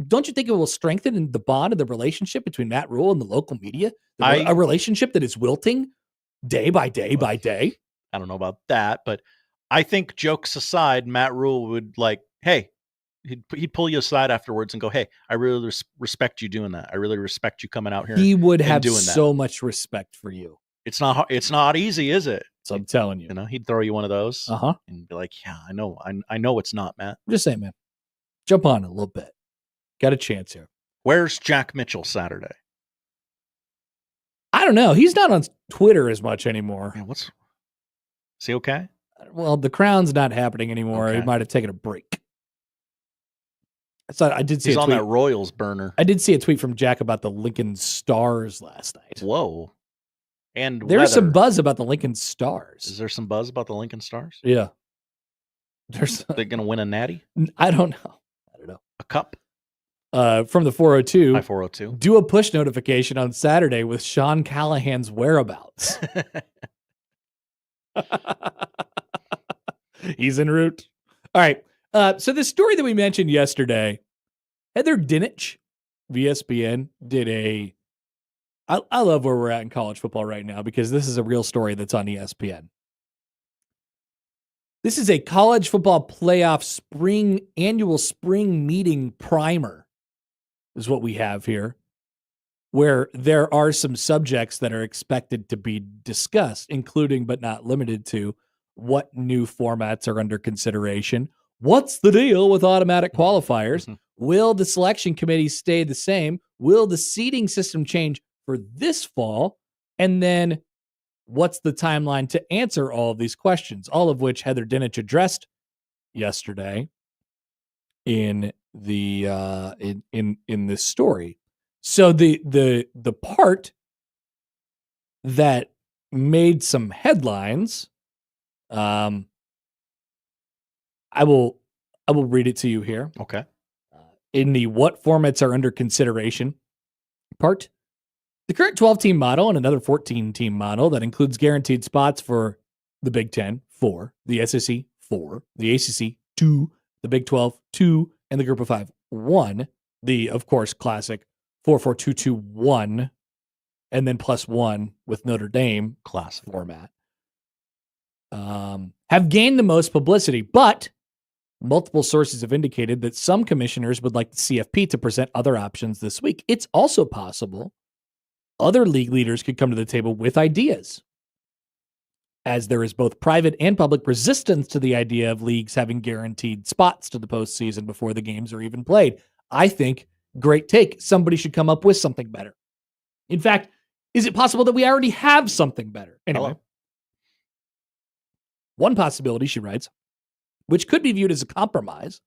Don't you think it will strengthen the bond of the relationship between Matt Rule and the local media? A relationship that is wilting day by day by day? I don't know about that, but I think, jokes aside, Matt Rule would he'd pull you aside afterwards and go, hey, I really respect you doing that. I really respect you coming out here. He would have doing so much respect for you. It's not easy, is it? So I'm telling you. He'd throw you one of those Uh-huh. and be like, yeah, I know. I know it's not, Matt. I'm just saying, man, jump on it a little bit. Got a chance here. Where's Jack Mitchell Saturday? I don't know. He's not on Twitter as much anymore. Yeah, is he okay? Well, the crown's not happening anymore. Okay. He might have taken a break. I did see He's a on tweet. that Royals burner. I did see a tweet from Jack about the Lincoln Stars last night. Whoa. And there's some weather. buzz about the Lincoln Stars. Is there some buzz about the Lincoln Stars? Yeah. They're going to win a natty? I don't know. A cup? From the 402. Hi, 402. Do a push notification on Saturday with Sean Callahan's whereabouts. He's en route. All right. So the story that we mentioned yesterday, Heather Dinich, VSBN, did I love where we're at in college football right now because this is a real story that's on ESPN. This is a college football playoff annual spring meeting primer is what we have here, where there are some subjects that are expected to be discussed, including but not limited to what new formats are under consideration. What's the deal with automatic qualifiers? Will the selection committee stay the same? Will the seeding system change for this fall? And then what's the timeline to answer all of these questions? All of which Heather Dinich addressed yesterday in the in this story. So the part that made some headlines, I will read it to you here. Okay. in the what formats are under consideration part, the current 12-team model and another 14-team model that includes guaranteed spots for the Big Ten, 4, the SEC, 4, the ACC, 2, the Big 12, 2, and the Group of 5, 1, the, of course, classic 4-4-2-2-1, and then plus 1 with Notre Dame classic format, have gained the most publicity, but multiple sources have indicated that some commissioners would like the CFP to present other options this week. It's also possible other league leaders could come to the table with ideas, as there is both private and public resistance to the idea of leagues having guaranteed spots to the postseason before the games are even played. I think, great take, somebody should come up with something better. In fact, is it possible that we already have something better? Anyway, one possibility, she writes, which could be viewed as a compromise,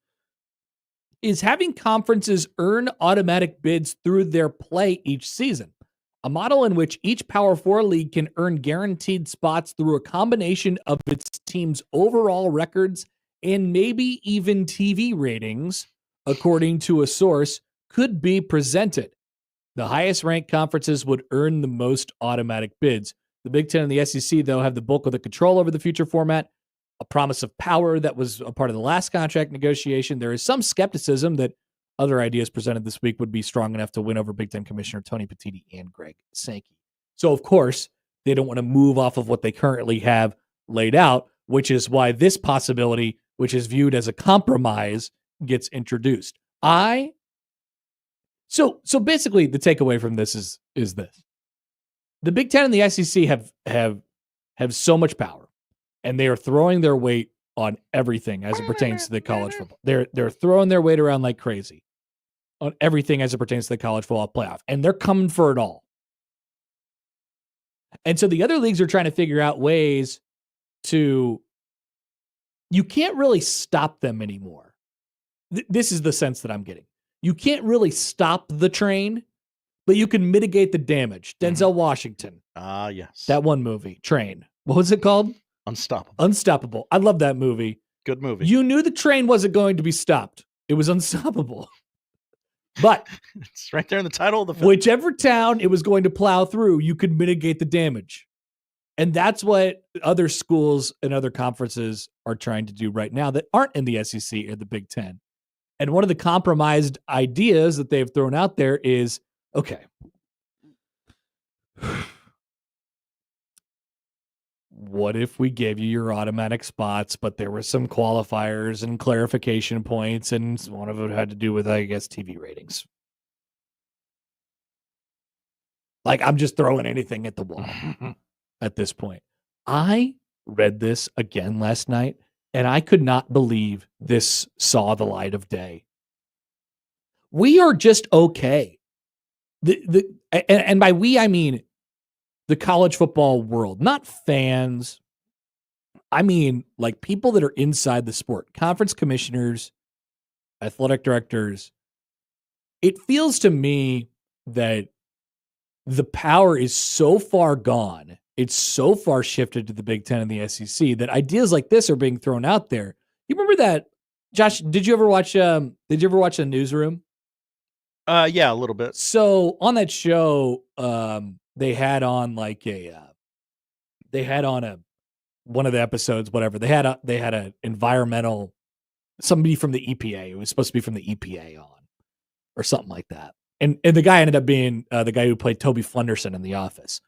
is having conferences earn automatic bids through their play each season. A model in which each Power 4 league can earn guaranteed spots through a combination of its team's overall records and maybe even TV ratings, according to a source, could be presented. The highest ranked conferences would earn the most automatic bids. The Big Ten and the SEC, though, have the bulk of the control over the future format, a promise of power that was a part of the last contract negotiation. There is some skepticism that other ideas presented this week would be strong enough to win over Big Ten Commissioner Tony Petitti and Greg Sankey. So, of course, they don't want to move off of what they currently have laid out, which is why this possibility, which is viewed as a compromise, gets introduced. So basically, the takeaway from this is this: the Big Ten and the SEC have so much power, and they are throwing their weight on everything as it pertains to the college football. They're throwing their weight around like crazy on everything as it pertains to the college football playoff, and they're coming for it all. And so the other leagues are trying to figure out ways to, you can't really stop them anymore. This is the sense that I'm getting. You can't really stop the train, but you can mitigate the damage. Denzel Washington. Yes. That one movie, Train. What was it called? Unstoppable. Unstoppable. I love that movie. Good movie. You knew the train wasn't going to be stopped. It was unstoppable. But it's right there in the title of the film. Whichever town it was going to plow through, you could mitigate the damage. And that's what other schools and other conferences are trying to do right now that aren't in the SEC or the Big Ten. And one of the compromised ideas that they've thrown out there is, okay, what if we gave you your automatic spots, but there were some qualifiers and clarification points, and one of them had to do with, I guess, TV ratings. Like, I'm just throwing anything at the wall at this point. I read this again last night, and I could not believe this saw the light of day. We are just okay. And by we, I mean the college football world, not fans. I mean, like people that are inside the sport, conference commissioners, athletic directors. It feels to me that the power is so far gone. It's so far shifted to the Big Ten and the SEC that ideas like this are being thrown out there. You remember that, Josh? Did you ever watch The Newsroom? Yeah, a little bit. So on that show, they had on one of the episodes, whatever. They had an environmental, somebody from the EPA. It was supposed to be from the EPA on, or something like that. And the guy ended up being the guy who played Toby Flenderson in The Office.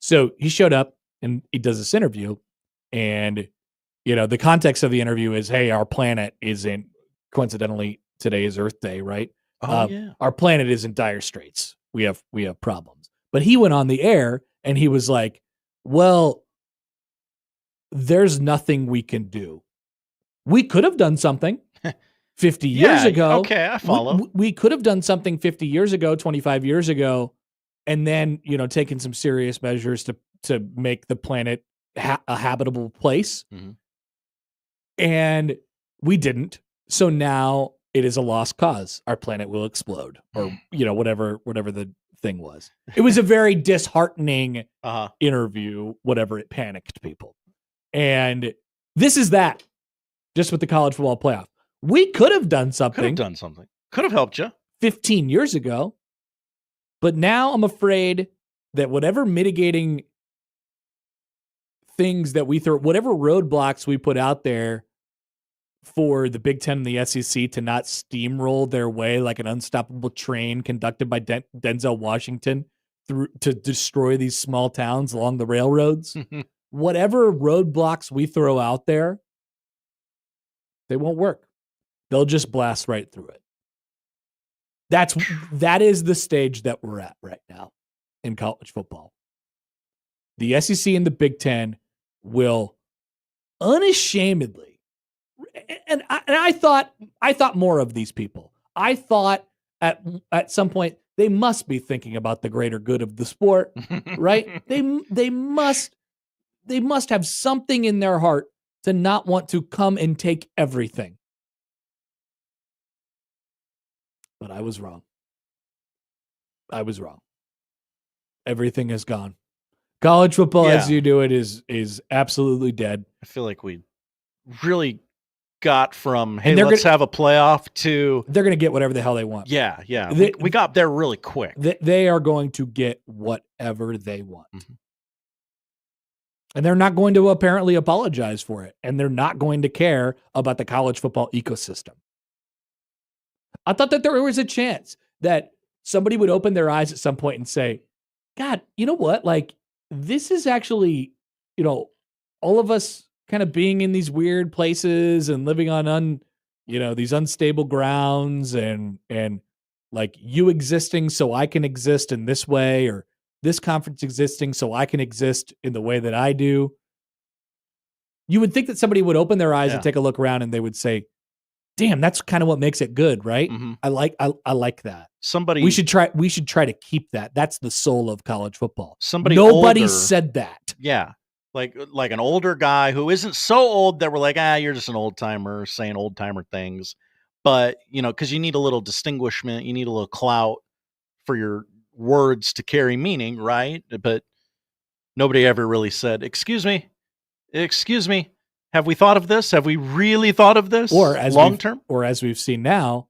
So he showed up and he does this interview, and the context of the interview is, hey, our planet isn't, coincidentally, today is Earth Day, right? Yeah. Our planet is in dire straits. We have problems. But he went on the air and he was like, well, there's nothing we can do. We could have done something 50 years ago. Okay, I follow. We could have done something 50 years ago, 25 years ago, and then, taken some serious measures to make the planet a habitable place. Mm-hmm. And we didn't. So now it is a lost cause. Our planet will explode, or whatever the thing was. It was a very disheartening interview. Whatever, it panicked people, and this is that. Just with the college football playoff, we could have done something. Could have helped you 15 years ago. But now I'm afraid that whatever mitigating things that we throw, whatever roadblocks we put out there for the Big Ten and the SEC to not steamroll their way like an unstoppable train conducted by Denzel Washington through to destroy these small towns along the railroads, whatever roadblocks we throw out there, they won't work. They'll just blast right through it. That is the stage that we're at right now in college football. The SEC and the Big Ten will unashamedly, and I thought more of these people. I thought at some point they must be thinking about the greater good of the sport, right? They must have something in their heart to not want to come and take everything. But I was wrong. Everything is gone. College football, as you do it, is absolutely dead. I feel like we really got from, hey, let's have a playoff to... They're going to get whatever the hell they want. Yeah. We got there really quick. They are going to get whatever they want. Mm-hmm. And they're not going to apparently apologize for it. And they're not going to care about the college football ecosystem. I thought that there was a chance that somebody would open their eyes at some point and say, God, you know what? Like, this is actually, all of us kind of being in these weird places and living on these unstable grounds and like you existing so I can exist in this way, or this conference existing so I can exist in the way that I do. You would think that somebody would open their eyes and take a look around and they would say, damn, that's kind of what makes it good, right? Mm-hmm. I like that. We should try to keep that. That's the soul of college football. Nobody said that. Yeah. Like an older guy who isn't so old that we're like, you're just an old timer saying old timer things. But, because you need a little distinguishment, you need a little clout for your words to carry meaning, right? But nobody ever really said, excuse me, have we thought of this? Have we really thought of this? Or as long term? Or as we've seen now,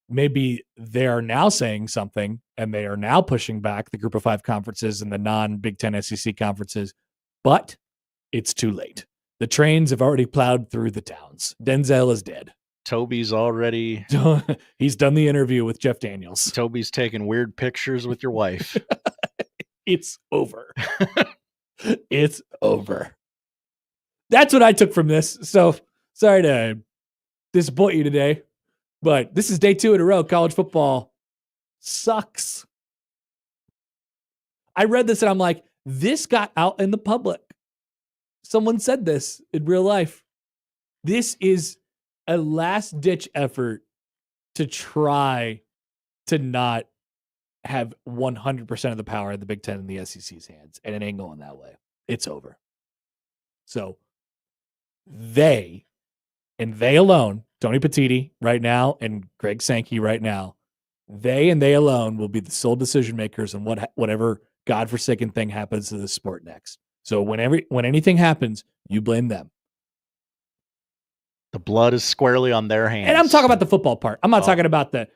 maybe they are now saying something and they are now pushing back the Group of Five conferences and the non-Big Ten SEC conferences, but it's too late. The trains have already plowed through the towns. Denzel is dead. Toby's already... He's done the interview with Jeff Daniels. Toby's taking weird pictures with your wife. It's over. It's over. That's what I took from this. So sorry to disappoint you today, but this is day 2 in a row. College football sucks. I read this and I'm like, this got out in the public. Someone said this in real life. This is a last-ditch effort to try to not have 100% of the power of the Big Ten in the SEC's hands, and it ain't going that way. It's over. So they, and they alone, Tony Petitti right now and Greg Sankey right now, they and they alone will be the sole decision makers on whatever godforsaken thing happens to this sport next. So when anything happens, you blame them. The blood is squarely on their hands. And I'm talking about the football part. I'm not talking about the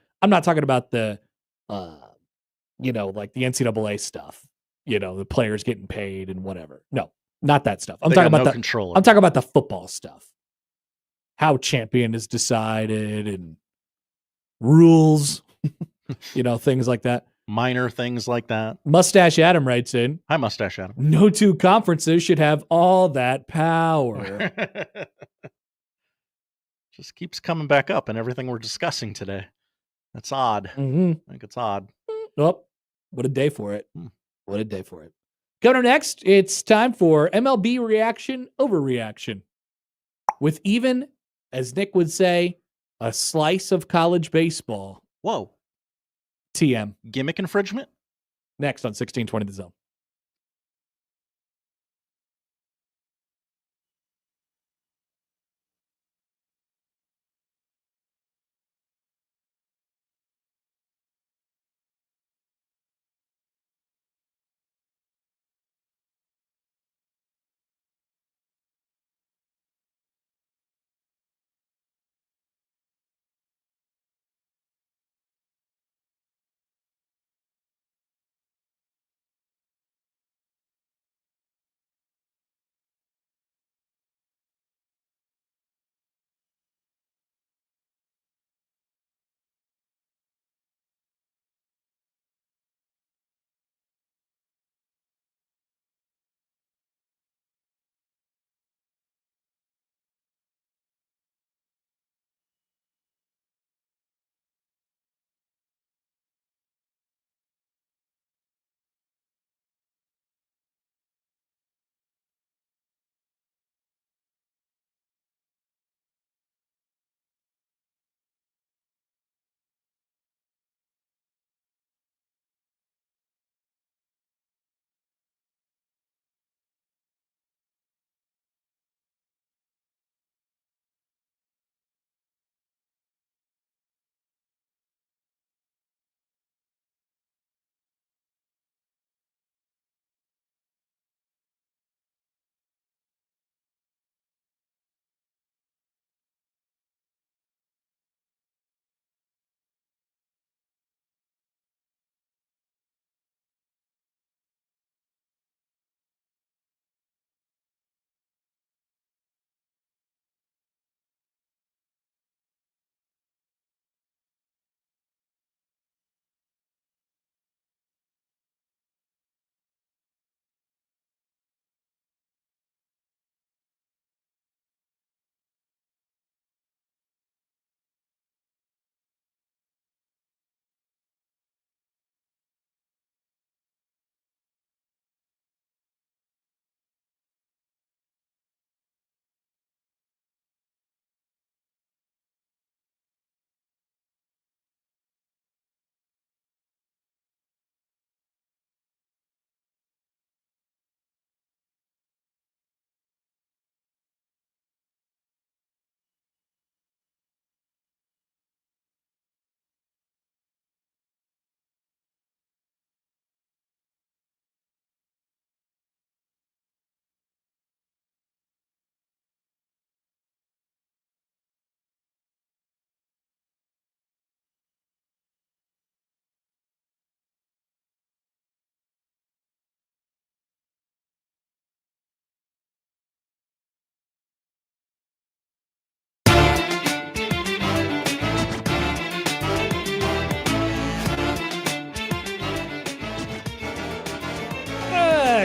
like the NCAA stuff. The players getting paid and whatever. No, not that stuff. I'm talking about I'm talking about the football stuff. How champion is decided and rules, things like that. Minor things like that. Mustache Adam writes in. Hi, Mustache Adam. No two conferences should have all that power. Just keeps coming back up in everything we're discussing today. That's odd. Mm-hmm. I think it's odd. Oh, what a day for it. What a day for it. Coming up next, it's time for MLB reaction, overreaction. With even, as Nick would say, a slice of college baseball. Whoa. TM. Gimmick infringement? Next on 1620 The Zone.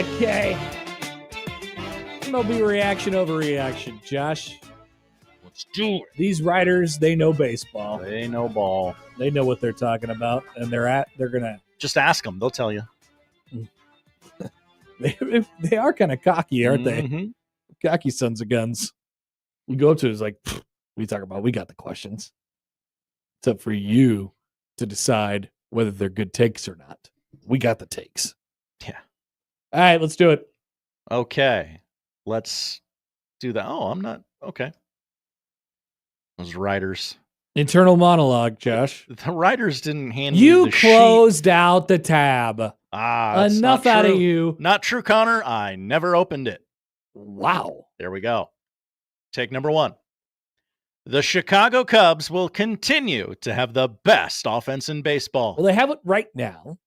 Okay. MLB reaction, overreaction. Josh, let's do it. These writers, they know baseball. They know ball. They know what they're talking about, and they're gonna just ask them. They'll tell you. They are kind of cocky, aren't they? Cocky sons of guns. You go up to it, it's like, what are you talking about? We got the questions. It's up for you to decide whether they're good takes or not. We got the takes. Yeah. All right, let's do it. Okay. Let's do that. Oh, I'm not. Okay. Those writers. Internal monologue, Josh. The writers didn't hand you me the closed out the tab. That's Enough not out of true. you. Not true, Connor. I never opened it. Wow. There we go. Take number 1. The Chicago Cubs will continue to have the best offense in baseball. Well, they have it right now.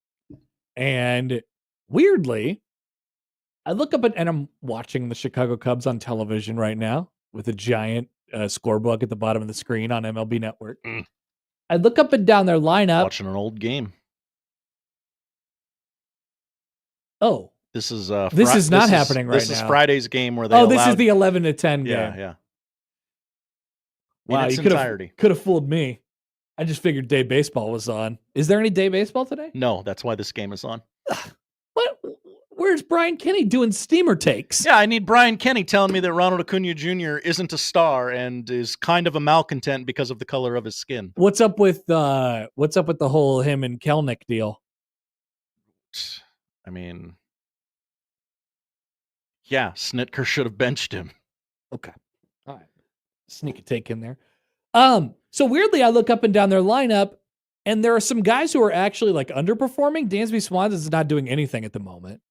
And weirdly, I look up and I'm watching the Chicago Cubs on television right now with a giant scorebook at the bottom of the screen on MLB Network. I look up and down their lineup. Watching an old game. Oh. This is this is not happening right now. This is Friday's game where they this is the 11-10 game. Yeah. Wow, its you entirety. could have fooled me. I just figured day baseball was on. Is there any day baseball today? No, that's why this game is on. What? Where's Brian Kenny doing steamer takes? Yeah, I need Brian Kenny telling me that Ronald Acuna Jr. isn't a star and is kind of a malcontent because of the color of his skin. What's up with the whole him and Kelnick deal? I mean, yeah, Snitker should have benched him. Okay. All right. Sneak a take in there. So weirdly, I look up and down their lineup, and there are some guys who are actually like underperforming. Dansby Swanson is not doing anything at the moment.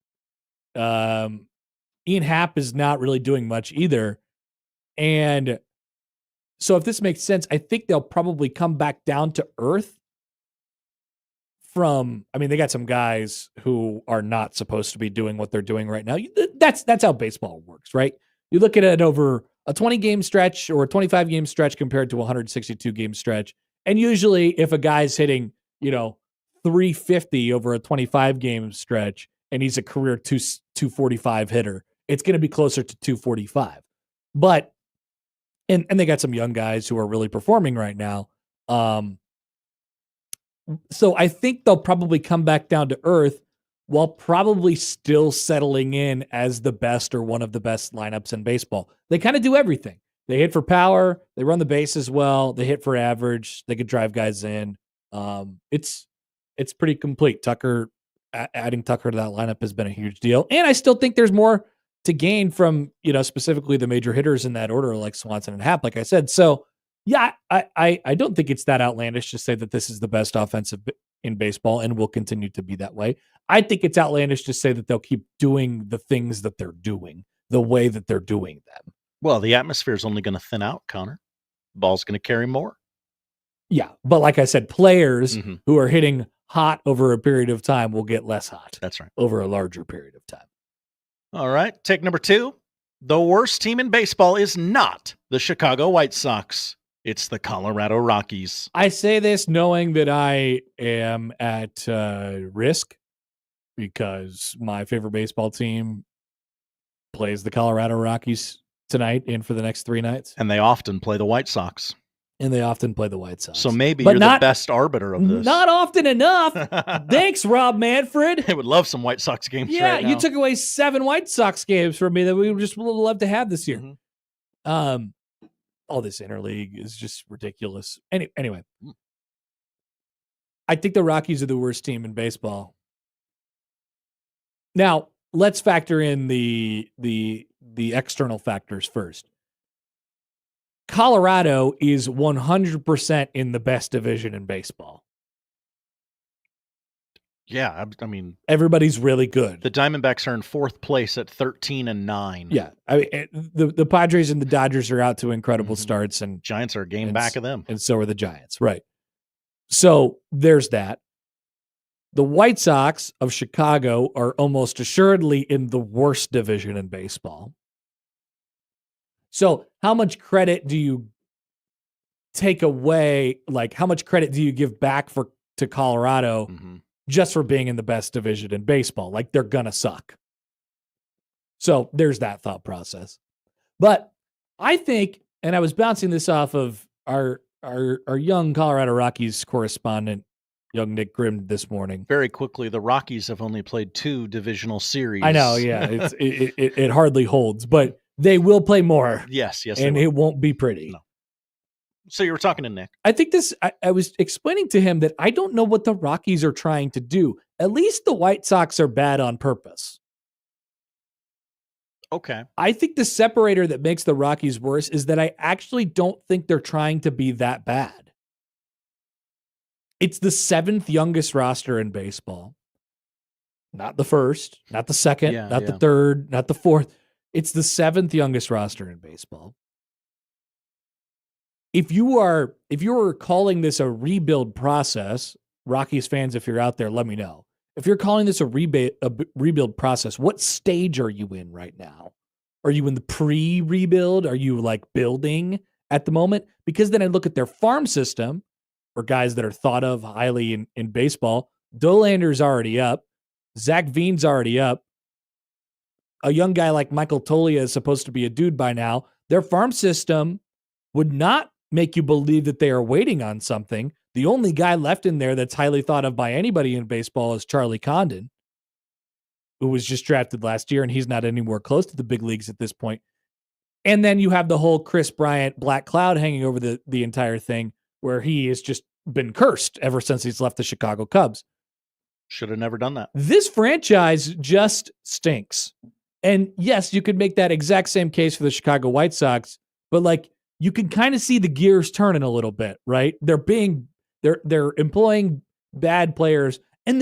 Ian Happ is not really doing much either. And so if this makes sense, I think they'll probably come back down to earth they got some guys who are not supposed to be doing what they're doing right now. That's how baseball works, right? You look at it over a 20-game stretch or a 25-game stretch compared to a 162-game stretch. And usually if a guy's hitting, 350 over a 25-game stretch and he's a career 245 hitter, it's going to be closer to 245. But, and they got some young guys who are really performing right now. So I think they'll probably come back down to earth while probably still settling in as the best or one of the best lineups in baseball. They kind of do everything. They hit for power. They run the bases well. They hit for average. They could drive guys in. It's pretty complete. Adding Tucker to that lineup has been a huge deal. And I still think there's more to gain from, specifically the major hitters in that order, like Swanson and Happ, like I said. So yeah, I don't think it's that outlandish to say that this is the best offensive in baseball and will continue to be that way. I think it's outlandish to say that they'll keep doing the things that they're doing the way that they're doing them. Well, the atmosphere is only going to thin out, Connor. Ball's going to carry more. Yeah, but like I said, players who are hitting hot over a period of time will get less hot. That's right. Over a larger period of time. All right, take number 2. The worst team in baseball is not the Chicago White Sox. It's the Colorado Rockies. I say this knowing that I am at risk because my favorite baseball team plays the Colorado Rockies tonight and for the next 3 nights. And they often play the White Sox. So maybe you're the best arbiter of this. Not often enough. Thanks, Rob Manfred. I would love some White Sox games right now. You took away 7 White Sox games from me that we just would love to have this year. All this interleague is just ridiculous. Anyway, I think the Rockies are the worst team in baseball. Now, let's factor in the external factors first. Colorado is 100% in the best division in baseball. Yeah, I mean, everybody's really good. The Diamondbacks are in 4th place at 13-9. Yeah, I mean, the Padres and the Dodgers are out to incredible starts, and Giants are a game back of them, and so are the Giants. Right. So there's that. The White Sox of Chicago are almost assuredly in the worst division in baseball. So how much credit do you take away? Like, how much credit do you give back to Colorado just for being in the best division in baseball? Like, they're going to suck. So there's that thought process. But I think, and I was bouncing this off of our young Colorado Rockies correspondent, young Nick Grimm, this morning. Very quickly, the Rockies have only played 2 divisional series. I know, yeah. It hardly holds, but they will play more. Yes, and it won't be pretty. No. So you were talking to Nick. I think I was explaining to him that I don't know what the Rockies are trying to do. At least the White Sox are bad on purpose. Okay. I think the separator that makes the Rockies worse is that I actually don't think they're trying to be that bad. It's the 7th youngest roster in baseball. Not the first, not the second, not the third, not the fourth. It's the 7th youngest roster in baseball. If you were calling this a rebuild process, Rockies fans, if you're out there, let me know. If you're calling this a rebuild process, what stage are you in right now? Are you in the pre-rebuild? Are you like building at the moment? Because then I look at their farm system, or guys that are thought of highly in baseball. Dolander's already up. Zach Veen's already up. A young guy like Michael Tolia is supposed to be a dude by now. Their farm system would not make you believe that they are waiting on something. The only guy left in there that's highly thought of by anybody in baseball is Charlie Condon, who was just drafted last year, and he's not anywhere close to the big leagues at this point. And then you have the whole Chris Bryant black cloud hanging over the entire thing, where he has just been cursed ever since he's left the Chicago Cubs. Should have never done that. This franchise just stinks. And yes, you could make that exact same case for the Chicago White Sox, but like you can kind of see the gears turning a little bit, right? They're employing bad players, and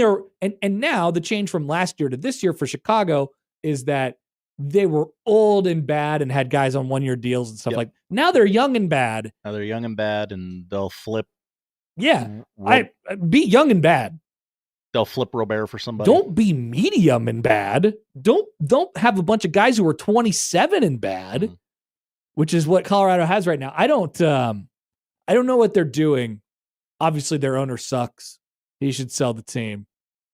now the change from last year to this year for Chicago is that they were old and bad and had guys on 1-year deals and stuff like that. Now they're young and bad. Now they're young and bad, and they'll flip. Yeah, be young and bad. They'll flip Robert for somebody. Don't be medium and bad. Don't have a bunch of guys who are 27 and bad, which is what Colorado has right now. I don't know what they're doing. Obviously, their owner sucks. He should sell the team,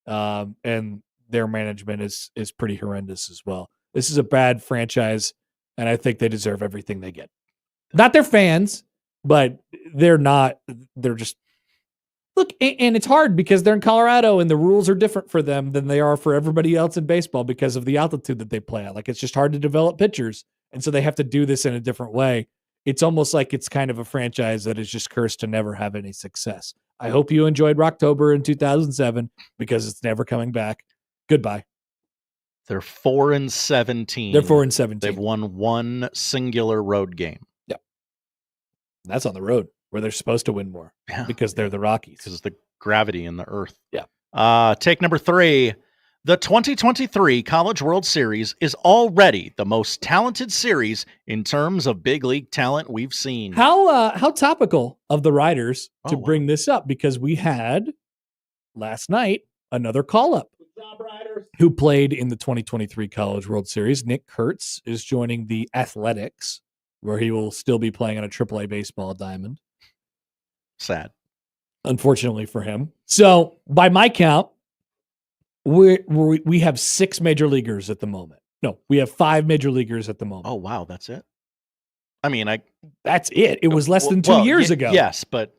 and their management is pretty horrendous as well. This is a bad franchise, and I think they deserve everything they get. Not their fans, but they're not. They're just look, and it's hard because they're in Colorado, and the rules are different for them than they are for everybody else in baseball because of the altitude that they play at. Like it's just hard to develop pitchers, and so they have to do this in a different way. It's almost like it's kind of a franchise that is just cursed to never have any success. I hope you enjoyed Rocktober in 2007 because it's never coming back. Goodbye. They're 4-17. They're 4-17. They've won 1 singular road game. Yep. That's on the road where they're supposed to win more because they're the Rockies. Because of the gravity in the earth. Yeah. Take number 3. The 2023 College World Series is already the most talented series in terms of big league talent we've seen. How topical of the writers to bring this up, because we had last night another call-up who played in the 2023 College World Series. Nick Kurtz is joining the Athletics, where he will still be playing on a AAA baseball diamond. Sad. Unfortunately for him. So, by my count, we have 6 major leaguers at the moment. No, we have 5 major leaguers at the moment. Oh, wow, that's it? I mean, that's it. It was less than 2 years ago. Yes, but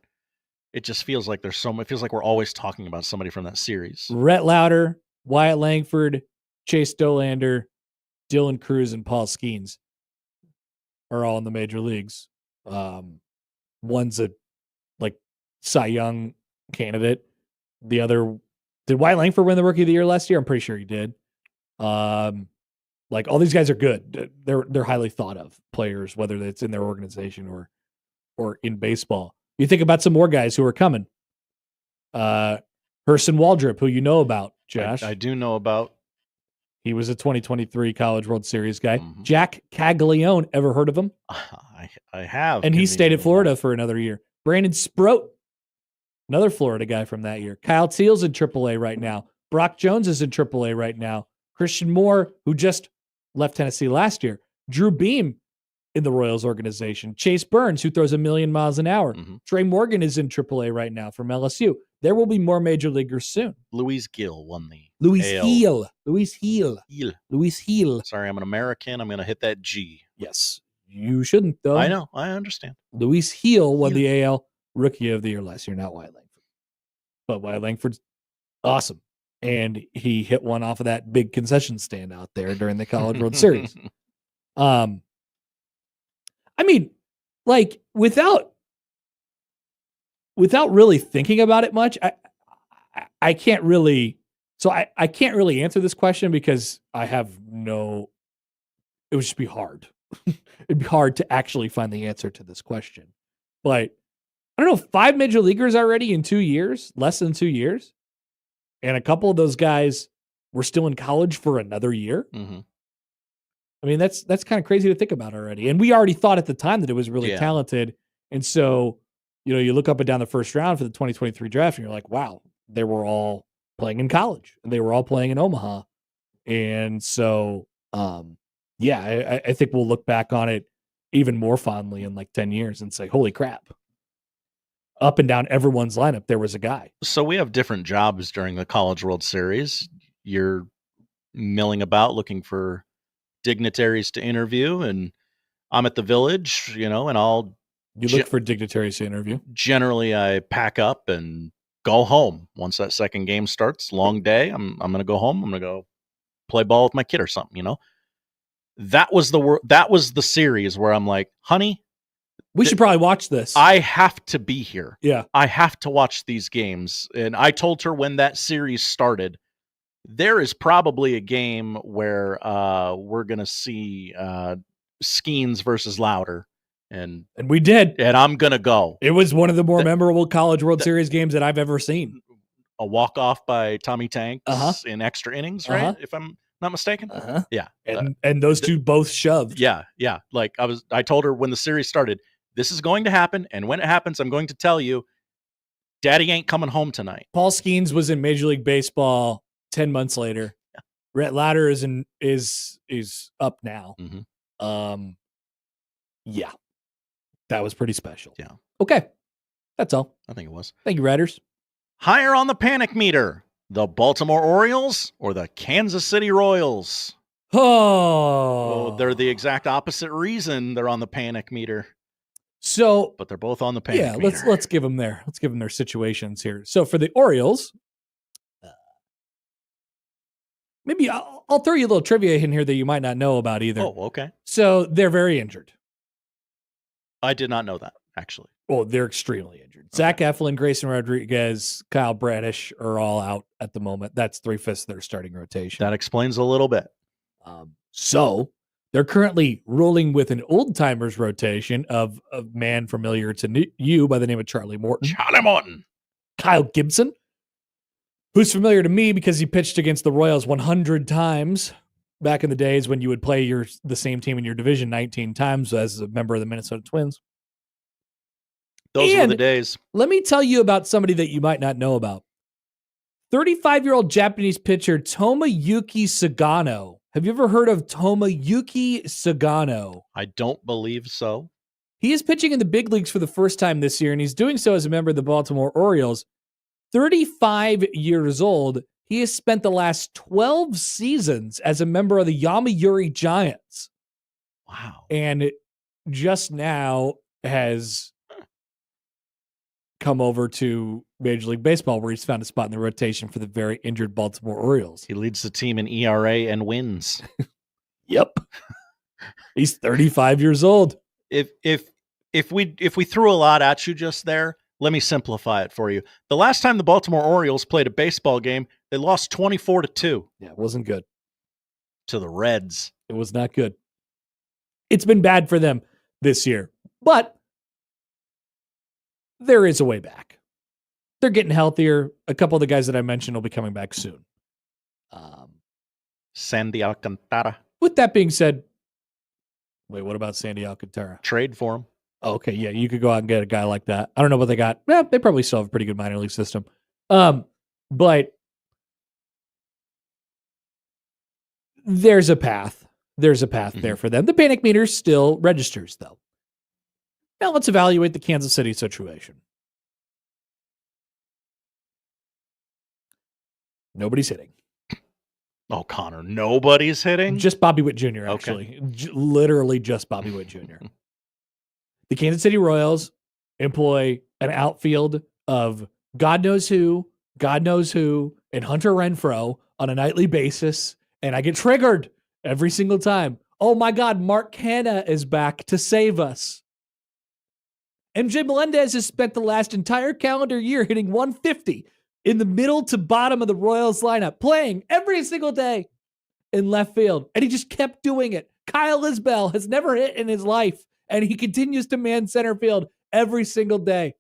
it just feels like there's so much. It feels like we're always talking about somebody from that series. Rhett Lauder, Wyatt Langford, Chase Dolander, Dylan Cruz, and Paul Skeens are all in the major leagues. One's a Cy Young candidate. The other, did Wyatt Langford win the Rookie of the Year last year? I'm pretty sure he did. All these guys are good. They're highly thought of players, whether it's in their organization or in baseball. You think about some more guys who are coming. Hurston Waldrop, who you know about, Josh. I do know about. He was a 2023 College World Series guy. Mm-hmm. Jack Caglione, ever heard of him? I have. And he stayed at Florida for another year. Brandon Sproat, another Florida guy from that year. Kyle Teal's in AAA right now. Brock Jones is in AAA right now. Christian Moore, who just left Tennessee last year. Drew Beam in the Royals organization. Chase Burns, who throws 1,000,000 miles an hour. Trey Morgan is in AAA right now from LSU. There will be more major leaguers soon. Luis Gil won the Luis AL. Gil. Luis Gil. Gil. Luis Gil. Sorry, I'm an American. I'm going to hit that G. Yes. You shouldn't, though. I know. I understand. Luis Gil won the AL Rookie of the Year last year, not Wyatt Langford. But Wyatt Langford's awesome. And he hit one off of that big concession stand out there during the College World Series. I mean, like, without really thinking about it much, I can't really, so I can't really answer this question because I have no, it would just be hard. It'd be hard to actually find the answer to this question. But I don't know, 5 major leaguers already in 2 years, less than 2 years. And a couple of those guys were still in college for another year. Mm-hmm. I mean, that's kind of crazy to think about already. And we already thought at the time that it was really talented. And so, you know, you look up and down the first round for the 2023 draft and you're like, wow, they were all playing in college. They were all playing in Omaha. And so, yeah, I think we'll look back on it even more fondly in like 10 years and say, holy crap. Up and down everyone's lineup, there was a guy. So we have different jobs during the College World Series. You're milling about looking for dignitaries to interview, and I'm at the Village, you know, and You look for dignitaries to interview. Generally, I pack up and go home once that second game starts. Long day. I'm going to go home. I'm going to go play ball with my kid or something, you know. That was the series where I'm like, honey, we should probably watch this. I have to be here. Yeah. I have to watch these games. And I told her when that series started, there is probably a game where we're going to see Skeens versus Louder. And we did. And I'm going to go. It was one of the more memorable College World Series games that I've ever seen. A walk-off by Tommy Tanks in extra innings, right? If I'm not mistaken. Yeah. And those two both shoved. Yeah. Yeah. Like I told her when the series started, this is going to happen. And when it happens, I'm going to tell you, Daddy ain't coming home tonight. Paul Skeens was in Major League Baseball 10 months later. Yeah. Rhett Louder is up now. Mm-hmm. Yeah. That was pretty special. Yeah. Okay. That's all. I think it was. Thank you, Riders. Higher on the panic meter, the Baltimore Orioles or the Kansas City Royals? Oh, they're the exact opposite reason they're on the panic meter. So, but they're both on the panic meter. Yeah, let's give them their situations here. So for the Orioles, maybe I'll throw you a little trivia in here that you might not know about either. Oh, okay. So they're very injured. I did not know that, actually. Oh, they're extremely injured. Okay. Zach Eflin, Grayson Rodriguez, Kyle Bradish are all out at the moment. That's 3/5 of their starting rotation. That explains a little bit. So they're currently rolling with an old-timers rotation of a man familiar to you by the name of Charlie Morton. Charlie Morton. Kyle Gibson, who's familiar to me because he pitched against the Royals 100 times back in the days when you would play the same team in your division 19 times as a member of the Minnesota Twins. Those were the days. Let me tell you about somebody that you might not know about. 35-year-old Japanese pitcher Tomoyuki Sagano. Have you ever heard of Tomoyuki Sagano? I don't believe so. He is pitching in the big leagues for the first time this year, and he's doing so as a member of the Baltimore Orioles. 35 years old, he has spent the last 12 seasons as a member of the Yomiuri Giants. Wow. And just now has come over to Major League Baseball, where he's found a spot in the rotation for the very injured Baltimore Orioles. He leads the team in ERA and wins. Yep. He's 35 years old. If we threw a lot at you just there, let me simplify it for you. The last time the Baltimore Orioles played a baseball game, they lost 24-2. Yeah, it wasn't good. To the Reds. It was not good. It's been bad for them this year, but there is a way back. They're getting healthier. A couple of the guys that I mentioned will be coming back soon. Sandy Alcantara. With that being said, wait, what about Sandy Alcantara? Trade for him. Oh, okay, yeah, you could go out and get a guy like that. I don't know what they got. Well, they probably still have a pretty good minor league system. But there's a path there's a path there for them. The panic meter still registers, though. Now let's evaluate the Kansas City situation. Nobody's hitting. Oh, Connor, nobody's hitting? Just Bobby Witt Jr., actually. Literally just Bobby Witt Jr. The Kansas City Royals employ an outfield of God knows who, and Hunter Renfroe on a nightly basis, and I get triggered every single time. Oh my God, Mark Canha is back to save us. MJ Melendez has spent the last entire calendar year hitting 150 in the middle to bottom of the Royals lineup, playing every single day in left field, and he just kept doing it. Kyle Isbell has never hit in his life, and he continues to man center field every single day.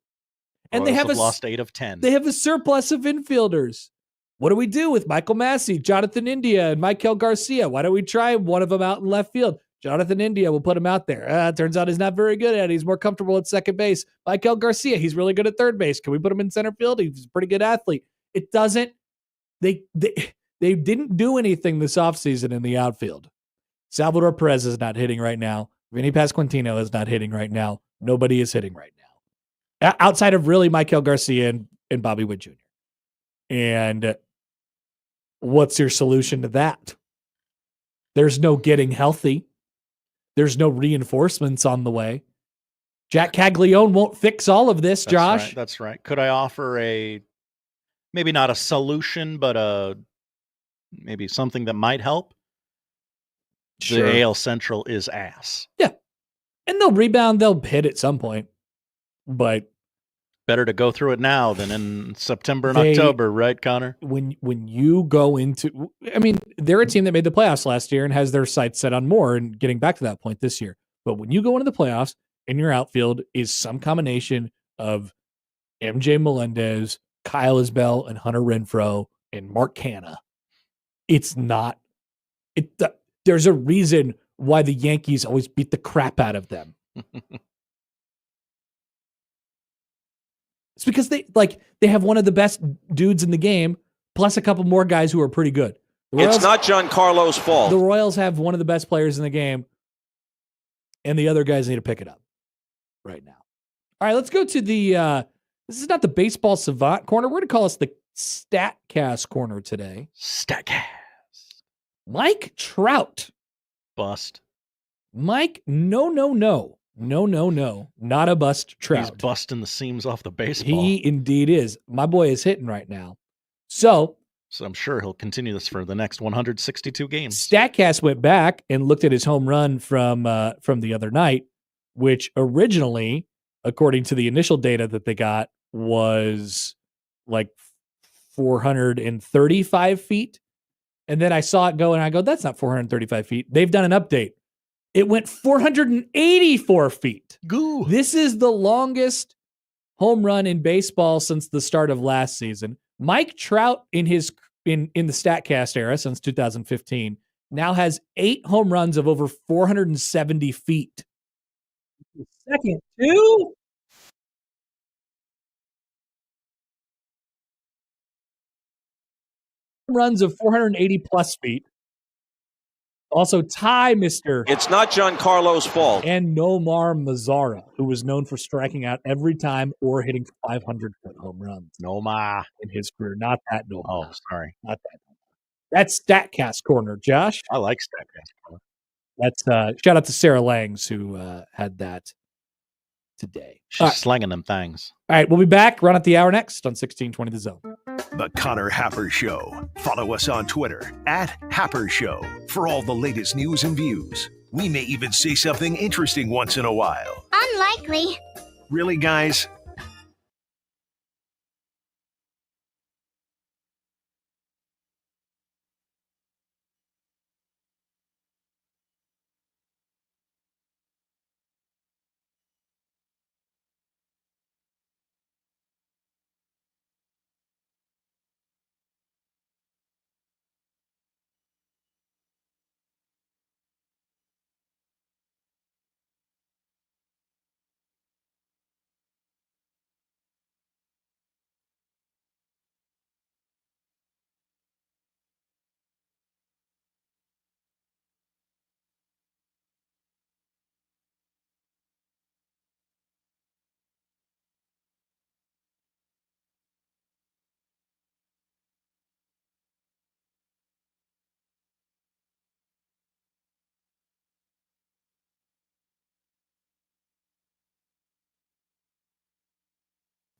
And Royals have lost 8 of 10. They have a surplus of infielders. What do we do with Michael Massey, Jonathan India, and Michael Garcia? Why don't we try one of them out in left field? Jonathan India, will put him out there. Turns out he's not very good at it. He's more comfortable at second base. Michael Garcia, he's really good at third base. Can we put him in center field? He's a pretty good athlete. It doesn't. They didn't do anything this offseason in the outfield. Salvador Perez is not hitting right now. Vinny Pasquantino is not hitting right now. Nobody is hitting right now. Outside of really Michael Garcia and Bobby Witt Jr. And what's your solution to that? There's no getting healthy. There's no reinforcements on the way. Jack Caglione won't fix all of this, Josh. That's right. Could I offer maybe not a solution, but maybe something that might help? Sure. The AL Central is ass. Yeah. And they'll rebound. They'll hit at some point. But better to go through it now than in September and October, right, Connor? When you go into, I mean, they're a team that made the playoffs last year and has their sights set on more and getting back to that point this year. But when you go into the playoffs and your outfield is some combination of MJ Melendez, Kyle Isbell, and Hunter Renfroe, and Mark Canha, it's not. There's a reason why the Yankees always beat the crap out of them. It's because they have one of the best dudes in the game, plus a couple more guys who are pretty good. It's not Giancarlo's fault. The Royals have one of the best players in the game, and the other guys need to pick it up right now. All right, let's go to the this is not the baseball savant corner. We're going to call this the StatCast corner today. StatCast. Mike Trout. Bust. Mike, no. Not a bust Trout. He's busting the seams off the baseball. He indeed is. My boy is hitting right now. So I'm sure he'll continue this for the next 162 games. StatCast went back and looked at his home run from the other night, which originally, according to the initial data that they got, was like 435 feet. And then I saw it go, and I go, that's not 435 feet. They've done an update. It went 484 feet. Goo. This is the longest home run in baseball since the start of last season. Mike Trout in the StatCast era since 2015 now has 8 home runs of over 470 feet. Second, 2. Runs of 480 plus feet. Also, tie Mr. It's not Giancarlo's fault. And Nomar Mazara, who was known for striking out every time or hitting 500-foot home runs. Nomar in his career. Not that Nomar. Oh, sorry. Not that Nomar. That's StatCast corner, Josh. I like StatCast corner. That's shout out to Sarah Langs who had that today. She's slanging them things. All right, we'll be back. Run at the hour next on 1620 The Zone. The Connor Happer Show. Follow us on Twitter @Happer Show for all the latest news and views. We may even say something interesting once in a while. Unlikely. Really, guys?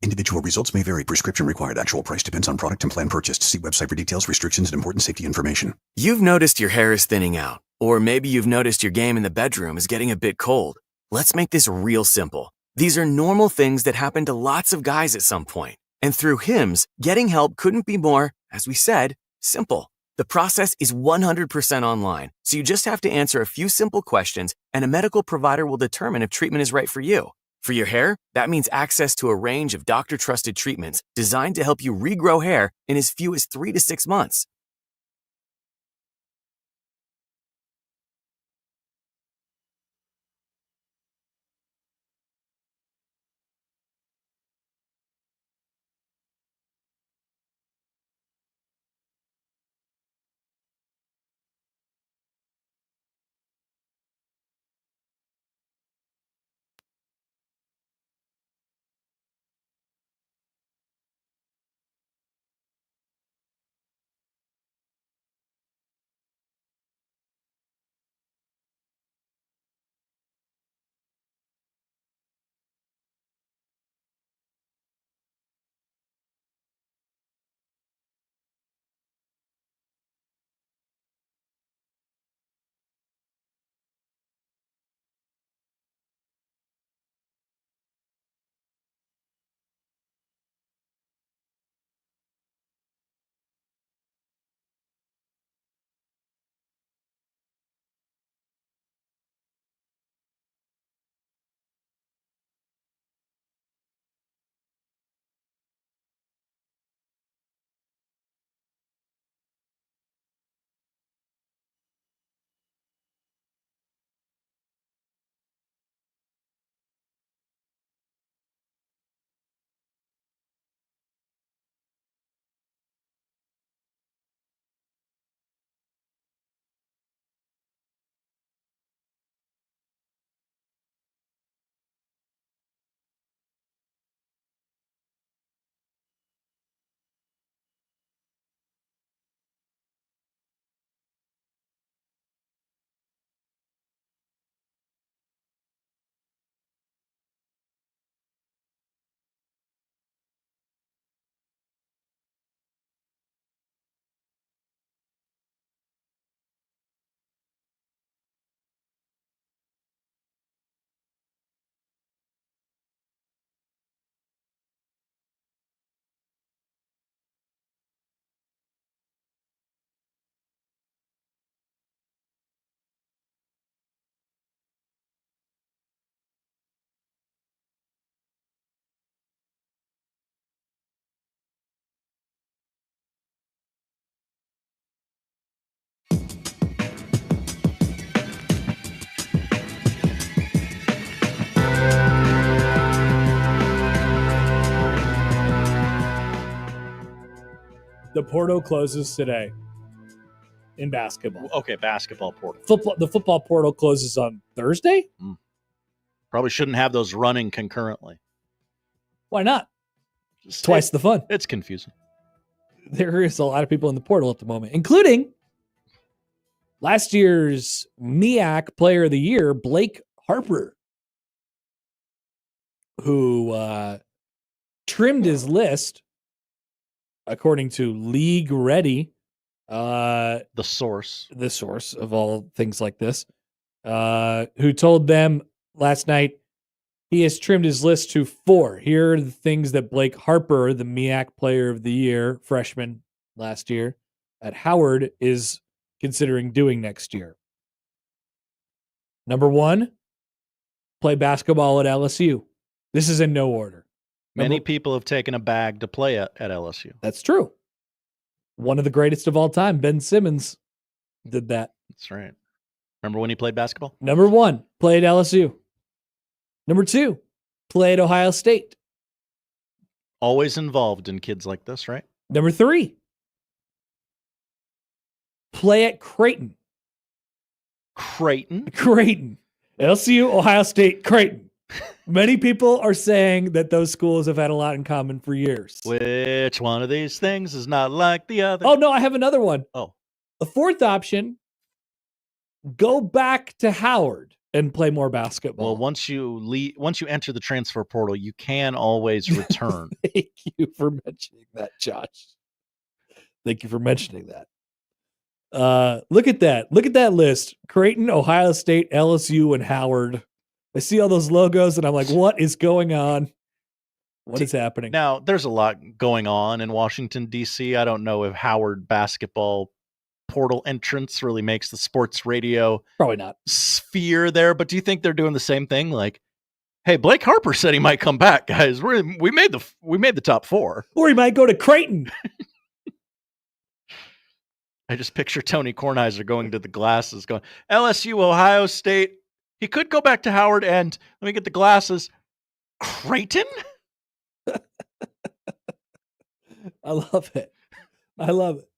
Individual results may vary. Prescription required. Actual price depends on product and plan purchased. See website for details, restrictions, and important safety information. You've noticed your hair is thinning out, or maybe you've noticed your game in the bedroom is getting a bit cold. Let's make this real simple. These are normal things that happen to lots of guys at some point. And through Hims, getting help couldn't be more, as we said, simple. The process is 100% online, so you just have to answer a few simple questions, and a medical provider will determine if treatment is right for you. For your hair, that means access to a range of doctor-trusted treatments designed to help you regrow hair in as few as 3 to 6 months. The portal closes today in basketball. Okay, basketball portal. The football portal closes on Thursday? Probably shouldn't have those running concurrently. Why not? Twice the fun. It's confusing. There is a lot of people in the portal at the moment, including last year's MEAC Player of the Year, Blake Harper, who trimmed his list, according to League Ready, the source of all things like this, who told them last night he has trimmed his list to 4. Here are the things that Blake Harper, the MEAC Player of the Year, freshman last year at Howard, is considering doing next year. Number 1, play basketball at LSU. This is in no order. Many people have taken a bag to play at LSU. That's true. One of the greatest of all time, Ben Simmons, did that. That's right. Remember when he played basketball? Number 1, play at LSU. Number 2, play at Ohio State. Always involved in kids like this, right? Number 3, play at Creighton. Creighton. LSU, Ohio State, Creighton. Many people are saying that those schools have had a lot in common for years. Which one of these things is not like the other? Oh, no, I have another one. Oh. The 4th option, go back to Howard. and play more basketball. Well, once you enter the transfer portal, you can always return. Thank you for mentioning that, Josh. Thank you for mentioning that. Look at that. Look at that list. Creighton, Ohio State, LSU, and Howard. I see all those logos and I'm like, what is going on? What is happening? Now, there's a lot going on in Washington, D.C. I don't know if Howard basketball portal entrance really makes the sports radio probably not sphere there, but do you think they're doing the same thing? Like, hey, Blake Harper said he might come back, guys. We made the top 4. Or he might go to Creighton. I just picture Tony Kornheiser going to the glasses, going, LSU, Ohio State. He could go back to Howard and let me get the glasses. Creighton? I love it. I love it.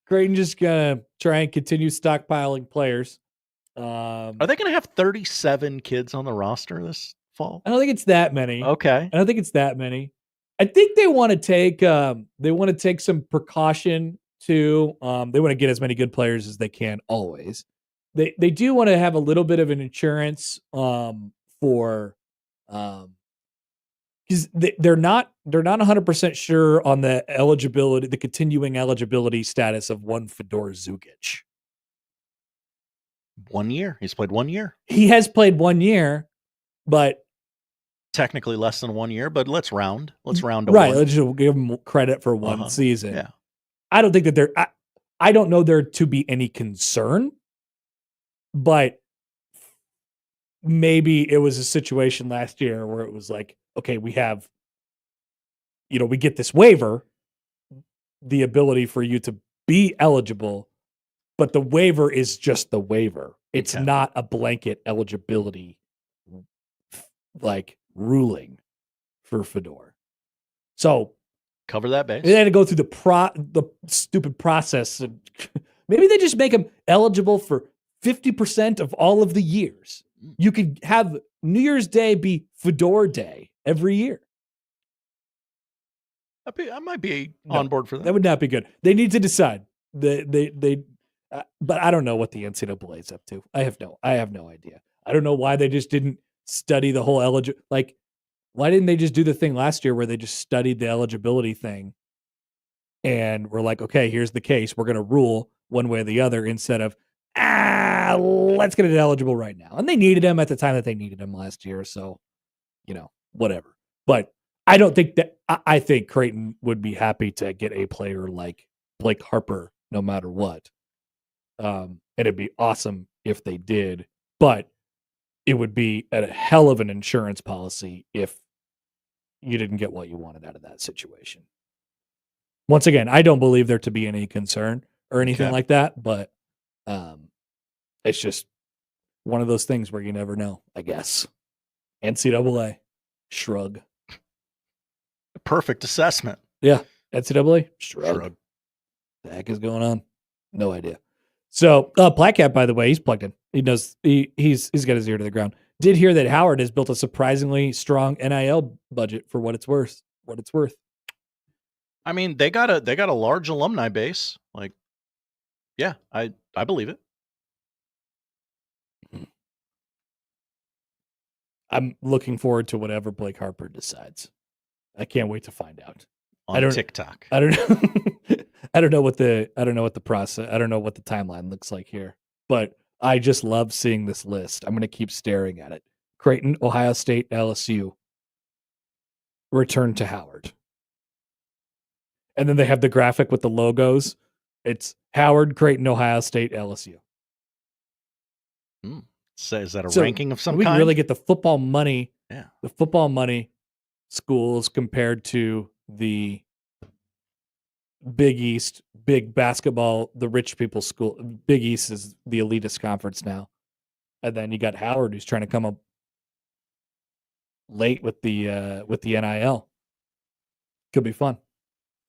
Creighton just gonna try and continue stockpiling players. Are they going to have 37 kids on the roster this fall? I don't think it's that many. Okay. I don't think it's that many. I think they want to take some precaution too. They want to get as many good players as they can always. They do want to have a little bit of an insurance for because they're not 100% sure on the eligibility, the continuing eligibility status of one Fedor Zugic. 1 year. He's played 1 year. He has played 1 year, but technically less than 1 year. But let's round. Let's round to right. 1. Let's just give him credit for one season. Yeah. I don't think that I don't know there to be any concern, but maybe it was a situation last year where it was like, okay, we have, we get this waiver, the ability for you to be eligible, but the waiver is just the waiver. It's not a blanket eligibility like ruling for Fedor. So cover that base. They had to go through the stupid process. Maybe they just make him eligible for 50% of all of the years. You could have New Year's Day be Fedor Day every year. I might be on board for that. That would not be good. They need to decide. But I don't know what the NCAA is up to. I have no idea. I don't know why they just didn't study the whole why didn't they just do the thing last year where they just studied the eligibility thing and we're like, okay, here's the case. We're going to rule one way or the other instead of, let's get it eligible right now. And they needed him at the time that they needed him last year. So, whatever. But I don't think that, I think Creighton would be happy to get a player like Blake Harper no matter what. And it'd be awesome if they did, but it would be a hell of an insurance policy if you didn't get what you wanted out of that situation. Once again, I don't believe there to be any concern or anything like that, but it's just one of those things where you never know, I guess. NCAA, shrug. Perfect assessment. Yeah, NCAA, shrug. The heck is going on? No idea. So, Blackcat, by the way, he's plugged in. He knows he's got his ear to the ground. Did hear that Howard has built a surprisingly strong NIL budget for what it's worth. I mean, they got a large alumni base. Like, yeah, I believe it. I'm looking forward to whatever Blake Harper decides. I can't wait to find out. On TikTok. I don't know. I don't know what the process. I don't know what the timeline looks like here. But I just love seeing this list. I'm going to keep staring at it. Creighton, Ohio State, LSU. Return to Howard. And then they have the graphic with the logos. It's Howard, Creighton, Ohio State, LSU. So is that a ranking of some we kind? can really get the football money. Yeah. The football money schools compared to the Big East, big basketball, the rich people school. Big East is the elitist conference now. And then you got Howard who's trying to come up late with the NIL. Could be fun.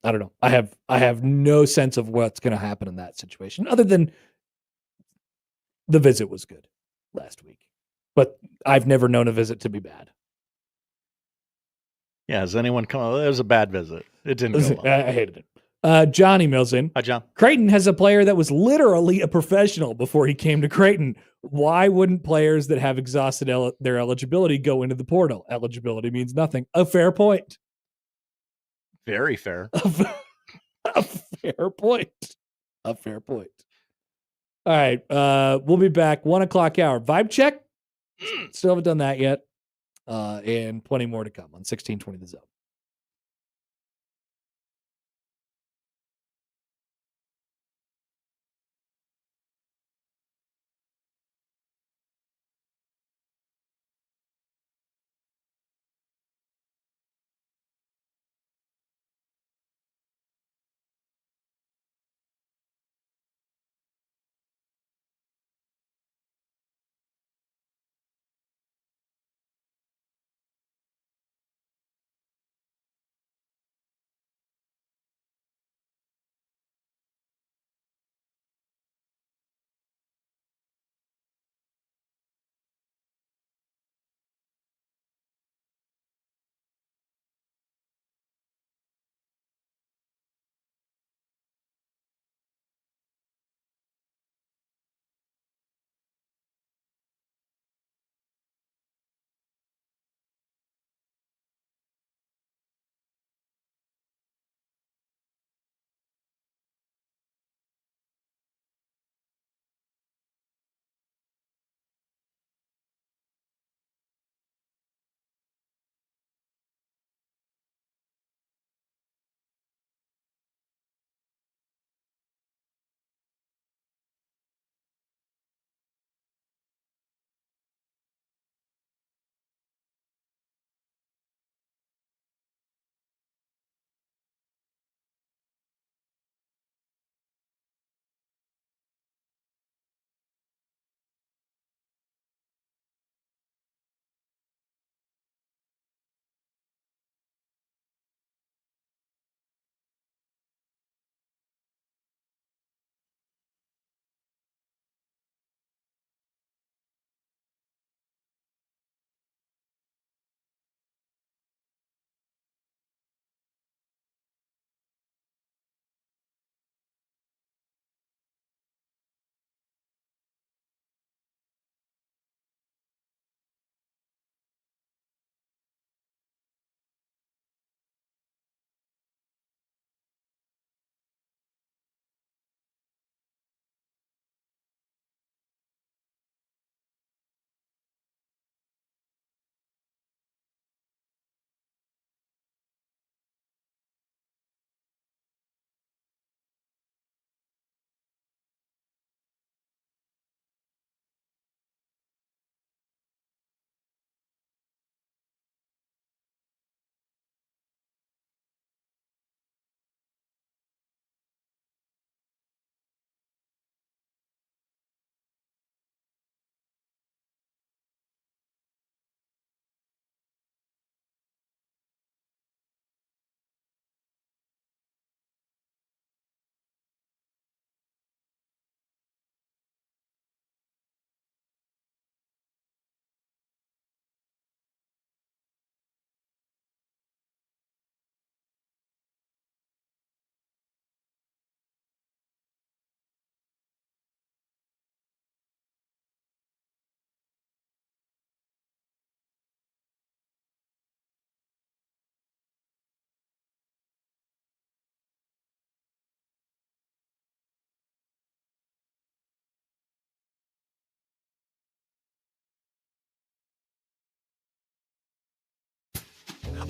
I don't know. I have no sense of what's going to happen in that situation other than the visit was good last week. But I've never known a visit to be bad. Yeah, has anyone come? It was a bad visit. It didn't go well. I hated it. John emails in. Hi, John. Creighton has a player that was literally a professional before he came to Creighton. Why wouldn't players that have exhausted their eligibility go into the portal? Eligibility means nothing. A fair point. Very fair. A fair point. A fair point. All right. We'll be back. 1 o'clock hour. Vibe check. Still haven't done that yet. And plenty more to come on 1620 The Zone.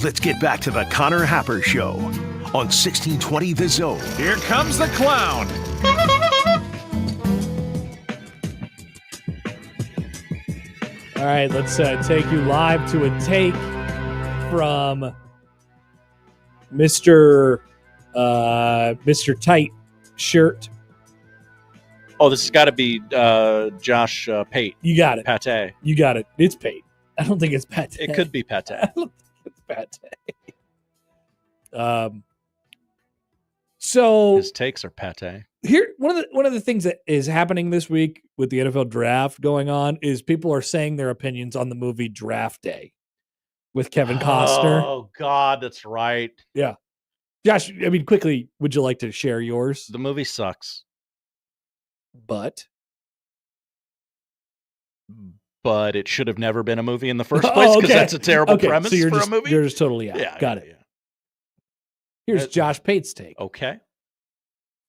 Let's get back to the Connor Happer Show on 1620 The Zone. Here comes the clown. All right, let's take you live to a take from Mr. Tight Shirt. Oh, this has got to be Josh Pate. You got it. Pate. You got it. It's Pate. I don't think it's Pate. It could be Pate. I don't think it's Pate. So his takes are Pate. Here, one of the things that is happening this week with the NFL draft going on is people are saying their opinions on the movie Draft Day with Kevin Costner. Oh God, that's right. Yeah. Josh, I mean, quickly, would you like to share yours? The movie sucks. But it should have never been a movie in the first place because that's a terrible premise so for a movie. You're just totally out. Got it. Yeah. Here's Josh Pate's take. Okay.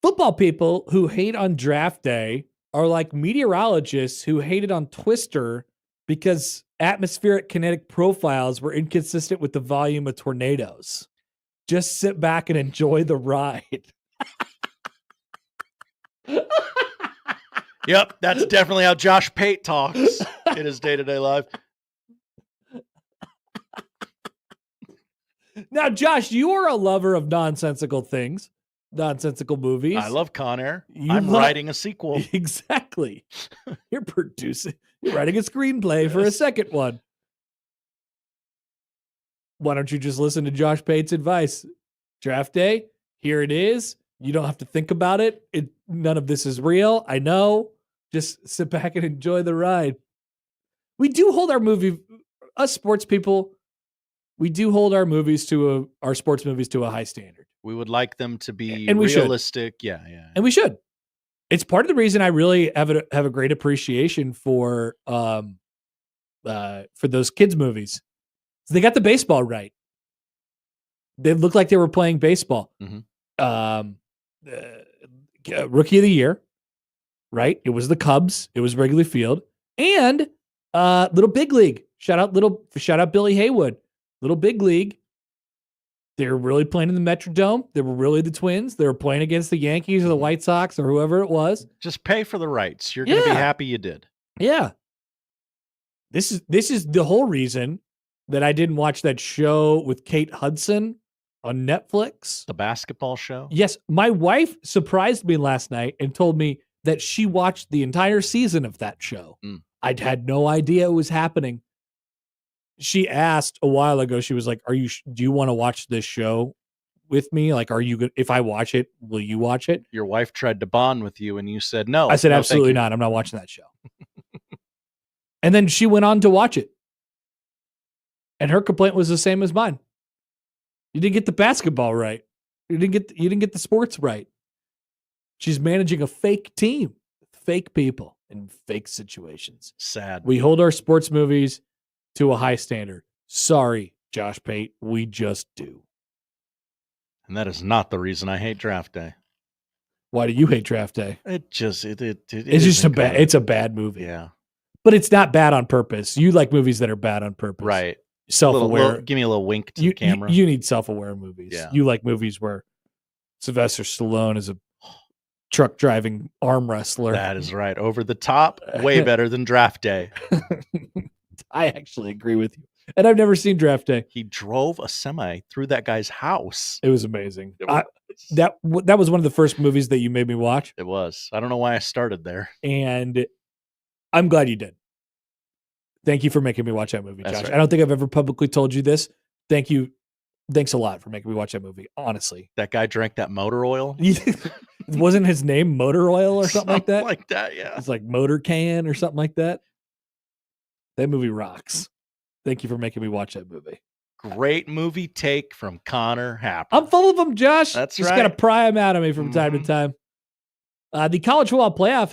Football people who hate on draft day are like meteorologists who hated on Twister because atmospheric kinetic profiles were inconsistent with the volume of tornadoes. Just sit back and enjoy the ride. Yep, that's definitely how Josh Pate talks in his day-to-day life. Now, Josh, you are a lover of nonsensical things, nonsensical movies. I love Con Air. I'm writing a sequel. Exactly. You're writing a screenplay for a second one. Why don't you just listen to Josh Pate's advice? Draft day, here it is. You don't have to think about it. None of this is real. I know. Just sit back and enjoy the ride. We do hold us sports people, we do hold our sports movies to a high standard. We would like them to be and realistic. Yeah. And we should. It's part of the reason I really have a great appreciation for those kids movies. So they got the baseball right. They looked like they were playing baseball. Mm-hmm. Rookie of the year, right? It was the Cubs. It was Wrigley Field, and Little Big League. Shout out Billy Haywood. Little Big League. They were really playing in the Metrodome. They were really the Twins. They were playing against the Yankees or the White Sox or whoever it was. Just pay for the rights. You're going to be happy you did. Yeah. This is the whole reason that I didn't watch that show with Kate Hudson on Netflix. The basketball show? Yes. My wife surprised me last night and told me that she watched the entire season of that show. I'd had no idea it was happening. She asked a while ago, she was like, do you want to watch this show with me? Like, are you good? If I watch it, will you watch it? Your wife tried to bond with you and you said no. I said, no, absolutely not. I'm not watching that show. And then she went on to watch it. And her complaint was the same as mine. You didn't get the basketball right. You didn't get the sports right. She's managing a fake team, fake people in fake situations. Sad. We hold our sports movies to a high standard. Sorry, Josh Pate, we just do. And that is not the reason I hate draft day. Why do you hate draft day? It's just it's a bad movie. Yeah. But it's not bad on purpose. You like movies that are bad on purpose. Right. Self-aware. Give me a little wink to the camera. You need self-aware movies. Yeah. You like movies where Sylvester Stallone is a truck driving arm wrestler. That is right. Over the top, way better than draft day. I actually agree with you. And I've never seen Draft Day. He drove a semi through that guy's house. It was amazing. That was one of the first movies that you made me watch. It was. I don't know why I started there. And I'm glad you did. Thank you for making me watch that movie, Josh. Right. I don't think I've ever publicly told you this. Thank you. Thanks a lot for making me watch that movie, honestly. That guy drank that motor oil? Wasn't his name Motor Oil or something like that? Like that, yeah. It's like Motor Can or something like that. That movie rocks. Thank you for making me watch that movie. Great movie take from Connor Happer. I'm full of them, Josh. That's Just right. got to pry them out of me from time to time. The college football playoff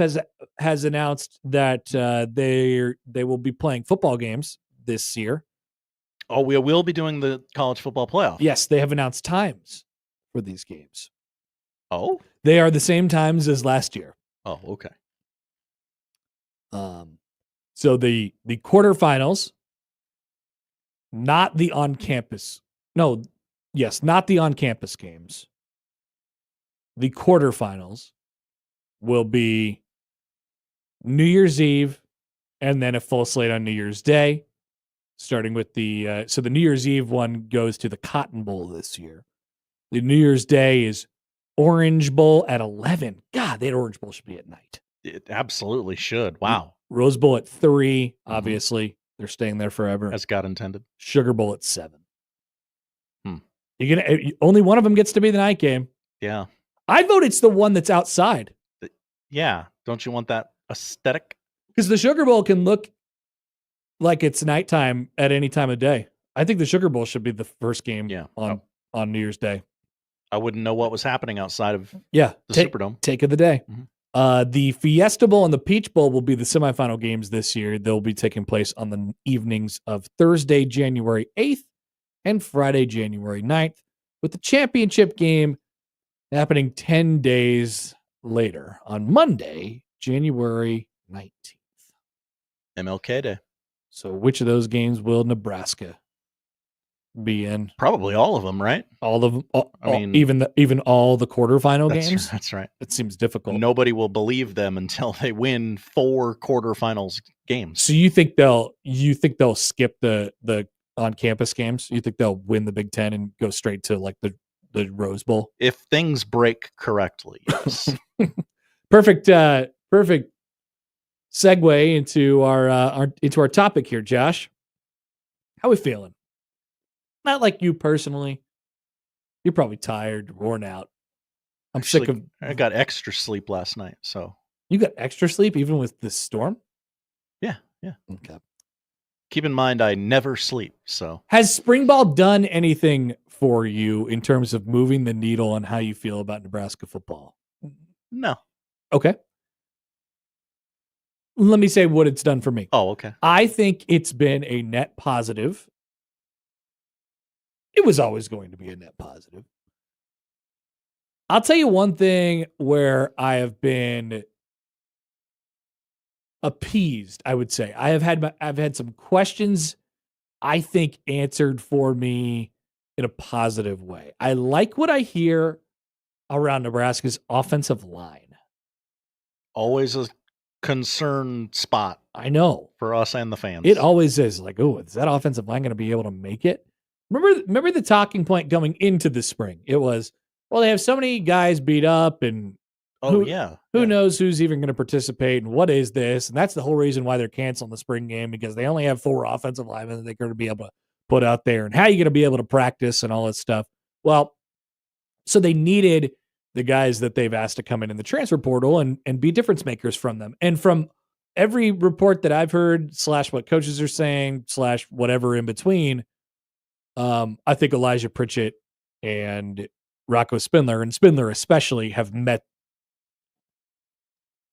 has announced that they will be playing football games this year. Oh, we will be doing the college football playoff. Yes, they have announced times for these games. Oh, they are the same times as last year. Oh, okay. So the quarterfinals, not the on-campus. No, yes, not the on-campus games. The quarterfinals will be New Year's Eve and then a full slate on New Year's Day, starting with the New Year's Eve one goes to the Cotton Bowl this year. The New Year's Day is Orange Bowl at 11. God, that Orange Bowl should be at night. It absolutely should. Wow. Rose Bowl at 3, obviously. They're staying there forever. As God intended. Sugar Bowl at 7. Only one of them gets to be the night game. Yeah. I vote it's the one that's outside. Yeah. Don't you want that aesthetic? Because the Sugar Bowl can look like it's nighttime at any time of day. I think the Sugar Bowl should be the first game on New Year's Day. I wouldn't know what was happening outside of Yeah, the Superdome. Take of the day. Mhm. The Fiesta Bowl and the Peach Bowl will be the semifinal games this year. They'll be taking place on the evenings of Thursday, January 8th and Friday, January 9th, with the championship game happening 10 days later on Monday, January 19th. MLK Day. So which of those games will Nebraska be in? Probably all of them, right? All of them. I mean, even all the quarterfinal games. That's right. It seems difficult. Nobody will believe them until they win 4 quarterfinals games. So you think they'll skip the on campus games? You think they'll win the Big Ten and go straight to like the Rose Bowl? If things break correctly, yes. Perfect segue into our topic here, Josh. How we feeling? Not like you personally. You're probably tired, worn out. I'm sick of. I got extra sleep last night, so. You got extra sleep even with the storm? Yeah. Okay. Keep in mind, I never sleep, so. Has spring ball done anything for you in terms of moving the needle on how you feel about Nebraska football? No. Okay. Let me say what it's done for me. Oh, okay. I think it's been a net positive. It was always going to be a net positive. I'll tell you one thing where I have been appeased, I would say. I've had some questions I think answered for me in a positive way. I like what I hear around Nebraska's offensive line. Always a concern spot. I know. For us and the fans. It always is like, oh, is that offensive line going to be able to make it? Remember the talking point going into the spring? It was, well, they have so many guys beat up and who knows who's even going to participate and what is this? And that's the whole reason why they're canceling the spring game, because they only have 4 offensive linemen that they're going to be able to put out there. And how are you going to be able to practice and all that stuff? Well, so they needed the guys that they've asked to come in the transfer portal and be difference makers from them. And from every report that I've heard / what coaches are saying / whatever in between, I think Elijah Pritchett and Rocco Spindler, and Spindler especially, have met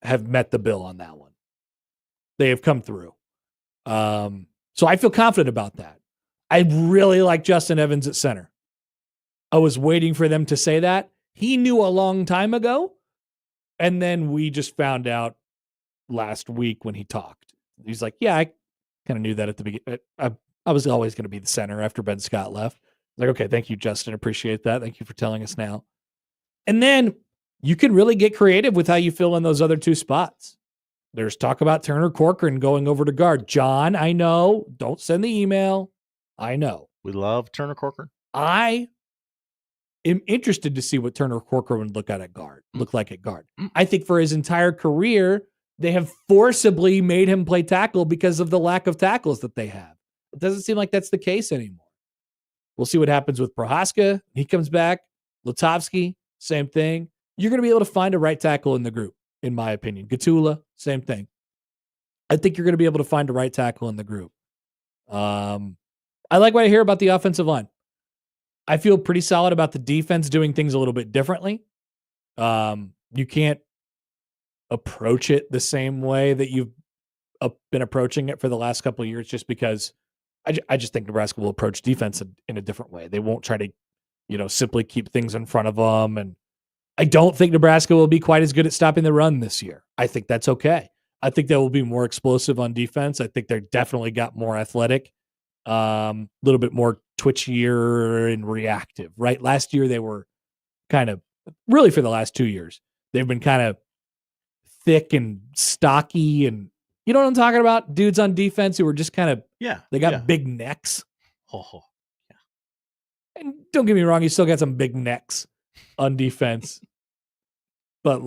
the bill on that one. They have come through. So I feel confident about that. I really like Justin Evans at center. I was waiting for them to say that. He knew a long time ago, and then we just found out last week when he talked. He's like, yeah, I kind of knew that at the beginning. I was always going to be the center after Ben Scott left. Like, okay, thank you, Justin. Appreciate that. Thank you for telling us now. And then you can really get creative with how you fill in those other 2 spots. There's talk about Turner Corcoran going over to guard. John, I know. Don't send the email. I know. We love Turner Corcoran. I am interested to see what Turner Corcoran would look like at guard. I think for his entire career, they have forcibly made him play tackle because of the lack of tackles that they have. It doesn't seem like that's the case anymore. We'll see what happens with Prohaska. He comes back. Lutovsky, same thing. You're going to be able to find a right tackle in the group, in my opinion. Gatula, same thing. I think you're going to be able to find a right tackle in the group. I like what I hear about the offensive line. I feel pretty solid about the defense doing things a little bit differently. You can't approach it the same way that you've been approaching it for the last couple of years, just because I just think Nebraska will approach defense in a different way. They won't try to, simply keep things in front of them. And I don't think Nebraska will be quite as good at stopping the run this year. I think that's okay. I think they will be more explosive on defense. I think they're definitely got more athletic, a little bit more twitchier and reactive, right? Last year, they were kind of, really for the last 2 years, they've been kind of thick and stocky, and you know what I'm talking about? Dudes on defense who are just kind of, they got big necks. And don't get me wrong, you still got some big necks on defense. But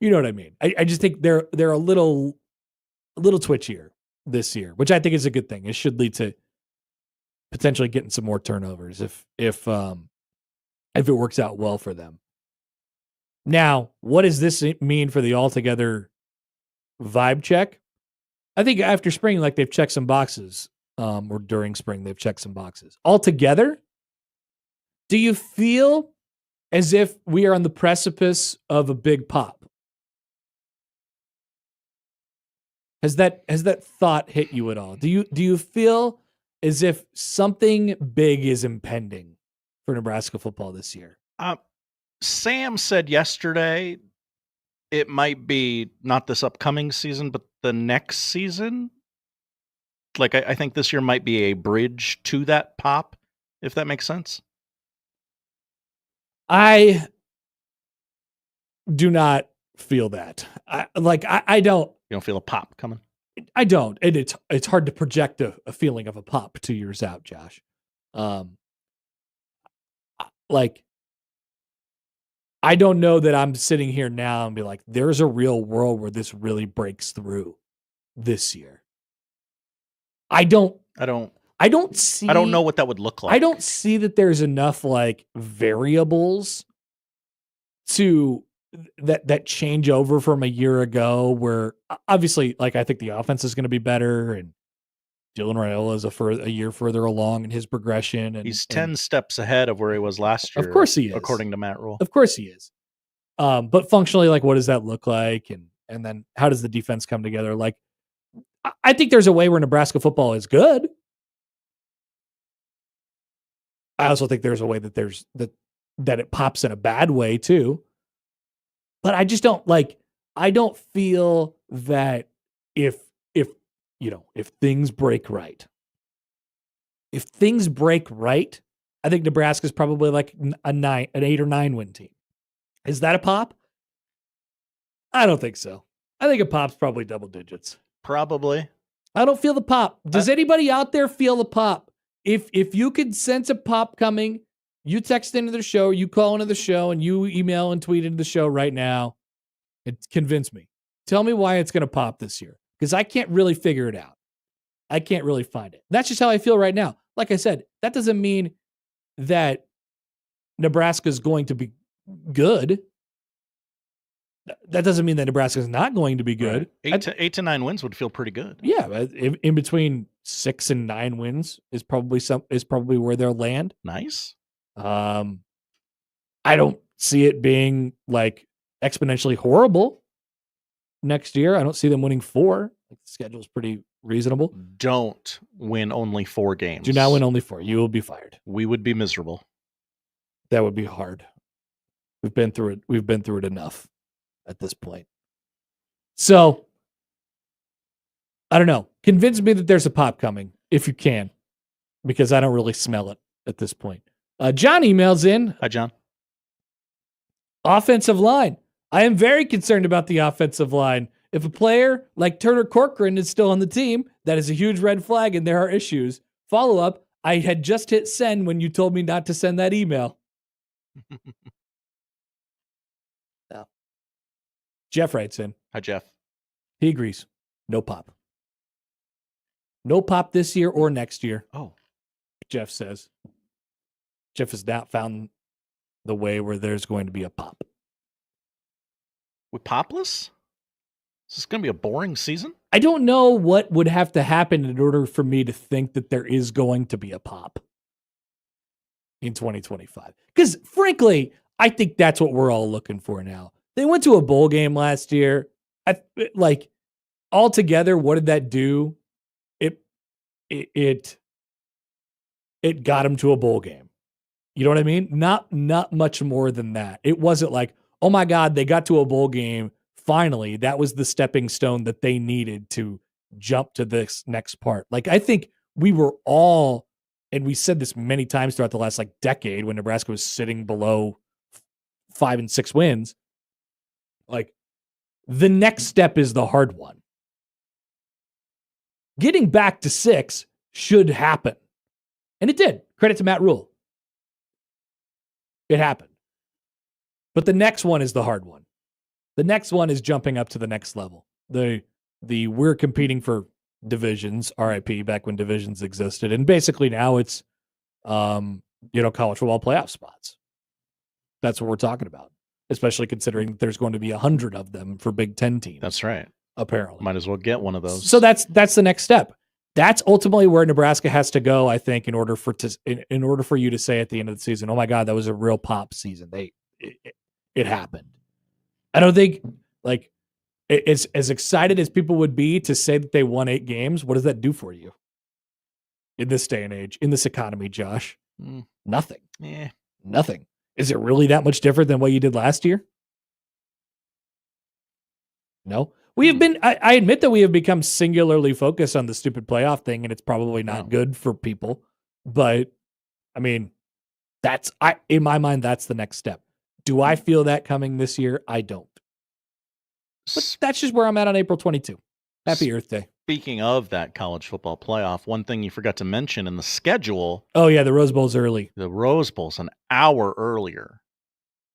you know what I mean? I just think they're a little twitchier this year, which I think is a good thing. It should lead to potentially getting some more turnovers if it works out well for them. Now, what does this mean for the altogether vibe check? I think after spring, they've checked some boxes, or during spring, they've checked some boxes. Altogether, do you feel as if we are on the precipice of a big pop. Has that thought hit you at all? Do you feel as if something big is impending for Nebraska football this year? Sam said yesterday it might be not this upcoming season, but the next season. Like, I think this year might be a bridge to that pop, if that makes sense. I do not feel that. I don't. You don't feel a pop coming? I don't. And it's hard to project a feeling of a pop 2 years out, Josh. I don't know that I'm sitting here now and be like, there's a real world where this really breaks through this year. I don't see. I don't know what that would look like. I don't see that there's enough like variables to that change over from a year ago where obviously like I think the offense is going to be better and Dylan Raiola is a year further along in his progression. And he's 10 steps ahead of where he was last year. Of course he is. According to Matt Rule. Of course he is. But functionally, like, what does that look like? And then how does the defense come together? Like, I think there's a way where Nebraska football is good. I also think there's a way that that it pops in a bad way too. But I just don't I don't feel that if things break right. If things break right, I think Nebraska's probably like an 8 or 9 win team. Is that a pop? I don't think so. I think a pop's probably double digits. Probably. I don't feel the pop. Does anybody out there feel the pop? If you could sense a pop coming, you text into the show, you call into the show, and you email and tweet into the show right now. Convince me. Tell me why it's going to pop this year. Because I can't really figure it out. I can't really find it. That's just how I feel right now. Like I said, that doesn't mean that Nebraska is going to be good. That doesn't mean that Nebraska is not going to be good. Right. 8 to 9 wins would feel pretty good. Yeah, in between 6 and 9 wins is probably where they'll land. Nice. I don't see it being like exponentially horrible next year. I don't see them winning 4. The schedule's pretty reasonable. Don't win only 4 games. Do not win only 4. You will be fired. We would be miserable. That would be hard. We've been through it. We've been through it enough at this point. So, I don't know. Convince me that there's a pop coming, if you can, because I don't really smell it at this point. John emails in. Hi, John. Offensive line. I am very concerned about the offensive line. If a player like Turner Corcoran is still on the team, that is a huge red flag and there are issues. Follow up. I had just hit send when you told me not to send that email. No. Jeff writes in. Hi, Jeff. He agrees. No pop. No pop this year or next year. Oh. Jeff says. Jeff has not found the way where there's going to be a pop. With popless? Is this going to be a boring season? I don't know what would have to happen in order for me to think that there is going to be a pop in 2025. Because frankly, I think that's what we're all looking for now. They went to a bowl game last year. Altogether, what did that do? It got them to a bowl game. You know what I mean? Not much more than that. It wasn't like, oh my God, they got to a bowl game. Finally, that was the stepping stone that they needed to jump to this next part. Like, I think we were all, and we said this many times throughout the last decade when Nebraska was sitting below 5 and 6 wins. Like, the next step is the hard one. Getting back to 6 should happen. And it did. Credit to Matt Rule. It happened. But the next one is the hard one. The next one is jumping up to the next level. The we're competing for divisions, RIP, back when divisions existed. And basically now it's, college football playoff spots. That's what we're talking about, especially considering that there's going to be 100 of them for Big Ten teams. That's right. Apparently. Might as well get one of those. So that's the next step. That's ultimately where Nebraska has to go, I think, in order for you to say at the end of the season, oh my God, that was a real pop season. it happened. I don't think like it's as excited as people would be to say that they won 8 games. What does that do for you in this day and age, in this economy, Josh? Nothing. Yeah. Nothing. Is it really that much different than what you did last year? No. We have been, I admit that we have become singularly focused on the stupid playoff thing, and it's probably not good for people. But, I mean, in my mind, that's the next step. Do I feel that coming this year? I don't. But that's just where I'm at on April 22. Happy Earth Day. Speaking of that college football playoff, one thing you forgot to mention in the schedule. Oh, yeah, the Rose Bowl's early. The Rose Bowl's an hour earlier,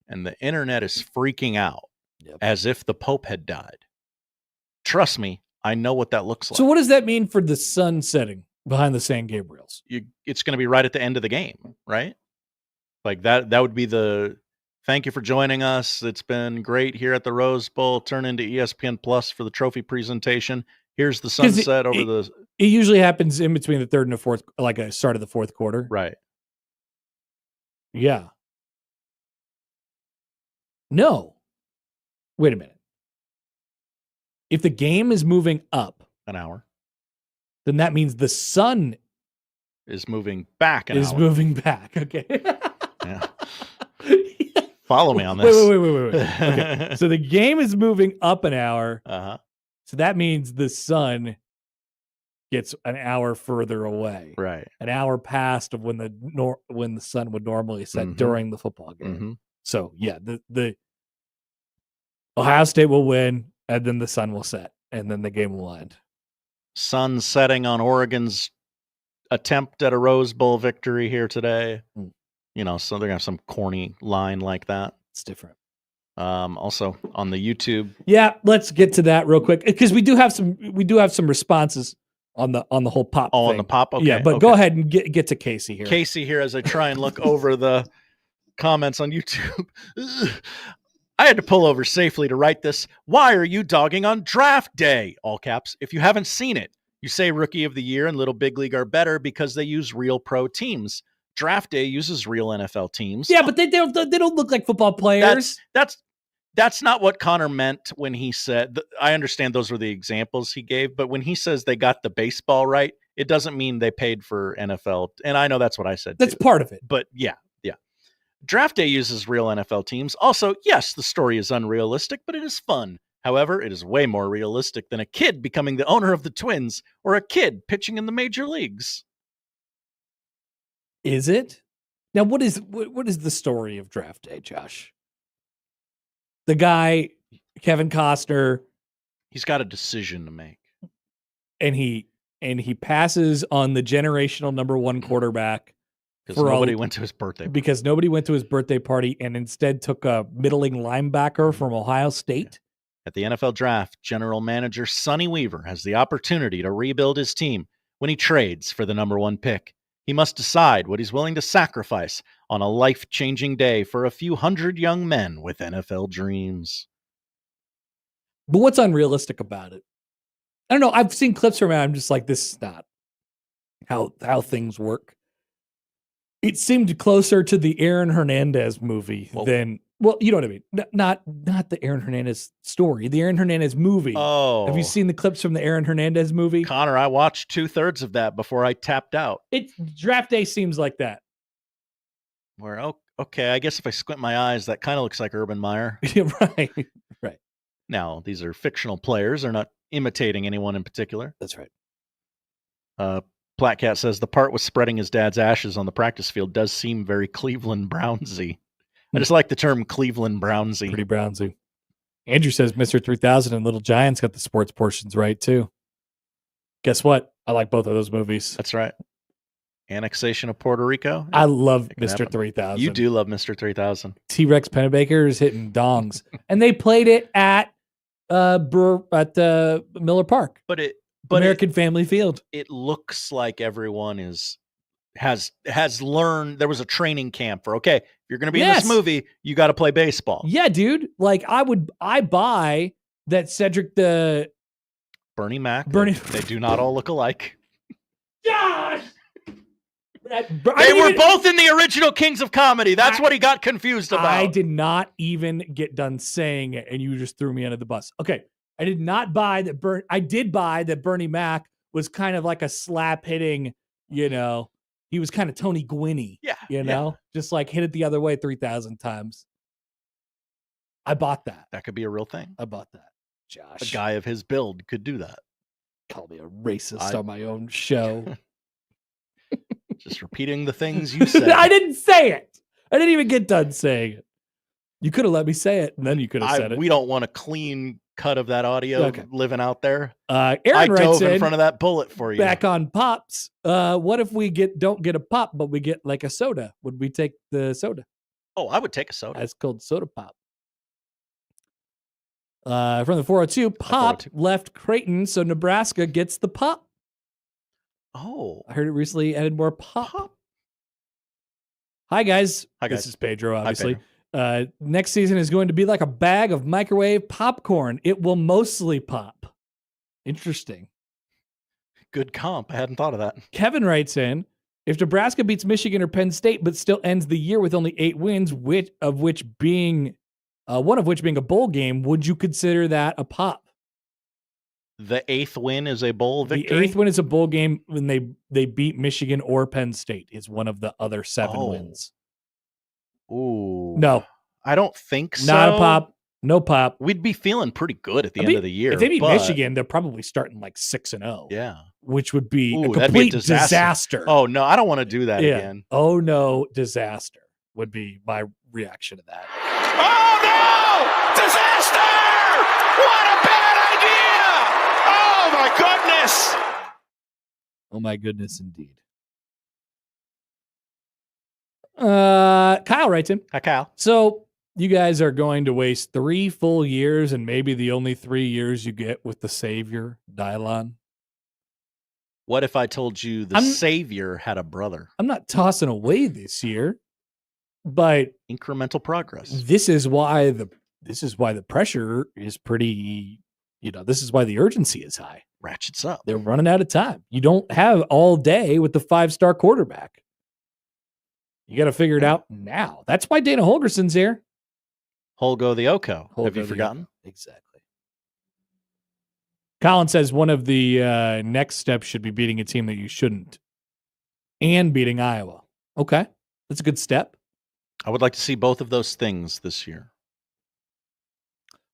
and the internet is freaking out as if the Pope had died. Trust me, I know what that looks like. So what does that mean for the sun setting behind the San Gabriels? It's going to be right at the end of the game, right? Like that would be the thank you for joining us. It's been great here at the Rose Bowl. Turn into ESPN Plus for the trophy presentation. Here's the sunset over the... It usually happens in between the third and the fourth, like a start of the fourth quarter. Right. Yeah. No. Wait a minute. If the game is moving up an hour, then that means the sun is moving back an hour. Moving back. Okay. Yeah. Follow me on this. Wait. Okay. So the game is moving up an hour. Uh-huh. So that means the sun gets an hour further away. Right. An hour past of when the sun would normally set during the football game. So yeah, the Ohio State will win, and then the sun will set, and then the game will end. Sun setting on Oregon's attempt at a Rose Bowl victory here today. You know, so they're gonna have some corny line like that. It's different. Also on the YouTube. Yeah, let's get to that real quick because we do have some responses on the whole pop. Oh, thing. on the pop. Okay, yeah, but go ahead and get to Casey here. Casey here, as I try and look over the comments on YouTube. I had to pull over safely to write this. Why are you dogging on draft day? All caps. If you haven't seen it, you say Rookie of the Year and Little Big League are better because they use real pro teams. Draft day uses real NFL teams. Yeah, but they don't look like football players. That's not what Connor meant when he said. I understand those were the examples he gave, but when he says they got the baseball right, it doesn't mean they paid for NFL. And I know that's what I said. That's too. part of it. But yeah. Draft day uses real NFL teams. Also, yes, the story is unrealistic, but it is fun. However, it is way more realistic than a kid becoming the owner of the Twins or a kid pitching in the major leagues. Is it? Now, what is the story of draft day, Josh? The guy, Kevin Costner, he's got a decision to make. And he passes on the generational number 1 quarterback. Because nobody went to his birthday party. Because nobody went to his birthday party and instead took a middling linebacker from Ohio State. At the NFL draft, general manager Sonny Weaver has the opportunity to rebuild his team when he trades for the number 1 pick. He must decide what he's willing to sacrifice on a life-changing day for a few hundred young men with NFL dreams. But what's unrealistic about it? I don't know. I've seen clips from it. I'm just like, this is not how things work. It seemed closer to the Aaron Hernandez movie than, well, you know what I mean? Not the Aaron Hernandez story, the Aaron Hernandez movie. Oh. Have you seen the clips from the Aaron Hernandez movie? Connor, I watched 2/3 of that before I tapped out. Draft day seems like that. Where, okay, I guess if I squint my eyes, that kind of looks like Urban Meyer. Right. Now, these are fictional players. They're not imitating anyone in particular. That's right. Platcat says the part with spreading his dad's ashes on the practice field does seem very Cleveland Brownsy. I just like the term Cleveland Brownsy. Pretty Brownsy. Andrew says Mr. 3000 and Little Giants got the sports portions right, too. Guess what? I like both of those movies. That's right. Annexation of Puerto Rico. I love Mr. 3000. You do love Mr. 3000. T-Rex Pennebaker is hitting dongs. And they played it at Miller Park. But American Family Field. It looks like everyone has learned. There was a training camp for, okay, if you're going to be in this movie, you got to play baseball. Yeah, dude. Like I buy that Cedric the Bernie Mac. They do not all look alike. Josh! They were both in the original Kings of Comedy. That's what he got confused about. I did not even get done saying it, and you just threw me under the bus. Okay, I did not buy that. I did buy that Bernie Mac was kind of like a slap hitting. You know, he was kind of Tony Gwynn-y. Yeah, you know, just like hit it the other way 3,000 times. I bought that. That could be a real thing. I bought that. Josh, A guy of his build could do that. Call me a racist on my own show. Just repeating the things you said. I didn't say it. I didn't even get done saying it. You could have let me say it, and then you could have said it. We don't want a clean cut of that audio living out there. Aaron I writes dove in front of that bullet for you. Back on pops. What if we don't get a pop, but we get like a soda? Would we take the soda? Oh, I would take a soda. That's called soda pop. From the 402, Pop left Creighton, so Nebraska gets the pop. Oh. I heard it recently added more pop. Hi, guys. Hi, guys. This is Pedro, Hi, obviously. Next season is going to be like a bag of microwave popcorn. It will mostly pop. Interesting. Good comp. I hadn't thought of that. Kevin writes in, if Nebraska beats Michigan or Penn State, but still ends the year with only 8 wins, one of which being a bowl game, would you consider that a pop? The 8th win is a bowl victory? The 8th win is a bowl game when they beat Michigan or Penn State. Is one of the other 7 wins. Ooh. No. I don't think so. Not a pop. No pop. We'd be feeling pretty good at the end of the year. If they beat Michigan, they're probably starting like 6-0. Yeah. Which would be a that'd be complete disaster. Oh, no. I don't want to do that again. Oh, no. Disaster would be my reaction to that. Oh no! Disaster! What a bad idea! Oh my goodness! Oh my goodness, indeed. Kyle writes in. Hi, Kyle. So you guys are going to waste 3 full years and maybe the only 3 years you get with the Savior, Dylon. What if I told you the Savior had a brother? I'm not tossing away this year, but incremental progress. This is why the pressure is pretty, this is why the urgency is high. Ratchets up. They're running out of time. You don't have all day with the 5-star quarterback. You got to figure it out now. That's why Dana Holgerson's here. Holgo the Oko. Have you the forgotten? Oko. Exactly. Colin says one of the next steps should be beating a team that you shouldn't and beating Iowa. Okay. That's a good step. I would like to see both of those things this year.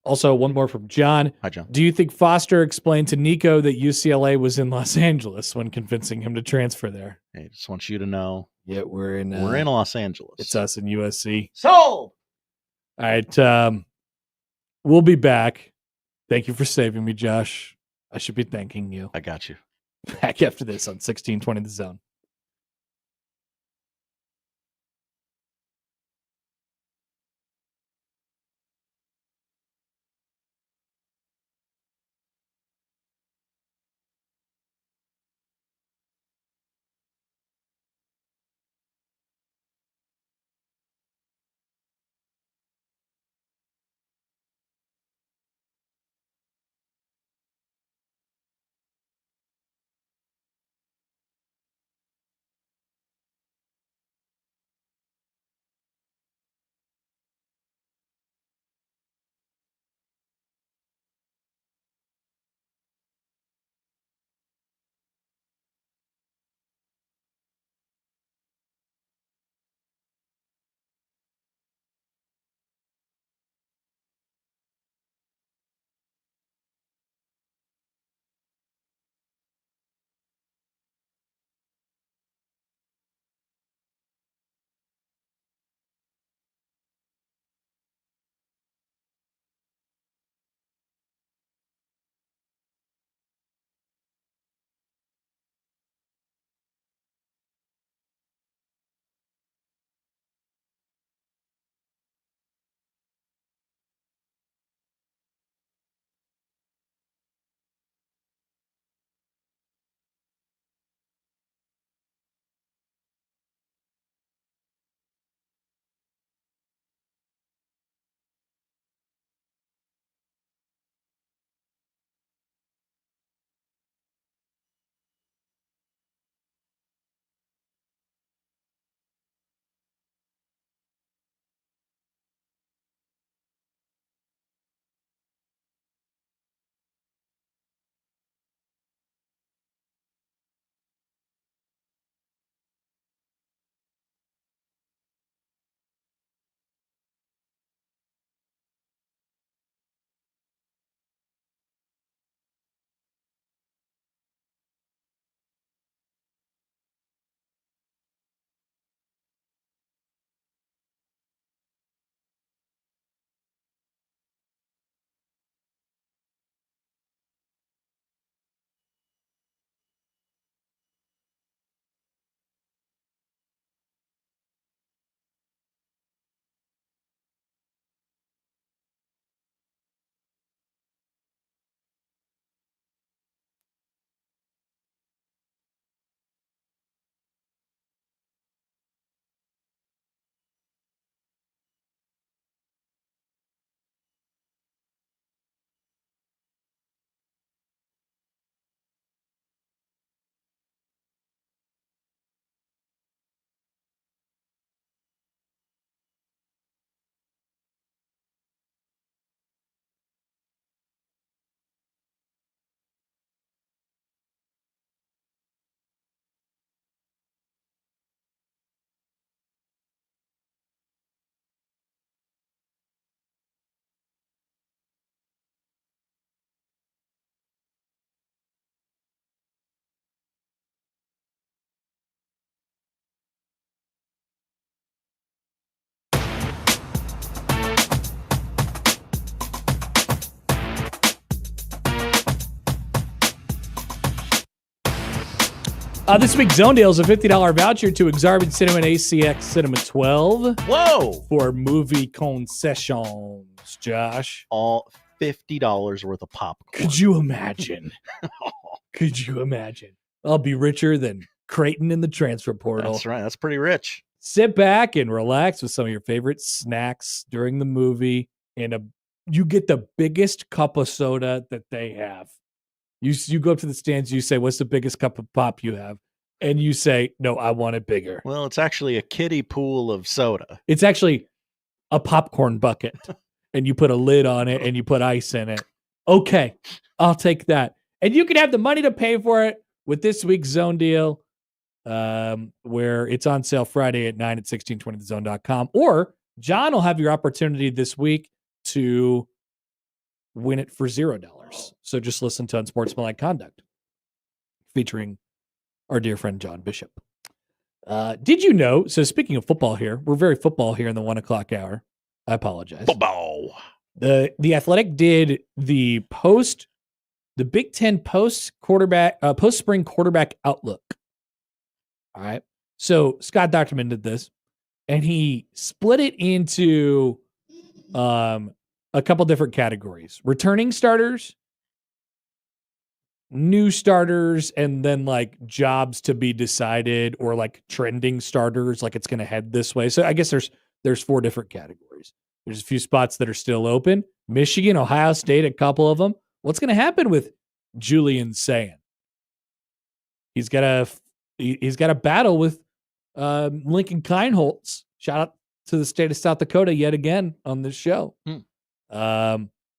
Also, one more from John. Hi, John. Do you think Foster explained to Nico that UCLA was in Los Angeles when convincing him to transfer there? Hey, just want you to know. Yeah, we're in Los Angeles. It's us in USC. Sold! All right. We'll be back. Thank you for saving me, Josh. I should be thanking you. I got you. Back after this on 1620 The Zone. This week's Zone Deal is a $50 voucher to Exarban Cinema and ACX Cinema 12. Whoa! For movie concessions, Josh. All $50 worth of popcorn. Could you imagine? Could you imagine? I'll be richer than Creighton in the transfer portal. That's right. That's pretty rich. Sit back and relax with some of your favorite snacks during the movie. And you get the biggest cup of soda that they have. You go up to the stands, you say, what's the biggest cup of pop you have? And you say, no, I want it bigger. Well, it's actually a kiddie pool of soda. It's actually a popcorn bucket. And you put a lid on it and you put ice in it. Okay, I'll take that. And you can have the money to pay for it with this week's Zone Deal, where it's on sale Friday at 9 at 1620thezone.com. Or John will have your opportunity this week to win it for $0. So just listen to Unsportsmanlike Conduct, featuring our dear friend John Bishop. Did you know? So speaking of football here, we're very football here in the 1 o'clock hour. I apologize. Football. The Athletic did the Big Ten post spring quarterback outlook. All right. So Scott Docterman did this, and he split it into a couple different categories: returning starters, new starters, and then like jobs to be decided, or like trending starters, like it's going to head this way. So I guess there's 4 different categories. There's a few spots that are still open. Michigan, Ohio State, a couple of them. What's going to happen with Julian Sayin? He's got a battle with Lincoln Kienholz. Shout out to the state of South Dakota yet again on this show.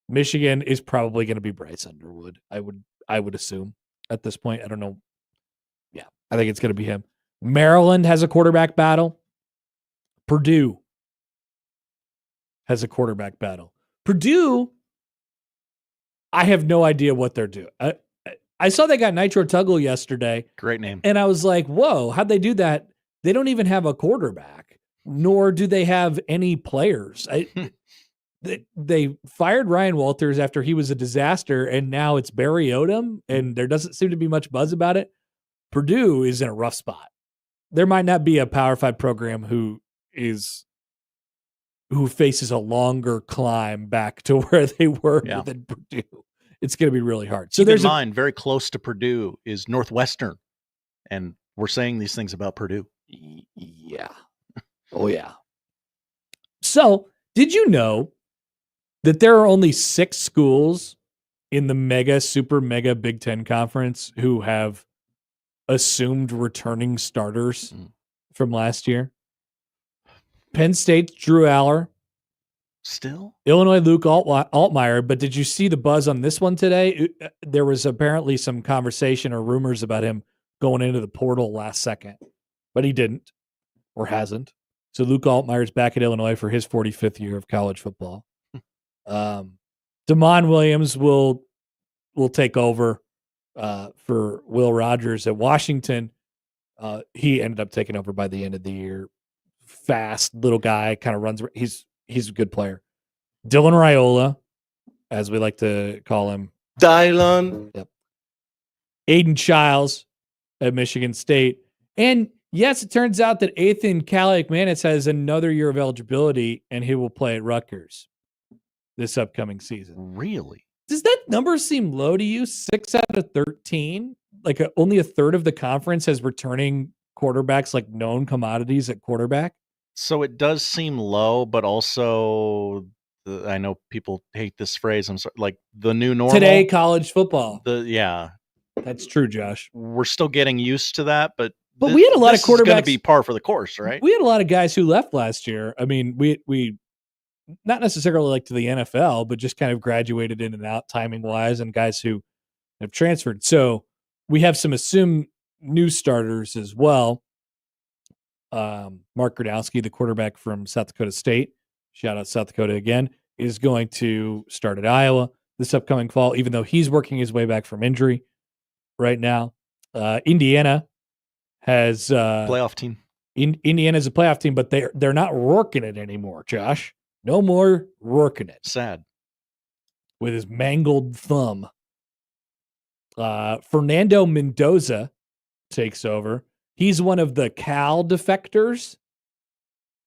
Michigan is probably going to be Bryce Underwood. I would assume at this point. I don't know. Yeah, I think it's going to be him. Maryland has a quarterback battle. Purdue has a quarterback battle. Purdue, I have no idea what they're doing. I saw they got Nitro Tuggle yesterday. Great name. And I was like, whoa, how'd they do that? They don't even have a quarterback, nor do they have any players. They fired Ryan Walters after he was a disaster, and now it's Barry Odom, and there doesn't seem to be much buzz about it. Purdue is in a rough spot. There might not be a Power 5 program who faces a longer climb back to where they were than Purdue. It's going to be really hard. So Keep in mind, very close to Purdue is Northwestern, and we're saying these things about Purdue. Yeah. Oh, yeah. So did you know that there are only 6 schools in the super mega Big Ten conference who have assumed returning starters from last year? Penn State's Drew Aller. Still? Illinois, Luke Altmaier. But did you see the buzz on this one today? There was apparently some conversation or rumors about him going into the portal last second, but he didn't or hasn't. So Luke Altmaier's back at Illinois for his 45th year of college football. Damon Williams will take over for Will Rogers at Washington. He ended up taking over by the end of the year. Fast little guy, kind of runs. He's a good player. Dylan Raiola, as we like to call him. Dylan. Yep. Aiden Childs at Michigan State. And yes, it turns out that Ethan Kaliak-Manis has another year of eligibility, and he will play at Rutgers this upcoming season. Really? Does that number seem low to you? 6 out of 13? Like only a third of the conference has returning quarterbacks, like known commodities at quarterback? So it does seem low, but also I know people hate this phrase. I'm sorry, like the new normal. Today, college football. That's true, Josh. We're still getting used to that, but we had a lot of quarterbacks. It's going to be par for the course, right? We had a lot of guys who left last year. I mean, we not necessarily like to the NFL, but just kind of graduated in and out timing wise, and guys who have transferred. So we have some assumed new starters as well. Mark Gradowski, the quarterback from South Dakota State, shout out South Dakota again, is going to start at Iowa this upcoming fall, even though he's working his way back from injury right now. Indiana has playoff team. Indiana's a playoff team, but they're not working it anymore, Josh. No more working it. Sad. With his mangled thumb. Fernando Mendoza takes over. He's one of the Cal defectors.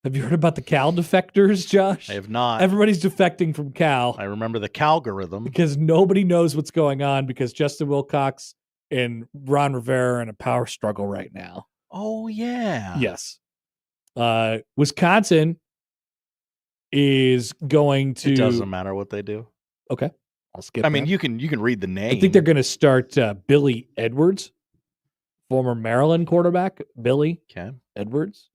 Have you heard about the Cal defectors, Josh? I have not. Everybody's defecting from Cal. I remember the Calgorithm. Because nobody knows what's going on because Justin Wilcox and Ron Rivera are in a power struggle right now. Oh, yeah. Yes. Wisconsin is going to... It doesn't matter what they do. Okay. I'll skip I mean, that. you can read the name. I think they're going to start Billy Edwards, former Maryland quarterback, Billy Edwards.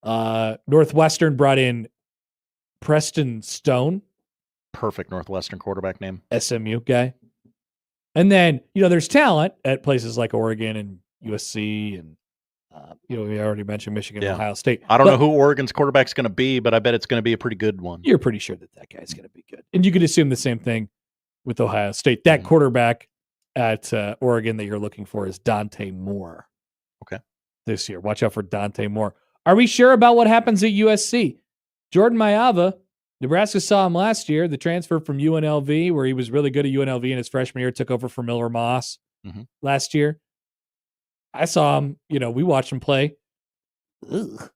Northwestern brought in Preston Stone. Perfect Northwestern quarterback name. SMU guy. And then, there's talent at places like Oregon and USC and, we already mentioned Michigan and Ohio State. I don't know who Oregon's quarterback's going to be, but I bet it's going to be a pretty good one. You're pretty sure that guy's going to be good. And you could assume the same thing with Ohio State. That quarterback at Oregon that you're looking for is Dante Moore. Okay. This year. Watch out for Dante Moore. Are we sure about what happens at USC? Jordan Maiava, Nebraska saw him last year, the transfer from UNLV, where he was really good at UNLV in his freshman year, took over for Miller Moss last year. I saw him, we watched him play. Let's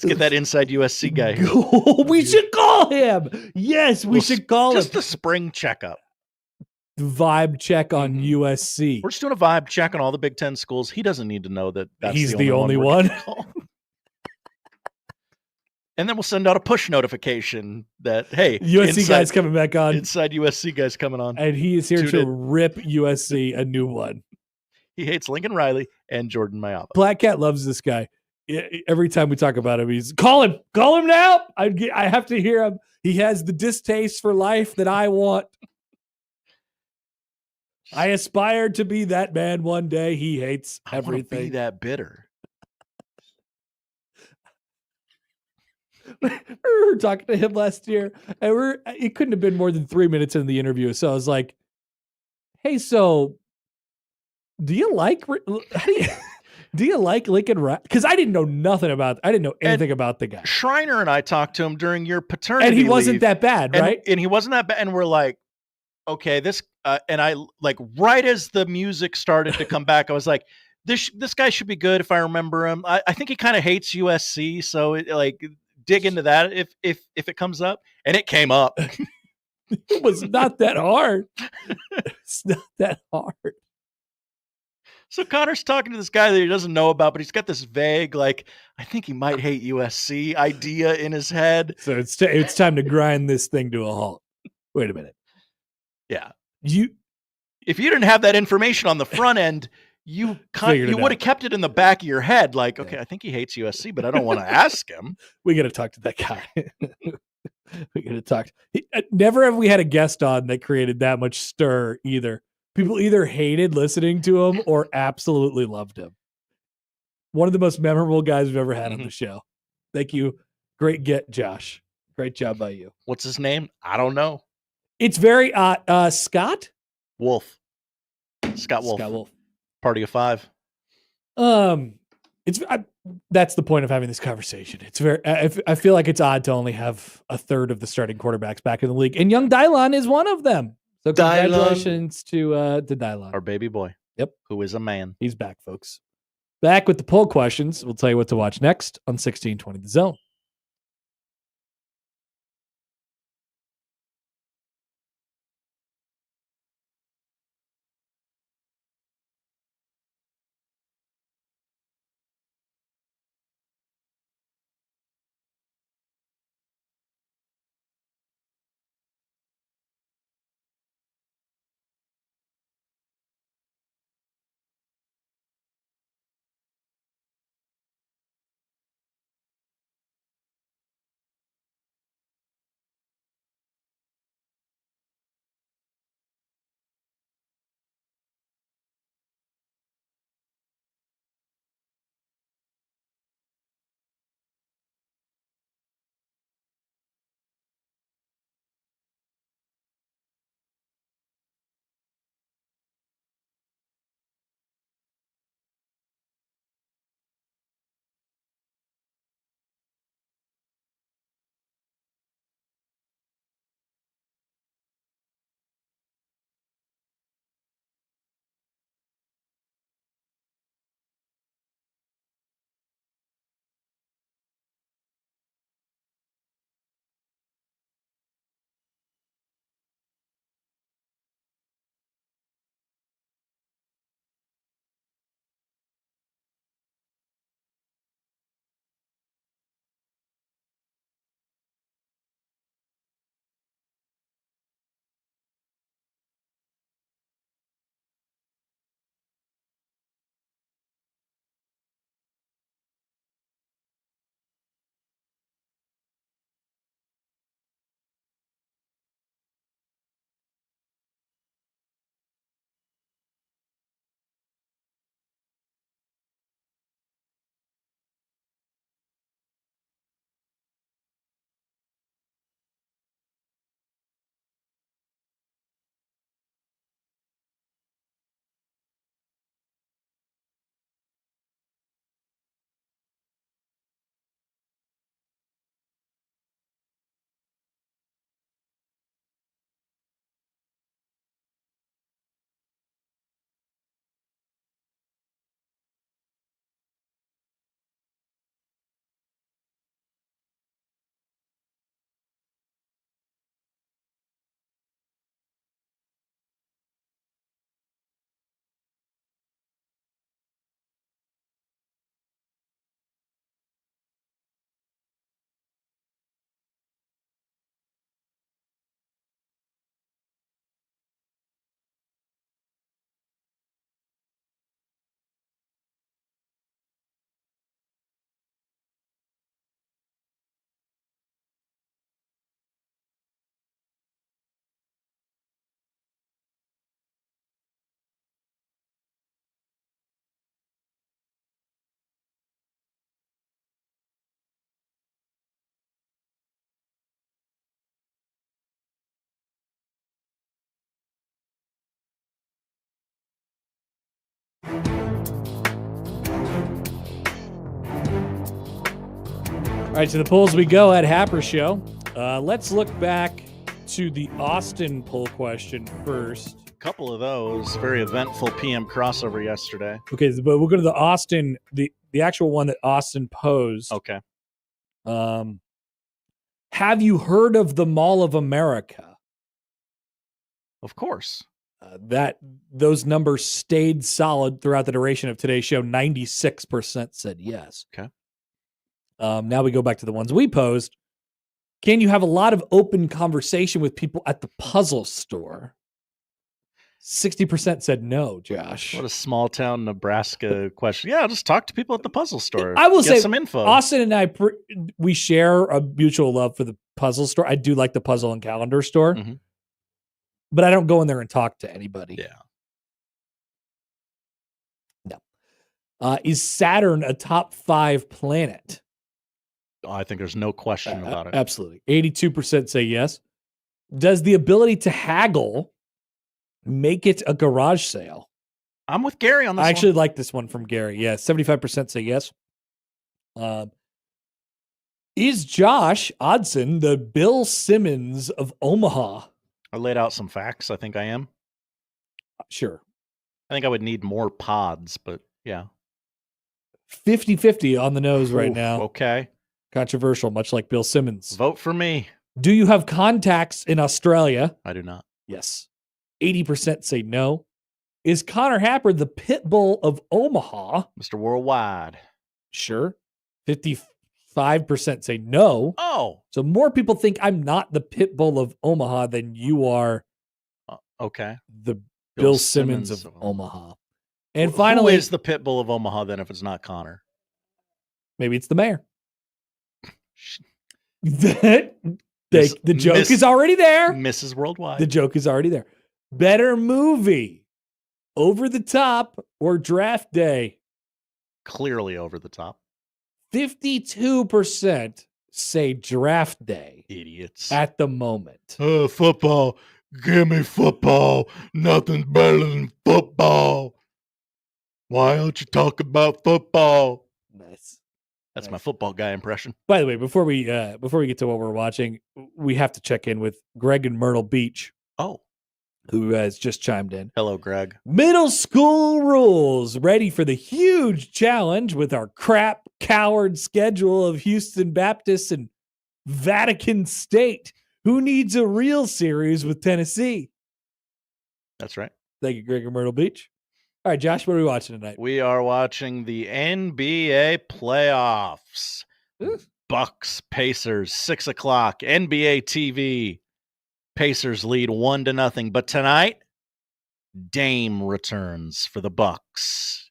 get that inside USC guy here. We should call him. Yes, we should call him. Just the spring checkup. Vibe check on USC. We're just doing a vibe check on all the Big Ten schools. He doesn't need to know that he's the only one. And then we'll send out a push notification that, hey, USC guy's coming back on. Inside USC guy's coming on. And he is here to rip USC a new one. He hates Lincoln Riley and Jordan Maiava. Black Cat loves this guy. Every time we talk about him, he's call him now. I have to hear him. He has the distaste for life that I want. I aspire to be that man one day. He hates everything. Be that bitter. We were talking to him last year, and it couldn't have been more than 3 minutes into the interview. So I was like, "Hey, so do you like Lincoln Riley?" Because I didn't know anything about the guy. Schreiner and I talked to him during your paternity and he wasn't leave, that bad, right? And he wasn't that bad. And we're like, okay, this. And I right as the music started to come back, I was like, this guy should be good if I remember him. I think he kind of hates USC, so dig into that if it comes up, and it came up. It was not that hard. It's not that hard. So Connor's talking to this guy that he doesn't know about, but he's got this vague, I think he might hate USC idea in his head. So it's time to grind this thing to a halt. Wait a minute. Yeah. If you didn't have that information on the front end, you would have kept it in the back of your head. Okay, I think he hates USC, but I don't want to ask him. We got to talk to that guy. We got to talk. Never have we had a guest on that created that much stir either. People either hated listening to him or absolutely loved him. One of the most memorable guys we've ever had on the show. Thank you. Great get, Josh. Great job by you. What's his name? I don't know. It's very Scott Wolf. Scott Wolf. Scott Wolf. Party of five. That's the point of having this conversation. It's very. I feel like it's odd to only have a third of the starting quarterbacks back in the league, and young Dylon is one of them. So congratulations to Dylon, our baby boy. Yep, who is a man. He's back, folks. Back with the poll questions. We'll tell you what to watch next on 1620 The Zone. right, to the polls we go at Happer Show. Let's look back to the Austin poll question first. A couple of those. Very eventful PM crossover yesterday. Okay, but we'll go to the Austin, the actual one that Austin posed. Okay. Have you heard of the Mall of America? Of course. Those numbers stayed solid throughout the duration of today's show. 96% said yes. Okay. Now we go back to the ones we posed. Can you have a lot of open conversation with people at the puzzle store? 60% said no, Josh. What a small town Nebraska question. Yeah, just talk to people at the puzzle store. I will say some info. Austin and I, we share a mutual love for the puzzle store. I do like the puzzle and calendar store, but I don't go in there and talk to anybody. Yeah. No. Is Saturn a top 5 planet? Oh, I think there's no question about it. Absolutely. 82% say yes. Does the ability to haggle make it a garage sale? I'm with Gary on this I actually one. like this one from Gary. Yeah, 75% say yes. Is Josh Odson the Bill Simmons of Omaha? I laid out some facts. I think I am. Sure. I think I would need more pods, but yeah. 50-50 on the nose right now. Okay. Controversial, much like Bill Simmons. Vote for me. Do you have contacts in Australia? I do not. Yes. 80% say no. Is Connor Happer the pit bull of Omaha? Mr. Worldwide. Sure. 55% say no. Oh. So more people think I'm not the pit bull of Omaha than you are Okay. the Bill Simmons of Omaha. And Who finally, is the pit bull of Omaha then if it's not Connor? maybe it's the mayor. The joke is already there. Mrs. Worldwide. The joke is already there. Better movie, Over the Top or Draft Day? Clearly over the top. 52% say Draft Day. Idiots. At the moment. Football. Give me football. Nothing's better than football. Why don't you talk about football? Nice. That's my football guy impression. By the way, before we get to what we're watching, we have to check in with Greg in Myrtle Beach. Oh. Who has just chimed in. Hello, Greg. Middle school rules, ready for the huge challenge with our crap coward schedule of Houston Baptist and Vatican State. Who needs a real series with Tennessee? That's right. Thank you, Greg in Myrtle Beach. All right, Josh, what are we watching tonight? We are watching the NBA playoffs. Bucks, Pacers, 6 o'clock. NBA TV. Pacers lead 1-0. But tonight, Dame returns for the Bucks.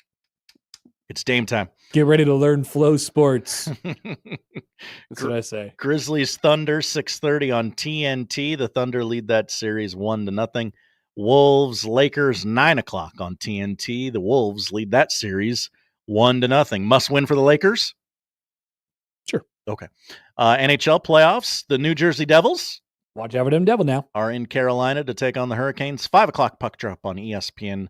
It's Dame time. Get ready to learn flow sports. That's what I say. Grizzlies Thunder, 6:30 on TNT. The Thunder lead that series 1-0. Wolves Lakers, 9 o'clock on TNT. The Wolves lead that series 1-0. Must win for the Lakers? Sure. Okay. NHL playoffs. The New Jersey Devils. Watch out for them Devil now. Are in Carolina to take on the Hurricanes. 5 o'clock puck drop on ESPN.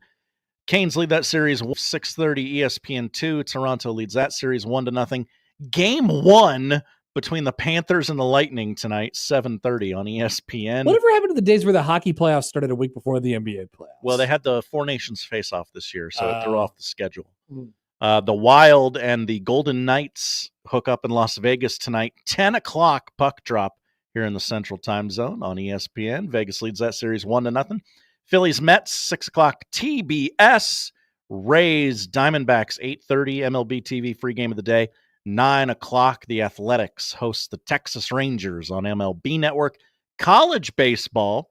Canes lead that series 6:30 ESPN2. Toronto leads that series 1-0. Game 1 between the Panthers and the Lightning tonight, 7:30 on ESPN. Whatever happened to the days where the hockey playoffs started a week before the NBA playoffs? Well, they had the Four Nations face-off this year, so it threw off the schedule. The Wild and the Golden Knights hook up in Las Vegas tonight, 10 o'clock puck drop here in the Central Time Zone on ESPN. Vegas leads that series 1-0. Phillies Mets, 6 o'clock TBS. Rays Diamondbacks, 8:30 MLB TV free game of the day. 9 o'clock, the Athletics host the Texas Rangers on MLB Network. College baseball,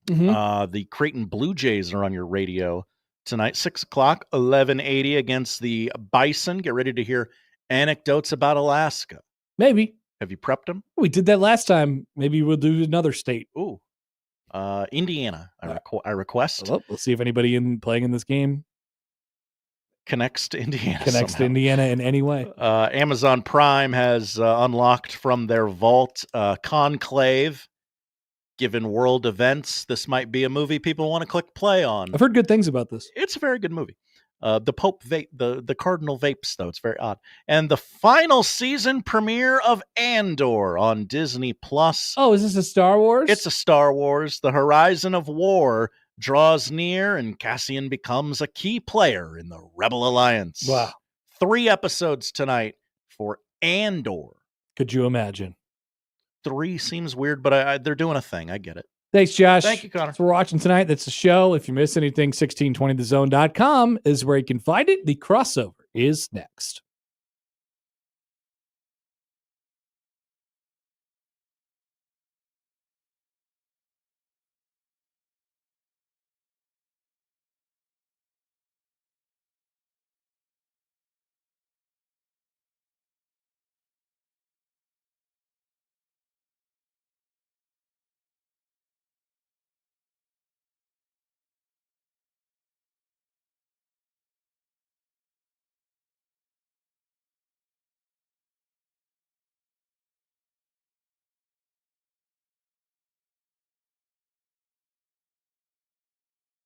the Creighton Blue Jays are on your radio tonight. 6 o'clock, 1180 against the Bison. Get ready to hear anecdotes about Alaska. Maybe. Have you prepped them? We did that last time. Maybe we'll do another state. Ooh. Indiana, I request. Well, we'll see if anybody playing in this game connects to Indiana. To Indiana in any way. Amazon Prime has unlocked from their vault Conclave. Given world events, this might be a movie people want to click play on. I've heard good things about this. It's a very good movie. The Pope vape, the Cardinal vapes, though. It's very odd. And the final season premiere of Andor on Disney Plus. Oh, is this a Star Wars? It's a Star Wars. The horizon of war draws near, and Cassian becomes a key player in the Rebel Alliance. Wow. 3 episodes tonight for Andor. Could you imagine? 3 seems weird, but they're doing a thing. I get it. Thanks, Josh. Thank you, Connor. Thanks for watching tonight. That's the show. If you miss anything, 1620thezone.com is where you can find it. The crossover is next.